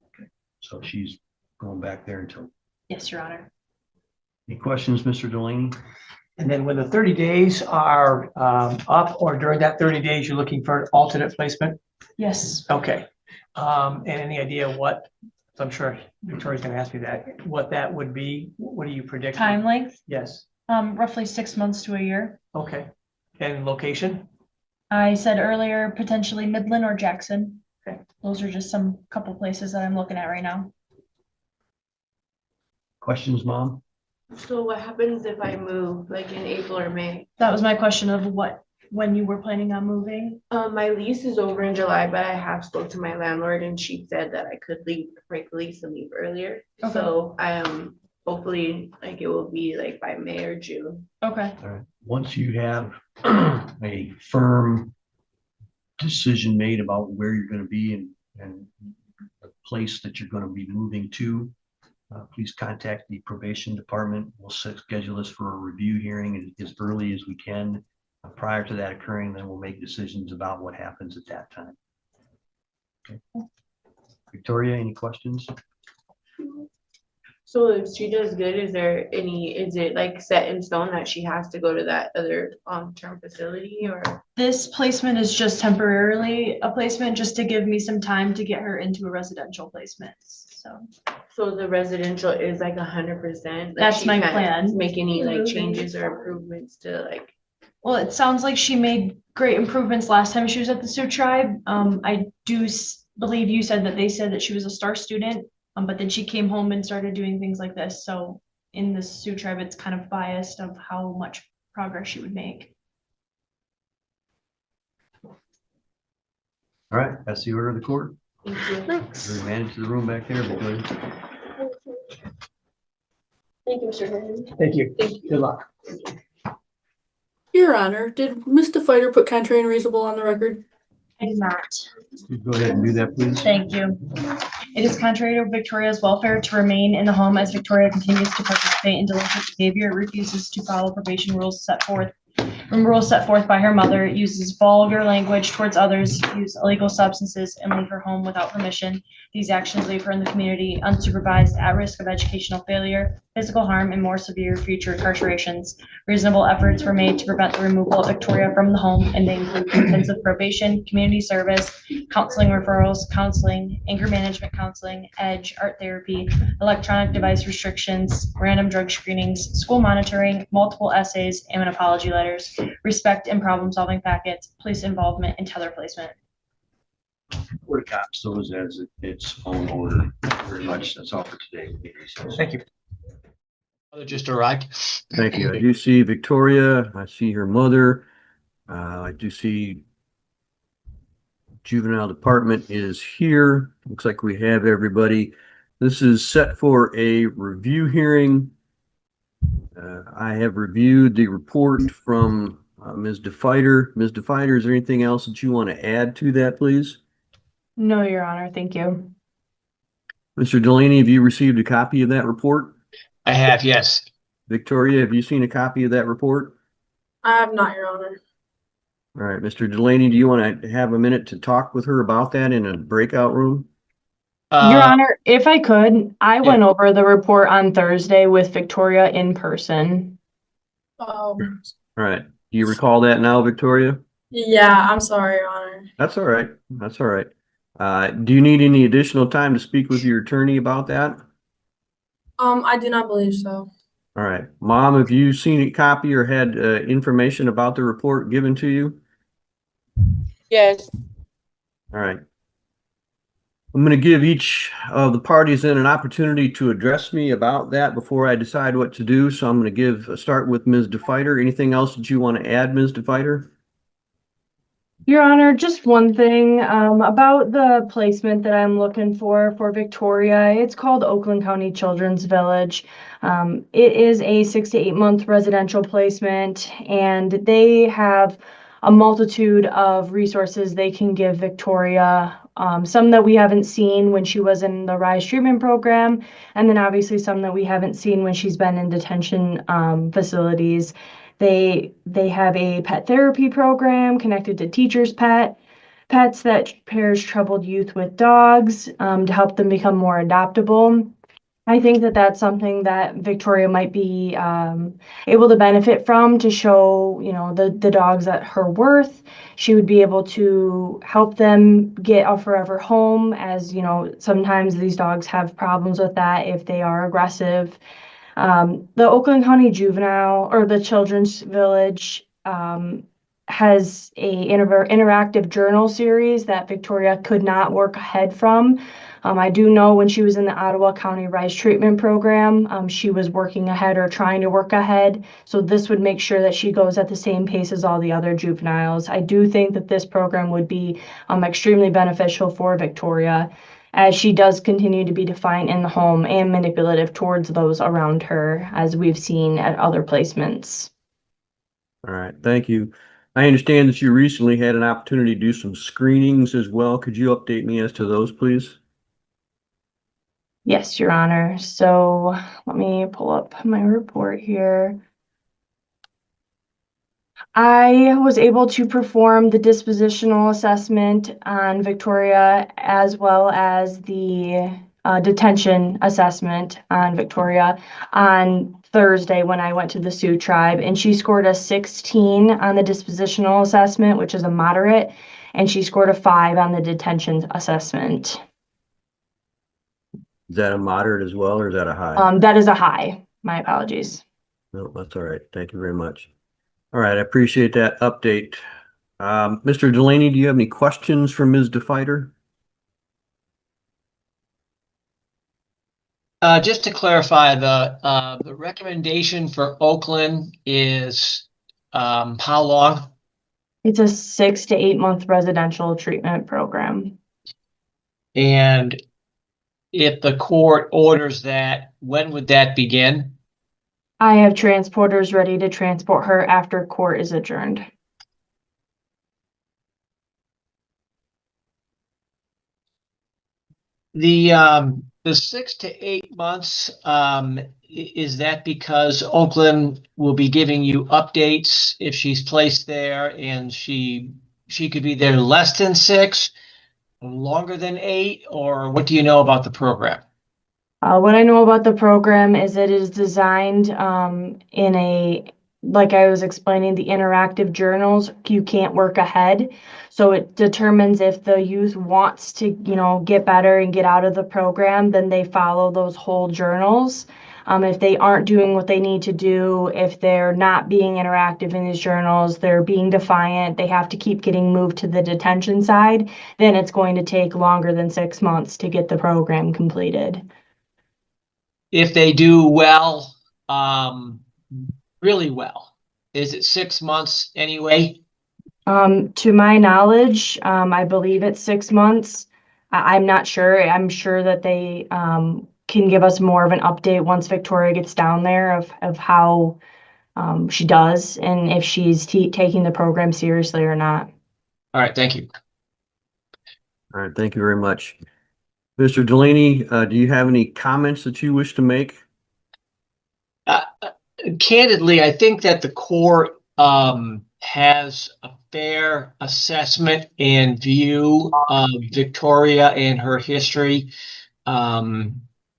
Okay, so she's going back there until. Yes, Your Honor. Any questions, Mr. Delaney? And then when the 30 days are up, or during that 30 days, you're looking for alternate placement? Yes. Okay. And any idea what, I'm sure Victoria's going to ask me that, what that would be? What do you predict? Time length? Yes. Roughly 6 months to a year. Okay. And location? I said earlier, potentially Midland or Jackson. Okay. Those are just some couple places that I'm looking at right now. Questions, Mom? So what happens if I move like in April or May? That was my question of when you were planning on moving. My lease is over in July, but I have spoke to my landlord and she said that I could break the lease and leave earlier. Okay. So hopefully like it will be like by May or June. Okay. All right. Once you have a firm decision made about where you're going to be and the place that you're going to be moving to, please contact the probation department. We'll schedule this for a review hearing as early as we can. Prior to that occurring, then we'll make decisions about what happens at that time. Okay. Victoria, any questions? So if she does good, is it like set in stone that she has to go to that other long-term facility, or? This placement is just temporarily a placement just to give me some time to get her into a residential placement. So the residential is like 100%. That's my plan. Make any like changes or improvements to like. Well, it sounds like she made great improvements last time she was at the Sioux Tribe. I do believe you said that they said that she was a star student, but then she came home and started doing things like this. So in the Sioux Tribe, it's kind of biased of how much progress she would make. All right, that's the order of the court. Thank you. Thanks. Remand to the room back there. Victoria. Thank you, Mr. Herman. Thank you. Thank you. Good luck. Your Honor, did Ms. DeFighter put contrary and reasonable on the record? I did not. Go ahead and do that, please. Thank you. It is contrary to Victoria's welfare to remain in the home as Victoria continues to participate in delinquent behavior, refuses to follow probation rules set forth rules set forth by her mother, uses vulgar language towards others, use illegal substances, and leave her home without permission. These actions leave her in the community unsupervised, at risk of educational failure, physical harm, and more severe future incarcerations. Reasonable efforts were made to prevent the removal of Victoria from the home, and they include intensive probation, community service, counseling referrals, counseling, anger management counseling, EDGE, art therapy, electronic device restrictions, random drug screenings, school monitoring, multiple essays, and apology letters, respect and problem-solving packets, police involvement, and tether placement. Court adopts those as its own order. Thank you very much. That's all for today. Thank you. Just arrived. Thank you. I do see Victoria. I see her mother. I do see juvenile department is here. Looks like we have everybody. This is set for a review hearing. I have reviewed the report from Ms. DeFighter. Ms. DeFighter, is there anything else that you want to add to that, please? No, Your Honor. Thank you. Mr. Delaney, have you received a copy of that report? I have, yes. Victoria, have you seen a copy of that report? I have not, Your Honor. All right, Mr. Delaney, do you want to have a minute to talk with her about that in a breakout room? Your Honor, if I could, I went over the report on Thursday with Victoria in person. All right. Do you recall that now, Victoria? Yeah, I'm sorry, Your Honor. That's all right. That's all right. Do you need any additional time to speak with your attorney about that? I do not believe so. All right. Mom, have you seen a copy or had information about the report given to you? Yes. All right. I'm going to give each of the parties then an opportunity to address me about that before I decide what to do. So I'm going to start with Ms. DeFighter. Anything else that you want to add, Ms. DeFighter? Your Honor, just one thing about the placement that I'm looking for Victoria. It's called Oakland County Children's Village. It is a 6 to 8 month residential placement, and they have a multitude of resources they can give Victoria. Some that we haven't seen when she was in the RISE treatment program, and then obviously some that we haven't seen when she's been in detention facilities. They have a pet therapy program connected to teachers' pets that pairs troubled youth with dogs to help them become more adoptable. I think that that's something that Victoria might be able to benefit from, to show, the dogs that her worth. She would be able to help them get a forever home, as, sometimes these dogs have problems with that if they are aggressive. The Oakland County Juvenile or the Children's Village has a interactive journal series that Victoria could not work ahead from. I do know when she was in the Ottawa County RISE treatment program, she was working ahead or trying to work ahead. So this would make sure that she goes at the same pace as all the other juveniles. I do think that this program would be extremely beneficial for Victoria, as she does continue to be defiant in the home and manipulative towards those around her, as we've seen at other placements. All right. Thank you. I understand that you recently had an opportunity to do some screenings as well. Could you update me as to those, please? Yes, Your Honor. So let me pull up my report here. I was able to perform the dispositional assessment on Victoria, as well as the detention assessment on Victoria on Thursday when I went to the Sioux tribe, and she scored a 16 on the dispositional assessment, which is a moderate, and she scored a 5 on the detention assessment. Is that a moderate as well, or is that a high? That is a high. My apologies. No, that's all right. Thank you very much. All right, I appreciate that update. Mr. Delaney, do you have any questions for Ms. DeFighter? Just to clarify, the recommendation for Oakland is how long? It's a 6 to 8 month residential treatment program. And if the court orders that, when would that begin? I have transporters ready to transport her after court is adjourned. The The 6 to 8 months, is that because Oakland will be giving you updates if she's placed there, and she could be there less than 6, longer than 8, or what do you know about the program? What I know about the program is it is designed like I was explaining, the interactive journals, you can't work ahead. So it determines if the youth wants to, get better and get out of the program, then they follow those whole journals. If they aren't doing what they need to do, if they're not being interactive in these journals, they're being defiant, they have to keep getting moved to the detention side, then it's going to take longer than 6 months to get the program completed. If they do well, really well, is it 6 months anyway? To my knowledge, I believe it's 6 months. I'm not sure. I'm sure that they can give us more of an update once Victoria gets down there of how she does and if she's taking the program seriously or not. All right, thank you. All right, thank you very much. Mr. Delaney, do you have any comments that you wish to make? Candidly, I think that the court has a fair assessment and view of Victoria and her history.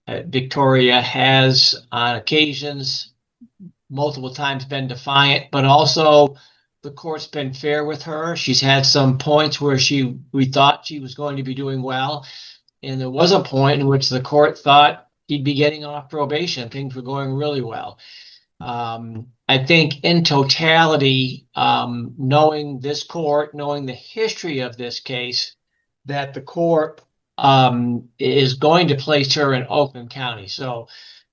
Victoria has on occasions multiple times been defiant, but also the court's been fair with her. She's had some points where we thought she was going to be doing well, and there was a point in which the court thought he'd be getting off probation. Things were going really well. I think in totality, knowing this court, knowing the history of this case, that the court is going to place her in Oakland County. So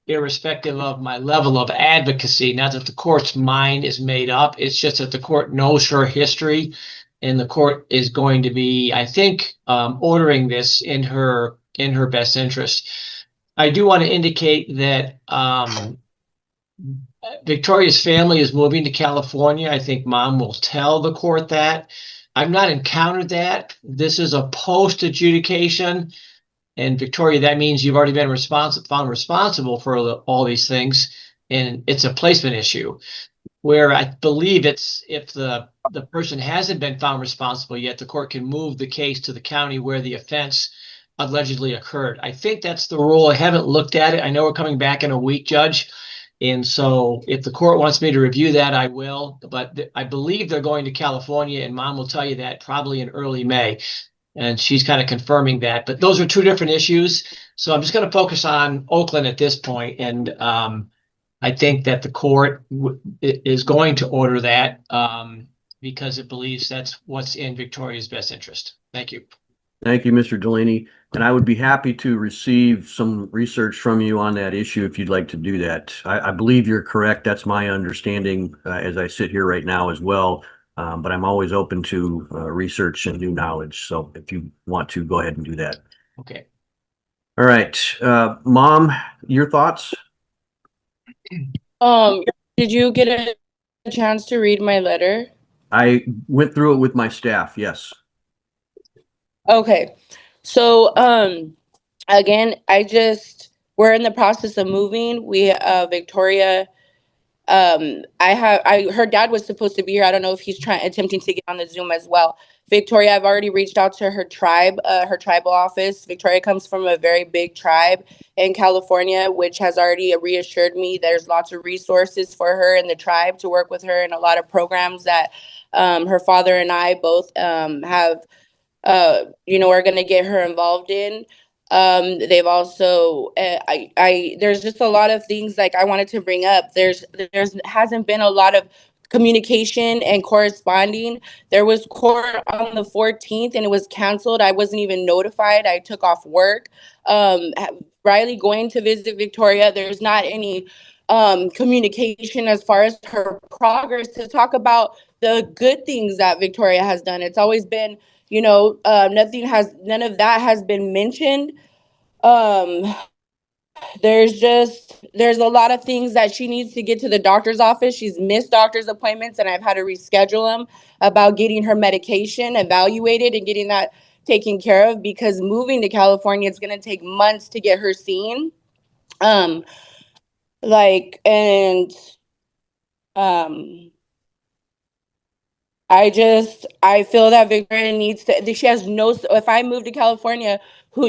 irrespective of my level of advocacy, not that the court's mind is made up, it's just that the court knows her history, and the court is going to be, I think, ordering this in her best interest. I do want to indicate that Victoria's family is moving to California. I think mom will tell the court that. I've not encountered that. This is a post-adjudication. And Victoria, that means you've already been found responsible for all these things. And it's a placement issue where I believe it's if the person hasn't been found responsible yet, the court can move the case to the county where the offense allegedly occurred. I think that's the rule. I haven't looked at it. I know we're coming back in a week, Judge. And so if the court wants me to review that, I will. But I believe they're going to California, and mom will tell you that probably in early May. And she's kind of confirming that. But those are two different issues. So I'm just going to focus on Oakland at this point. And I think that the court is going to order that because it believes that's what's in Victoria's best interest. Thank you. Thank you, Mr. Delaney. And I would be happy to receive some research from you on that issue if you'd like to do that. I believe you're correct. That's my understanding as I sit here right now as well. But I'm always open to research and new knowledge. So if you want to, go ahead and do that. Okay. All right. Mom, your thoughts? Did you get a chance to read my letter? I went through it with my staff. Yes. Okay. So, again, we're in the process of moving. Victoria, her dad was supposed to be here. I don't know if he's attempting to get on the Zoom as well. Victoria, I've already reached out to her tribe, her tribal office. Victoria comes from a very big tribe in California, which has already reassured me there's lots of resources for her in the tribe to work with her and a lot of programs that her father and I both have are going to get her involved in. They've also, there's just a lot of things like I wanted to bring up. There's hasn't been a lot of communication and corresponding. There was court on the 14th and it was canceled. I wasn't even notified. I took off work. Riley going to visit Victoria. There's not any communication as far as her progress to talk about the good things that Victoria has done. It's always been, none of that has been mentioned. There's a lot of things that she needs to get to the doctor's office. She's missed doctor's appointments and I've had to reschedule them about getting her medication evaluated and getting that taken care of, because moving to California, it's going to take months to get her seen. Like, and I feel that Victoria needs to, she has no, if I move to California,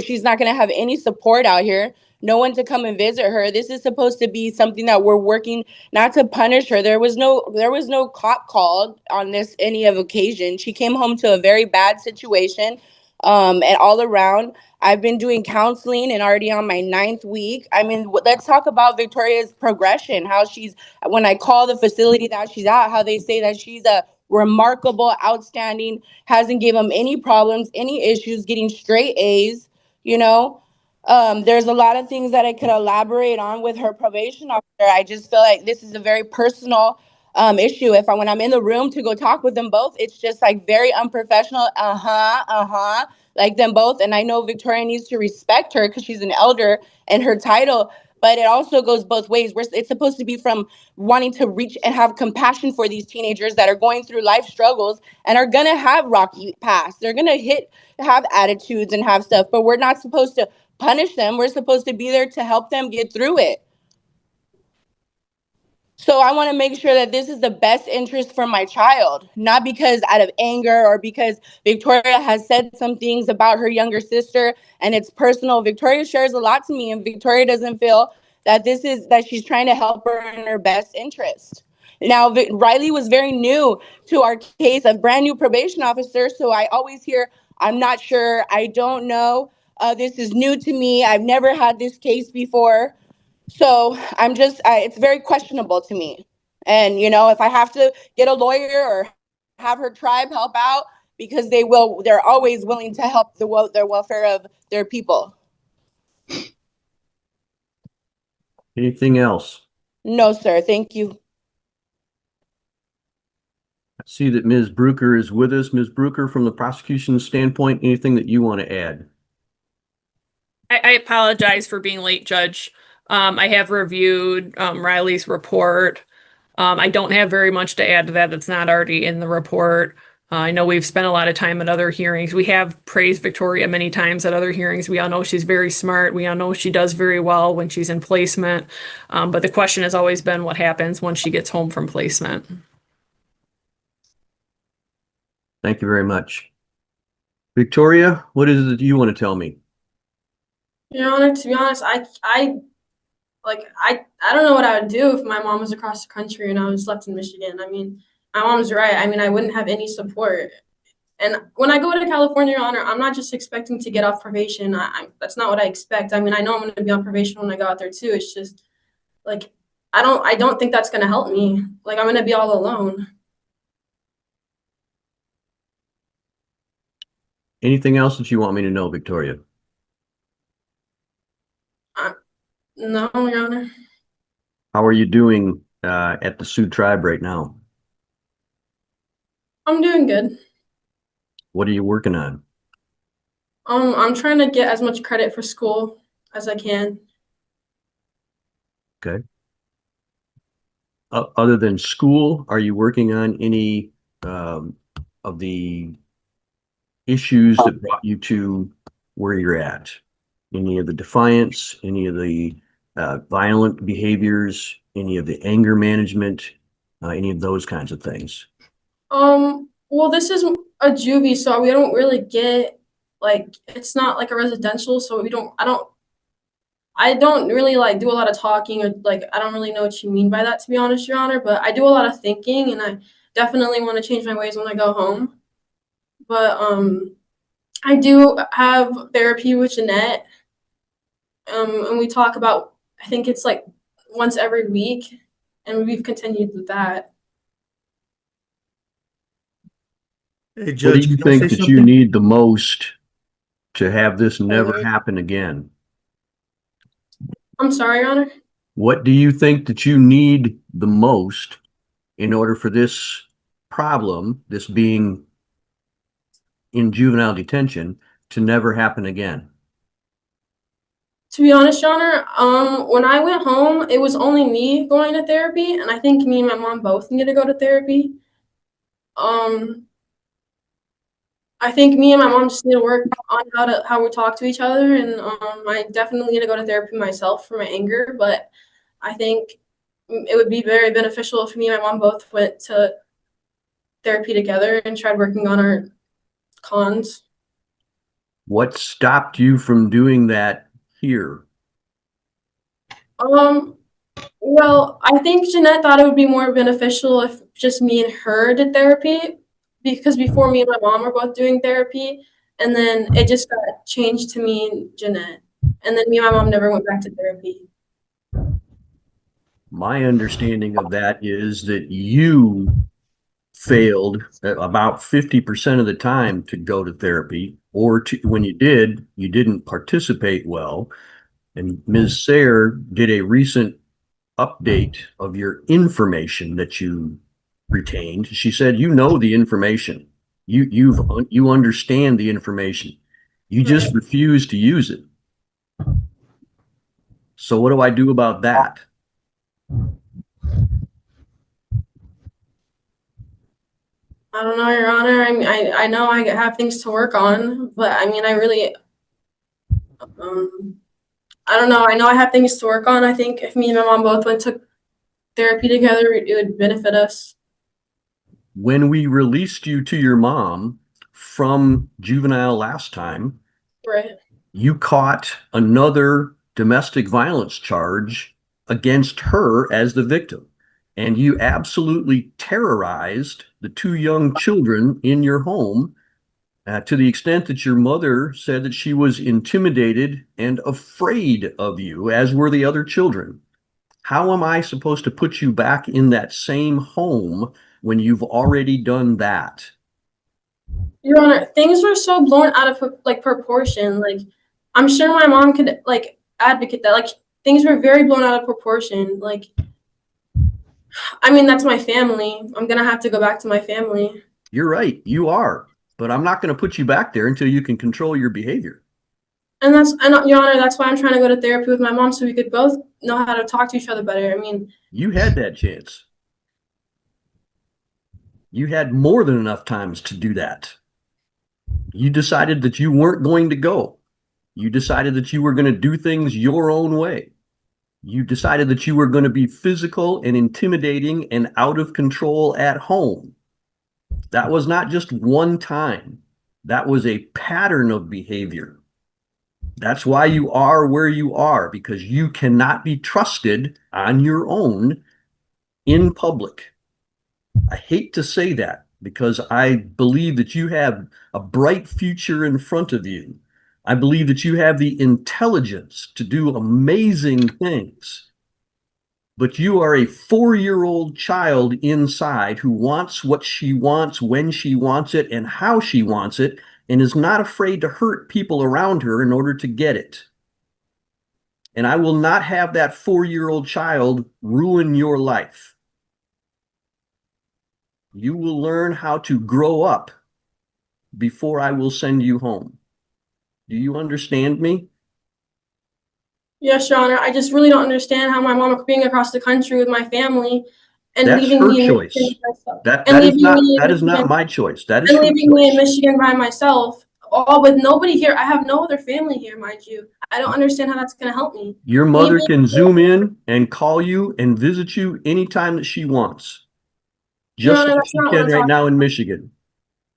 she's not going to have any support out here, no one to come and visit her. This is supposed to be something that we're working, not to punish her. There was no cop called on any of occasion. She came home to a very bad situation. And all around, I've been doing counseling and already on my 9th week. I mean, let's talk about Victoria's progression, how when I call the facility that she's at, how they say that she's a remarkable, outstanding, hasn't given them any problems, any issues, getting straight A's, you know. There's a lot of things that I could elaborate on with her probation officer. I just feel like this is a very personal issue. When I'm in the room to go talk with them both, it's just like very unprofessional. Like them both. And I know Victoria needs to respect her because she's an elder and her title, but it also goes both ways. It's supposed to be from wanting to reach and have compassion for these teenagers that are going through life struggles and are going to have rocky past. They're going to have attitudes and have stuff, but we're not supposed to punish them. We're supposed to be there to help them get through it. So I want to make sure that this is the best interest for my child, not because out of anger or because Victoria has said some things about her younger sister and it's personal. Victoria shares a lot to me, and Victoria doesn't feel that that she's trying to help her in her best interest. Now, Riley was very new to our case, a brand new probation officer. So I always hear, I'm not sure, I don't know. This is new to me. I've never had this case before. So it's very questionable to me. And, you know, if I have to get a lawyer or have her tribe help out, because they're always willing to help their welfare of their people. Anything else? No, sir. Thank you. I see that Ms. Bruker is with us. Ms. Bruker, from the prosecution standpoint, anything that you want to add? I apologize for being late, Judge. I have reviewed Riley's report. I don't have very much to add to that that's not already in the report. I know we've spent a lot of time at other hearings. We have praised Victoria many times at other hearings. We all know she's very smart. We all know she does very well when she's in placement. But the question has always been what happens once she gets home from placement. Thank you very much. Victoria, what is it you want to tell me? Your Honor, to be honest, I don't know what I would do if my mom was across the country and I was left in Michigan. I mean, my mom's right. I mean, I wouldn't have any support. And when I go to California, Your Honor, I'm not just expecting to get off probation. That's not what I expect. I mean, I know I'm going to be on probation when I go out there too. It's just like I don't think that's going to help me. Like, I'm going to be all alone. Anything else that you want me to know, Victoria? No, Your Honor. How are you doing at the Sioux tribe right now? I'm doing good. What are you working on? I'm trying to get as much credit for school as I can. Okay. Other than school, are you working on any of the issues that brought you to where you're at? Any of the defiance, any of the violent behaviors, any of the anger management, any of those kinds of things? Well, this is a juvie, so we don't really get, like, it's not like a residential, so I don't really like do a lot of talking, or like I don't really know what you mean by that, to be honest, Your Honor, but I do a lot of thinking and I definitely want to change my ways when I go home. But I do have therapy with Jeanette. And we talk about, I think it's like once every week, and we've continued with that. What Hey, do Judge, you can I think say that you something? need the most to have this never happen again? I'm sorry, Your Honor. What do you think that you need the most in order for this problem, this being in juvenile detention, to never happen again? To be honest, Your Honor, when I went home, it was only me going to therapy, and I think me and my mom both need to go to therapy. I think me and my mom just need to work on how we talk to each other, and I definitely need to go to therapy myself for my anger. But I think it would be very beneficial if me and my mom both went to therapy together and tried working on our cons. What stopped you from doing that here? Well, I think Jeanette thought it would be more beneficial if just me and her did therapy, because before me and my mom were both doing therapy, and then it just got changed to me and Jeanette, and then me and my mom never went back to therapy. My understanding of that is that you failed about 50% of the time to go to therapy, or when you did, you didn't participate well. And Ms. Sayre did a recent update of your information that you retained. She said, you know the information. You understand the information. You just refuse to use it. So what do I do about that? I don't know, Your Honor. I know I have things to work on, but I mean, I really, I don't know. I know I have things to work on. I think if me and my mom both went to therapy together, it would benefit us. When we released you to your mom from juvenile last time, Right. you caught another domestic violence charge against her as the victim. And you absolutely terrorized the two young children in your home to the extent that your mother said that she was intimidated and afraid of you, as were the other children. How am I supposed to put you back in that same home when you've already done that? Your Honor, things were so blown out of proportion. Like, I'm sure my mom could advocate that. Like, things were very blown out of proportion. Like, I mean, that's my family. I'm gonna have to go back to my family. You're right, you are. But I'm not going to put you back there until you can control your behavior. And Your Honor, that's why I'm trying to go to therapy with my mom, so we could both know how to talk to each other better. I mean, you had that chance. You had more than enough times to do that. You decided that you weren't going to go. You decided that you were going to do things your own way. You decided that you were going to be physical and intimidating and out of control at home. That was not just one time. That was a pattern of behavior. That's why you are where you are, because you cannot be trusted on your own in public. I hate to say that because I believe that you have a bright future in front of you. I believe that you have the intelligence to do amazing things. But you are a 4-year-old child inside who wants what she wants, when she wants it, and how she wants it, and is not afraid to hurt people around her in order to get it. And I will not have that 4-year-old child ruin your life. You will learn how to grow up before I will send you home. Do you understand me? yes, Your Honor. I just really don't understand how my mom being across the country with my family and That's leaving her me in choice. Michigan by myself. That is not my choice. That is and her leaving me in choice. Michigan by myself, all with nobody here. I have no other family here, mind you. I don't understand how that's going to help me. Your mother can zoom in and call you and visit you anytime that she wants. Your Just Honor, like that's she not what can I'm right talking now in about. Michigan.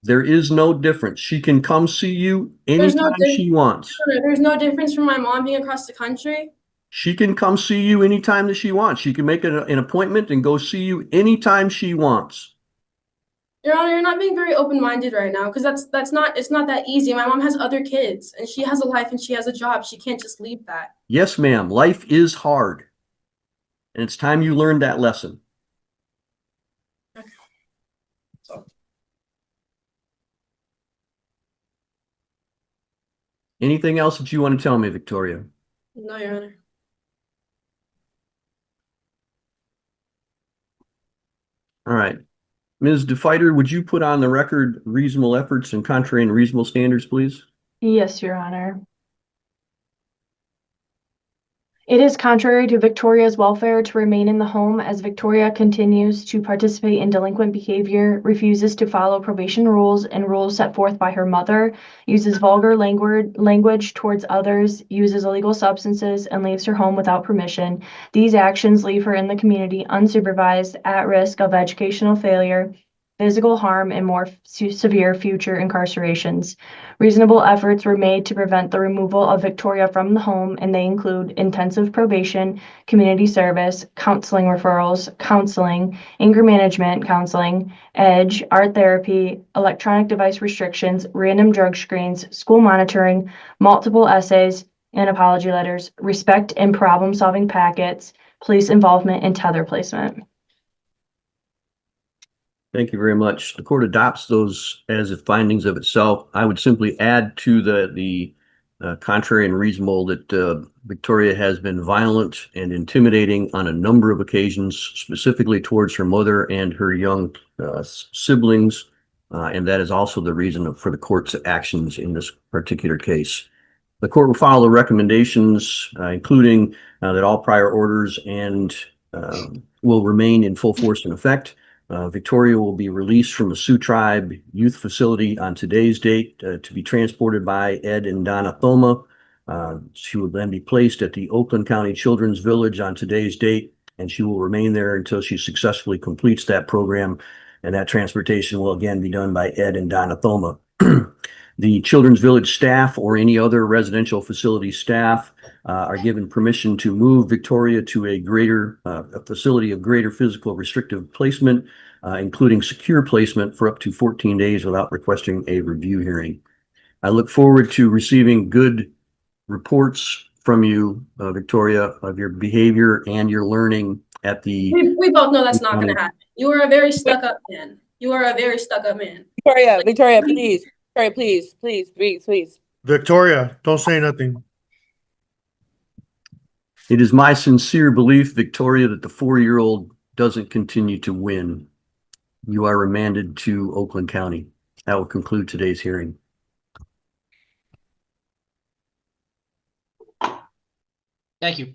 There is no difference. She can come see you There's no anytime she wants. There's no difference from my mom being across the country. She can come see you anytime that she wants. She can make an appointment and go see you anytime she wants. Your Honor, you're not being very open-minded right now, because it's not that easy. My mom has other kids, and she has a life and she has a job. She can't just leave that. Yes, ma'am. Life is hard. And it's time you learned that lesson. Anything else that you want to tell me, Victoria? No, Your Honor. All right. Ms. DeFighter, would you put on the record reasonable efforts and contrary and reasonable standards, please? Yes, Your Honor. It is contrary to Victoria's welfare to remain in the home as Victoria continues to participate in delinquent behavior, refuses to follow probation rules and rules set forth by her mother, uses vulgar language towards others, uses illegal substances, and leaves her home without permission. These actions leave her in the community unsupervised, at risk of educational failure, physical harm, and more severe future incarcerations. Reasonable efforts were made to prevent the removal of Victoria from the home, and they include intensive probation, community service, counseling referrals, counseling, anger management counseling, EDGE, art therapy, electronic device restrictions, random drug screens, school monitoring, multiple essays and apology letters, respect and problem-solving packets, police involvement, and tether placement. Thank you very much. The court adopts those as findings of itself. I would simply add to the contrary and reasonable that Victoria has been violent and intimidating on a number of occasions, specifically towards her mother and her young siblings. And that is also the reason for the court's actions in this particular case. The court will follow the recommendations, including that all prior orders and will remain in full force and effect. Victoria will be released from the Sioux Tribe Youth Facility on today's date to be transported by Ed and Donna Thoma. She will then be placed at the Oakland County Children's Village on today's date, and she will remain there until she successfully completes that program. And that transportation will again be done by Ed and Donna Thoma. The Children's Village staff or any other residential facility staff are given permission to move Victoria to a facility of greater physical restrictive placement, including secure placement for up to 14 days without requesting a review hearing. I look forward to receiving good reports from you, Victoria, of your behavior and your learning at the... We both know that's not going to happen. You are a very stuck-up man. You are a very stuck-up man. Victoria, please. Victoria, please. Victoria, don't say nothing. It is my sincere belief, Victoria, that the 4-year-old doesn't continue to win. You are remanded to Oakland County. That will conclude today's hearing. Thank you.